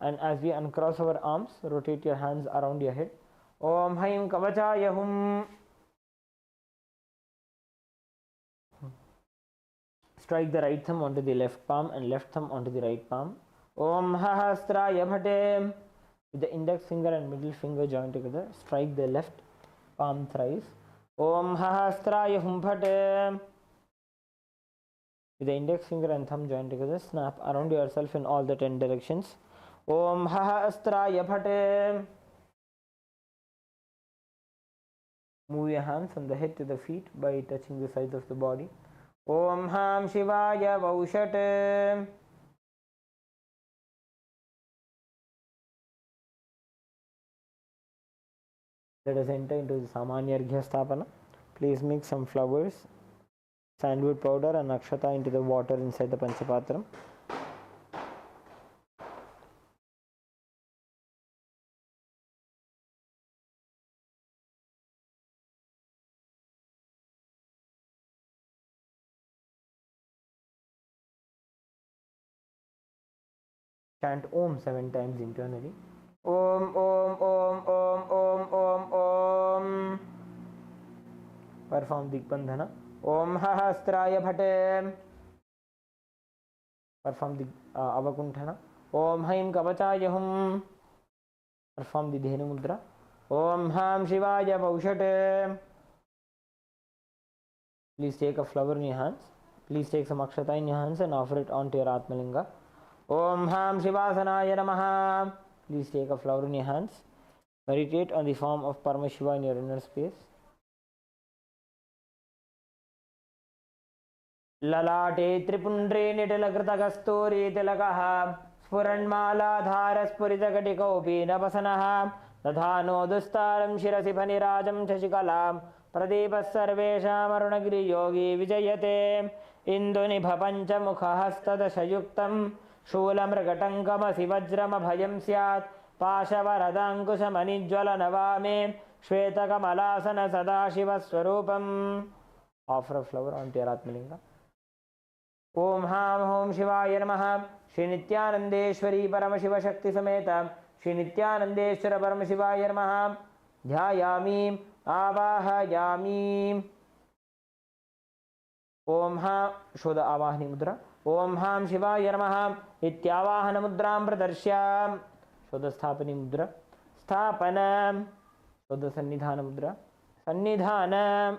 And as we uncross our arms, rotate your hands around your head. Om Haim Kavachaya Hum. Strike the right thumb onto the left palm and left thumb onto the right palm. Om Hahastraya Bhate. With the index finger and middle finger joined together, strike the left palm thrice. Om Hahastraya Hum Bhate. With the index finger and thumb joined together, snap around yourself in all the 10 directions. Om Hahastraya Bhate. Move your hands from the head to the feet by touching the sides of the body. Om Ham Shivaya Vaushate. Let us enter into the Samanya Arghya Sthapana. Please mix some flowers, sandalwood powder and akshata into the water inside the Panchapatram. Chant Om 7 times internally. Om, Om, Om, Om, Om, Om, Om. Perform Digbandhana. Om Hahasraya Bhate. Perform the Avakunthana. Om Haim Kavachaya Hum. Perform the Dhenu Mudra. Om Ham Shivaya Baushate. Please take a flower in your hands. Please take some akshata in your hands and offer it onto your Atmalinga. Om Ham Shivasanaya Namaha. Please take a flower in your hands. Meditate on the form of Paramashiva in your inner space. Lalate Tripundre Nitilakritagasturi Tilakaha Spuranmala Spuritakatikopi Navasanaha Dadhano Dustaram Shirasi Panirajam Chashikalam Pradeepas Sarvesham Arunagiri Yogi Vijayate Indunibha Panchamukha Shulamragatankamasi Vajramabhayam Syat Pashavaradankushamanijwala Navame Shvetakamalāsana Sadashiva Swarupam. Offer a flower onto your Atmalinga. Om Ham Hom Shivaya Namaha. Shri Nithyanandeshwari Paramashiva Shakti Sameta Shri Nithyanandeshwara Paramashivaya Namaha. Dhyayami Avahayami. Om Ham. Show the Avahani Mudra. Om Ham Shivaya Namaha. Ityavahana Mudram Pradarshya. Show the Sthapani Mudra. Sthapanam. Show the Sannidhana Mudra. Sannidhanam.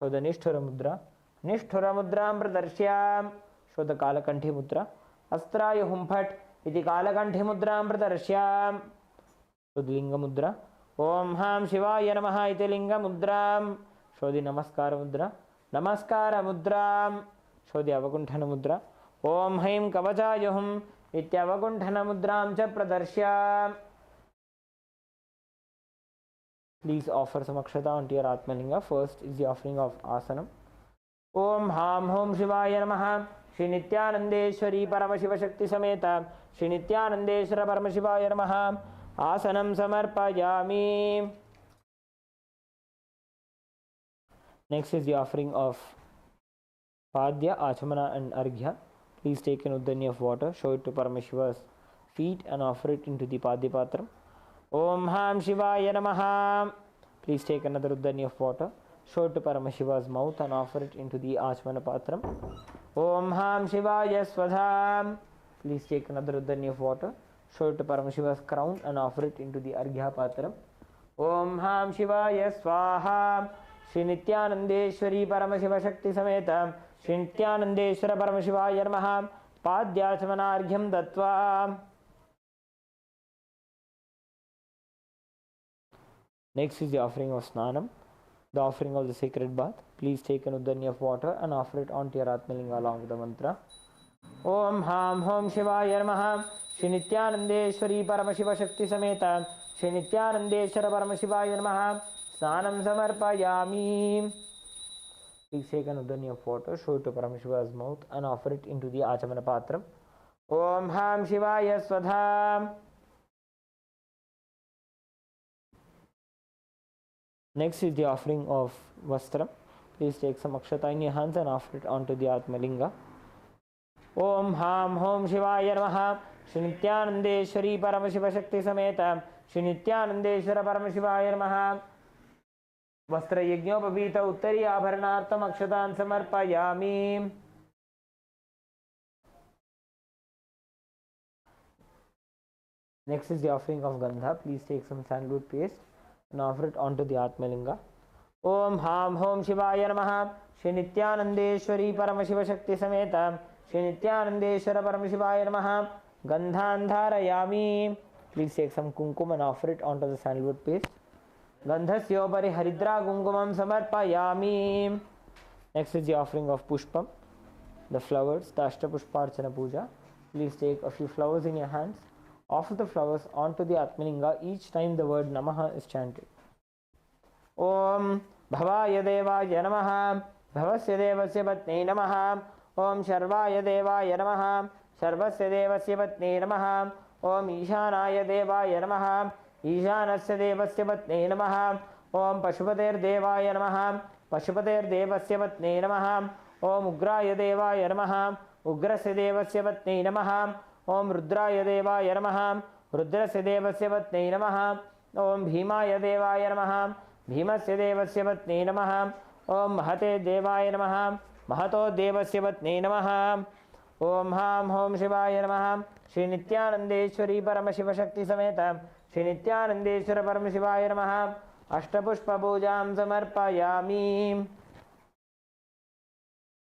Show the Nishthura Mudra. Nishthura Mudram Pradarshya. Show the Kalakanthi Mudra. Astraya Humphat. Iti Kalakanthi Mudram Pradarshya. Show the Linga Mudra. Om Ham Shivaya Namaha. Iti Linga Mudram. Show the Namaskara Mudra. Namaskara Mudram. Show the Avakunthana Mudra. Om Haim Kavachaya Hum. Ityavakunthana Mudram Cha Pradarshya. Please offer some akshata onto your Atmalinga. First is the offering of Asanam. Om Ham Hom Shivaya Namaha. Shri Nithyanandeshwari Paramashiva Shakti Sameta Shri Nithyanandeshwara Paramashivaya Namaha. Asanam Samarpayami. Next is the offering of Padya, Achamana and Arghya. Please take an uddhani of water, show it to Paramashiva's feet and offer it into the Padya Patram. Om Ham Shivaya Namaha. Please take another uddhani of water, show it to Paramashiva's mouth and offer it into the Achmana Patram. Om Ham Shivaya Swadha. Please take another uddhani of water, show it to Paramashiva's crown and offer it into the Arghya Patram. Om Ham Shivaya Swaha. Shri Nithyanandeshwari Paramashiva Shakti Sameta Shri Nithyanandeshwara Paramashivaya Namaha. Padyachmana Arghyam Dattva. Next is the offering of Snanam, the offering of the sacred bath. Please take an uddhani of water and offer it onto your Atmalinga along with the mantra. Om Ham Hom Shivaya Namaha. Shri Nithyanandeshwari Paramashiva Shakti Sameta Shri Nithyanandeshwara Paramashivaya Namaha. Snanam Samarpayami. Please take an uddhani of water, show it to Paramashiva's mouth and offer it into the Achamana Patram. Om Ham Shivaya Swadha. Next is the offering of Vastram. Please take some akshata in your hands and offer it onto the Atmalinga. Om Ham Hom Shivaya Namaha. Shri Nithyanandeshwari Paramashiva Shakti Sameta Shri Nithyanandeshwara Paramashivaya Namaha. Vastra Yajñopavita Uttari Abharanartam Akshatan Samarpayami. Next is the offering of Gandha. Please take some sandalwood paste and offer it onto the Atmalinga. Om Ham Hom Shivaya Namaha. Shri Nithyanandeshwari Paramashiva Shakti Sameta Shri Nithyanandeshwara Paramashivaya Namaha. Gandhan Dharayami. Please take some kumkum and offer it onto the sandalwood paste. Gandhasyopari Haridra Kumkumam Samarpayami. Next is the offering of Pushpam, the flowers, the Ashtapushparchana Puja. Please take a few flowers in your hands. Offer the flowers onto the Atmalinga each time the word Namaha is chanted. Om Bhavaya Devaya Namaha. Bhavasya Devasya Patni Namaha. Om Sharvaya Devaya Namaha. Sharvasya Devasya Patni Namaha. Om Ishanaya Devaya Namaha. Ishanasya Devasya Patni Namaha. Om Pashupatir Devaya Namaha. Pashupatir Devasya Patni Namaha. Om Ugraya Devaya Namaha. Ugrasya Devasya Patni Namaha. ॐ रुद्राय देवाय नमः रुद्रस्य देवस्य पत्न्यै नमः ॐ भीमाय देवाय नमः भीमस्य देवस्य पत्न्यै नमः ॐ महते देवाय नमः महतो देवस्य पत्न्यै नमः ॐ हां हों शिवाय नमः श्री नित्यानंदेश्वरी परमशिवशक्ति समेत श्री नित्यानंदेश्वर परमशिवाय नमः अष्टपुष्पपूजां समर्पयामि.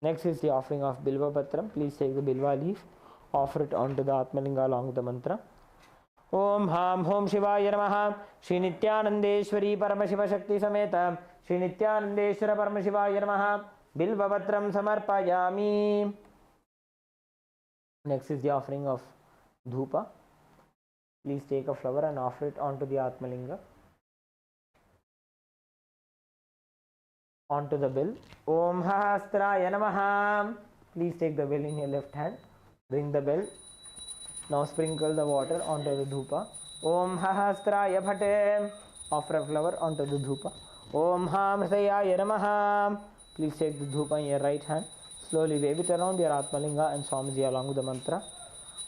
Next is the offering of Bilva Patram. Please take the Bilva leaf, offer it onto the Atmalinga along with the mantra. Om Ham Hom Shivaya Namaha Shri Nithyanandeshwari Paramashiva Shakti Sameta Shri Nithyanandeshwara Paramashiva Namaha Bilva Patram Samarpayami. Next is the offering of Dhupa. Please take a flower and offer it onto the Atmalinga. Onto the bell. Om Hahastraya Namaha. Please take the bell in your left hand. Ring the bell. Now sprinkle the water onto the dhupa. Om Hahastraya Bhate. Offer a flower onto the dhupa. Om Hamritayaya Namaha. Please take the dhupa in your right hand. Slowly wave it around your Atmalinga and Swamiji along with the mantra.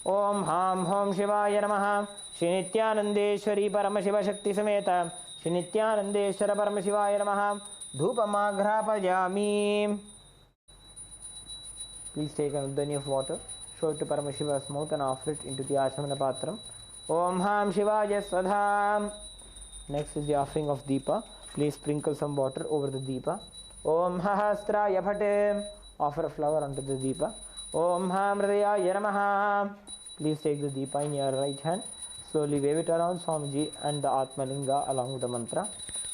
Om Ham Hom Shivaya Namaha Shri Nithyanandeshwari Paramashiva Shakti Sameta Shri Nithyanandeshwara Paramashivaya Namaha Dhupamagrapayami. Please take an udani of water, show it to Paramashiva's mouth and offer it into the Achamana Patram. Om Ham Shivaya Swadham. Next is the offering of Deepa. Please sprinkle some water over the Deepa. Om Hahastraya Bhate. Offer a flower onto the Deepa. Om Hamridaya Namaha. Please take the Deepa in your right hand. Slowly wave it around Swamiji and the Atmalinga along with the mantra.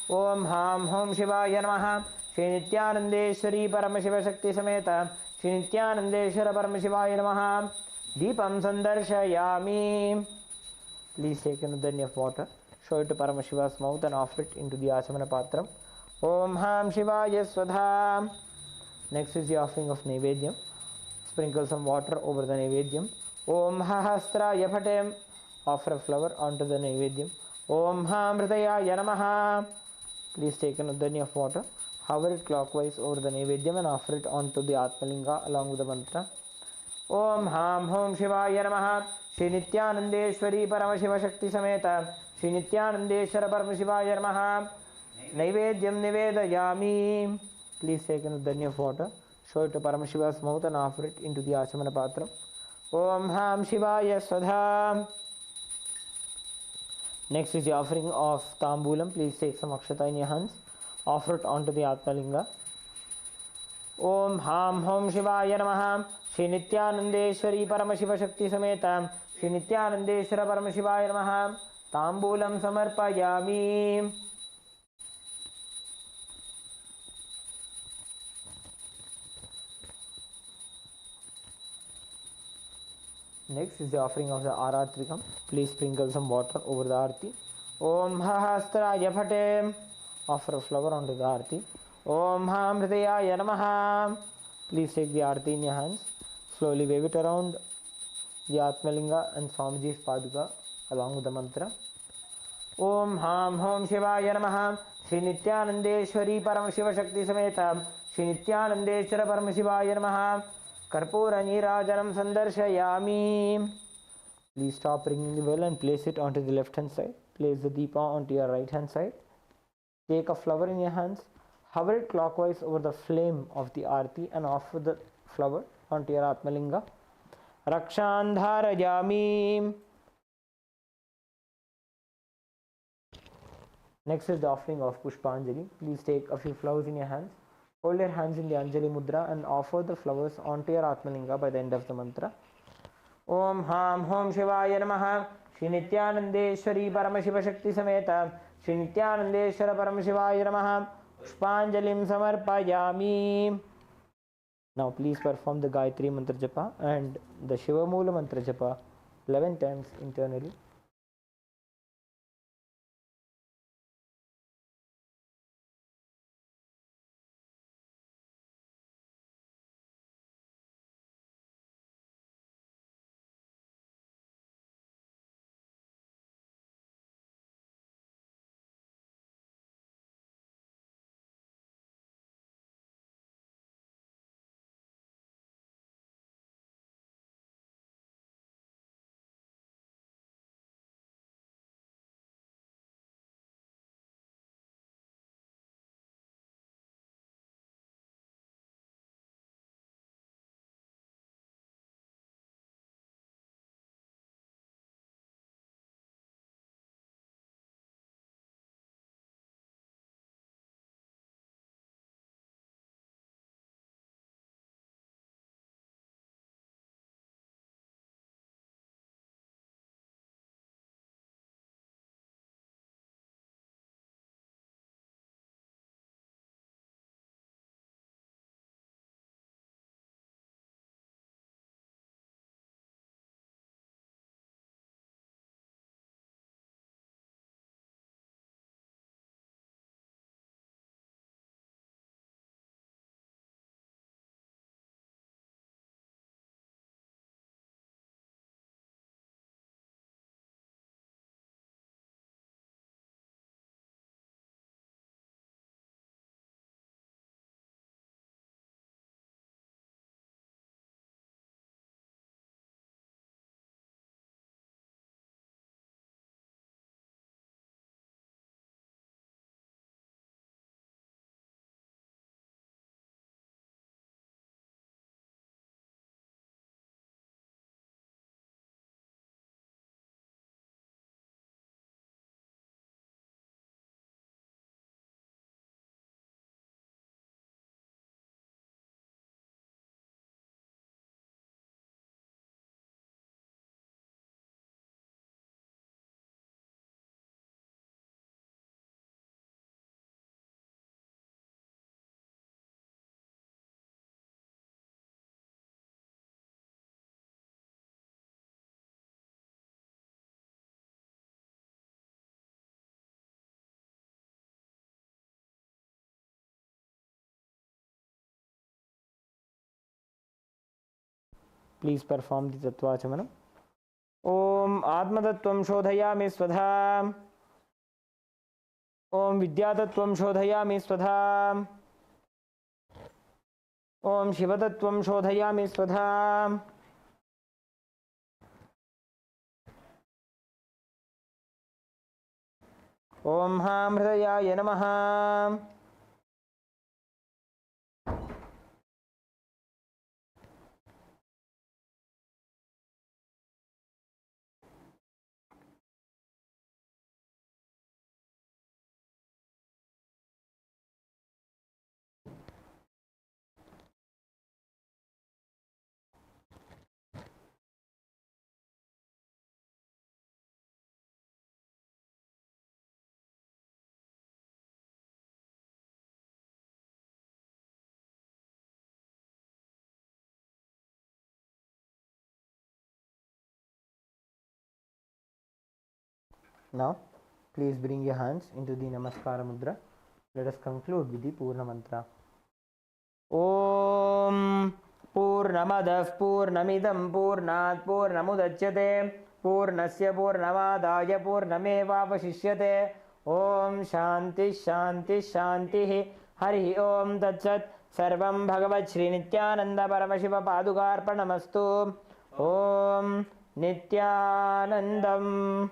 Om Ham Hom Shivaya Namaha Shri Nithyanandeshwari Paramashiva Shakti Sameta Shri Nithyanandeshwara Paramashivaya Namaha Deepam Sandarshayami. Please take an udani of water, show it to Paramashiva's mouth and offer it into the Achamana Patram. Om Ham Shivaya Swadham. Next is the offering of Naivedyam. Sprinkle some water over the Naivedyam. Om Hahastraya Bhatem. Offer a flower onto the Naivedyam. Om Hamritayaya Namaha. Please take an udani of water, hover it clockwise over the Naivedyam and offer it onto the Atmalinga along with the mantra. Om Ham Hom Shivaya Namaha Shri Nithyanandeshwari Paramashiva Shakti Sameta Shri Nithyanandeshwara Paramashivaya Namaha Naivedyam Nivedayami. Please take an udani of water, show it to Paramashiva's mouth and offer it into the Achamana Patram. Om Ham Shivaya Swadham. Next is the offering of Tambulam. Please take some akshata in your hands, offer it onto the Atmalinga. Om Ham Hom Shivaya Namaha Shri Nithyanandeshwari Paramashiva Shakti Sameta Shri Nithyanandeshwara Paramashivaya Namaha Tambulam Samarpayami. Next is the offering of the Aratrikam. Please sprinkle some water over the Arti. Om Hahastraya Bhate. Offer a flower onto the Arti. Om Hamritayaya Namaha. Please take the Arti in your hands. Slowly wave it around the Atmalinga and Swamiji's Paduka along with the mantra. Om Ham Hom Shivaya Namaha Shri Nithyanandeshwari Paramashiva Shakti Sameta Shri Nithyanandeshwara Paramashivaya Namaha Karpura Nirajanam Sandarshayami. Please stop ringing the bell and place it onto the left hand side. Place the Deepa onto your right hand side. Take a flower in your hands, hover it clockwise over the flame of the Arti and offer the flower onto your Atmalinga. Rakshandharayami. Next is the offering of Pushpanjali. Please take a few flowers in your hands. Hold your hands in the Anjali Mudra and offer the flowers onto your Atmalinga by the end of the mantra. Om Ham Hom Shivaya Namaha Shri Nithyanandeshwari Paramashiva Shakti Sameta Shri Nithyanandeshwara Paramashivaya Namaha Pushpanjalim Samarpayami. Now please perform the Gayatri Mantra Japa and the Shiva Mula Mantra Japa 11 times internally. Please perform the Tattvachamanam. Om Atmatattvam Shodhayami Swadha. Om Vidyatattvam Shodhayami Swadha. Om Shivatattvam Shodhayami Swadha. Om Ham Hridayaya Namaha. Now, please bring your hands into the Namaskara Mudra. Let us conclude with the Purna Mantra. Om Purnamadah Purnamidam Purnat Purnamudachyate Purnasya Purnamadaya Purnamevavashishyate Om Shanti Shanti Shanti Hari Om Tatsat Sarvam Bhagavat Shri Nithyananda Paramashiva Padukarpanamastu Om Nithyanandam.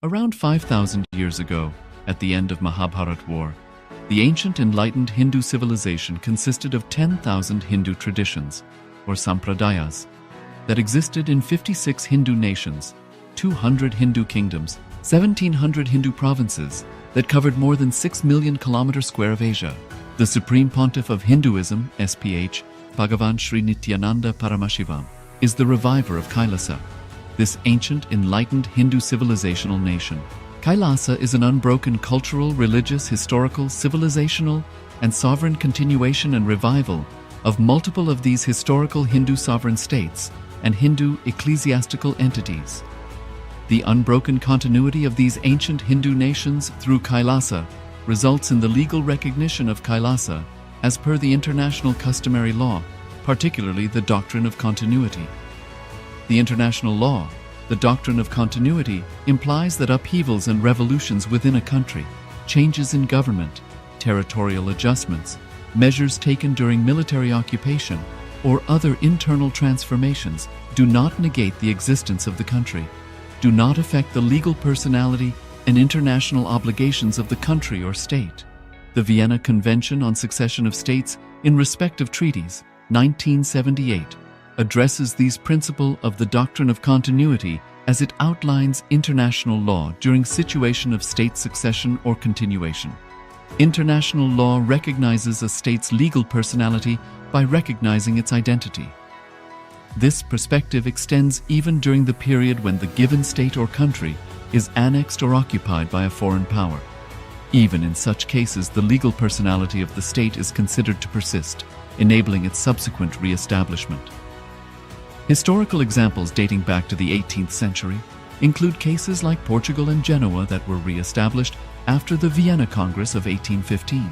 Around 5,000 years ago, at the end of Mahabharat War, the ancient enlightened Hindu civilization consisted of 10,000 Hindu traditions, or sampradayas, that existed in 56 Hindu nations, 200 Hindu kingdoms, 1,700 Hindu provinces that covered more than 6 million kilometer square of Asia. The Supreme Pontiff of Hinduism, SPH, Bhagavan Sri Nithyananda Paramashivam, is the reviver of Kailasa, this ancient enlightened Hindu civilizational nation. Kailasa is an unbroken cultural, religious, historical, civilizational, and sovereign continuation and revival of multiple of these historical Hindu sovereign states and Hindu ecclesiastical entities. The unbroken continuity of these ancient Hindu nations through Kailasa results in the legal recognition of Kailasa as per the international customary law, particularly the doctrine of continuity. The international law, the doctrine of continuity, implies that upheavals and revolutions within a country, changes in government, territorial adjustments, measures taken during military occupation, or other internal transformations do not negate the existence of the country, do not affect the legal personality and international obligations of the country or state. The Vienna Convention on Succession of States in Respect of Treaties, 1978, addresses these principles of the doctrine of continuity as it outlines international law during situation of state succession or continuation. International law recognizes a state's legal personality by recognizing its identity. This perspective extends even during the period when the given state or country is annexed or occupied by a foreign power. Even in such cases, the legal personality of the state is considered to persist, enabling its subsequent re-establishment. Historical examples dating back to the 18th century include cases like Portugal and Genoa that were re-established after the Vienna Congress of 1815.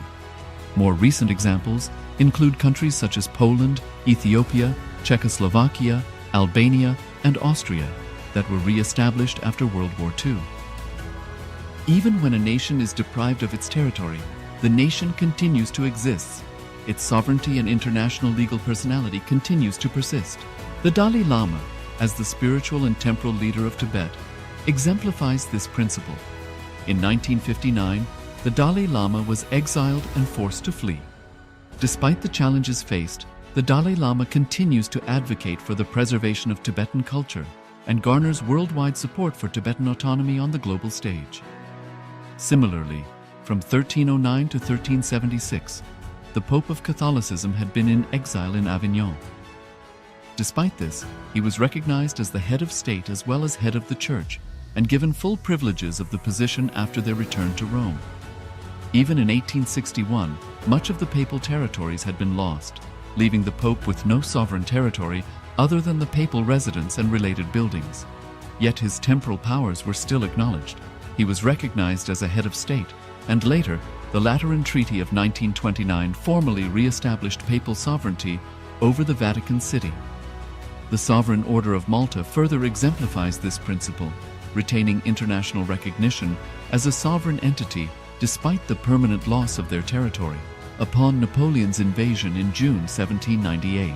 More recent examples include countries such as Poland, Ethiopia, Czechoslovakia, Albania, and Austria that were re-established after World War II. Even when a nation is deprived of its territory, the nation continues to exist. Its sovereignty and international legal personality continues to persist. The Dalai Lama, as the spiritual and temporal leader of Tibet, exemplifies this principle. In 1959, the Dalai Lama was exiled and forced to flee. Despite the challenges faced, the Dalai Lama continues to advocate for the preservation of Tibetan culture and garners worldwide support for Tibetan autonomy on the global stage. Similarly, from 1309 to 1376, the Pope of Catholicism had been in exile in Avignon. Despite this, he was recognized as the head of state as well as head of the church and given full privileges of the position after their return to Rome. Even in 1861, much of the papal territories had been lost, leaving the Pope with no sovereign territory other than the papal residence and related buildings. Yet his temporal powers were still acknowledged. He was recognized as a head of state, and later, the Lateran Treaty of 1929 formally re-established papal sovereignty over the Vatican City. The Sovereign Order of Malta further exemplifies this principle, retaining international recognition as a sovereign entity despite the permanent loss of their territory upon Napoleon's invasion in June 1798.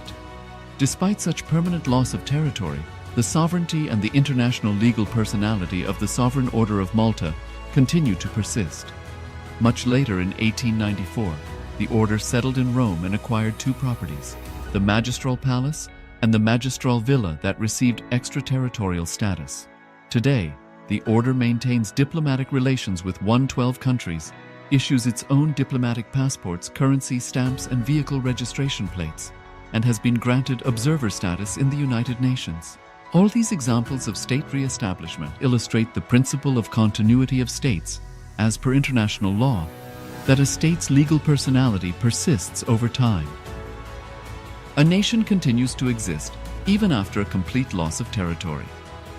Despite such permanent loss of territory, the sovereignty and the international legal personality of the Sovereign Order of Malta continue to persist. Much later in 1894, the order settled in Rome and acquired two properties, the Magistral Palace and the Magistral Villa that received extraterritorial status. Today, the order maintains diplomatic relations with 112 countries, issues its own diplomatic passports, currency, stamps, and vehicle registration plates, and has been granted observer status in the United Nations. All these examples of state re-establishment illustrate the principle of continuity of states, as per international law, that a state's legal personality persists over time. A nation continues to exist even after a complete loss of territory.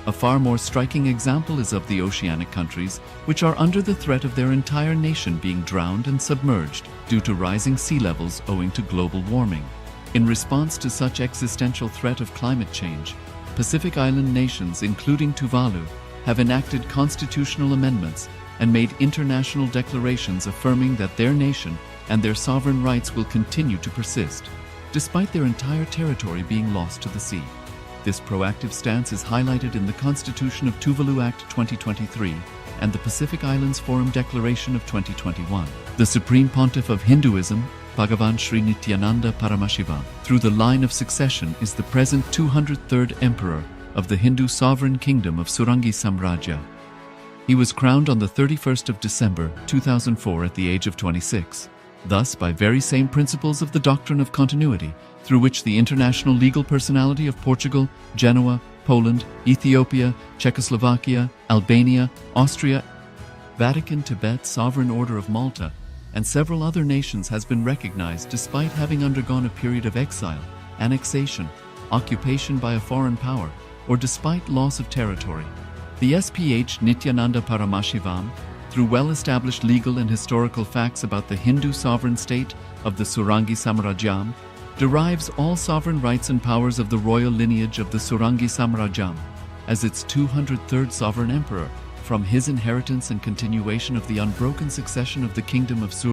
A far more striking example is of the oceanic countries, which are under the threat of their entire nation being drowned and submerged due to rising sea levels owing to global warming. In response to such existential threat of climate change, Pacific Island nations, including Tuvalu, have enacted constitutional amendments and made international declarations affirming that their nation and their sovereign rights will continue to persist, despite their entire territory being lost to the sea. This proactive stance is highlighted in the Constitution of Tuvalu Act 2023, and the Pacific Islands Forum Declaration of 2021. The Supreme Pontiff of Hinduism, Bhagavan Sri Nithyananda Paramashiva, through the line of succession is the present 203rd Emperor of the Hindu Sovereign Kingdom of Surangi Samrajya. He was crowned on the 31st of December 2004 at the age of 26. Thus, by very same principles of the doctrine of continuity, through which the international legal personality of Portugal, Genoa, Poland, Ethiopia, Czechoslovakia, Albania, Austria, Vatican, Tibet, Sovereign Order of Malta, and several other nations has been recognized despite having undergone a period of exile, annexation, occupation by a foreign power, or despite loss of territory. The SPH Nithyananda Paramashivam, through well-established legal and historical facts about the Hindu sovereign state of the Surangi Samrajyam, derives all sovereign rights and powers of the royal lineage of the Surangi Samrajyam as its 203rd sovereign emperor from his inheritance and continuation of the unbroken succession of the kingdom of Surangi.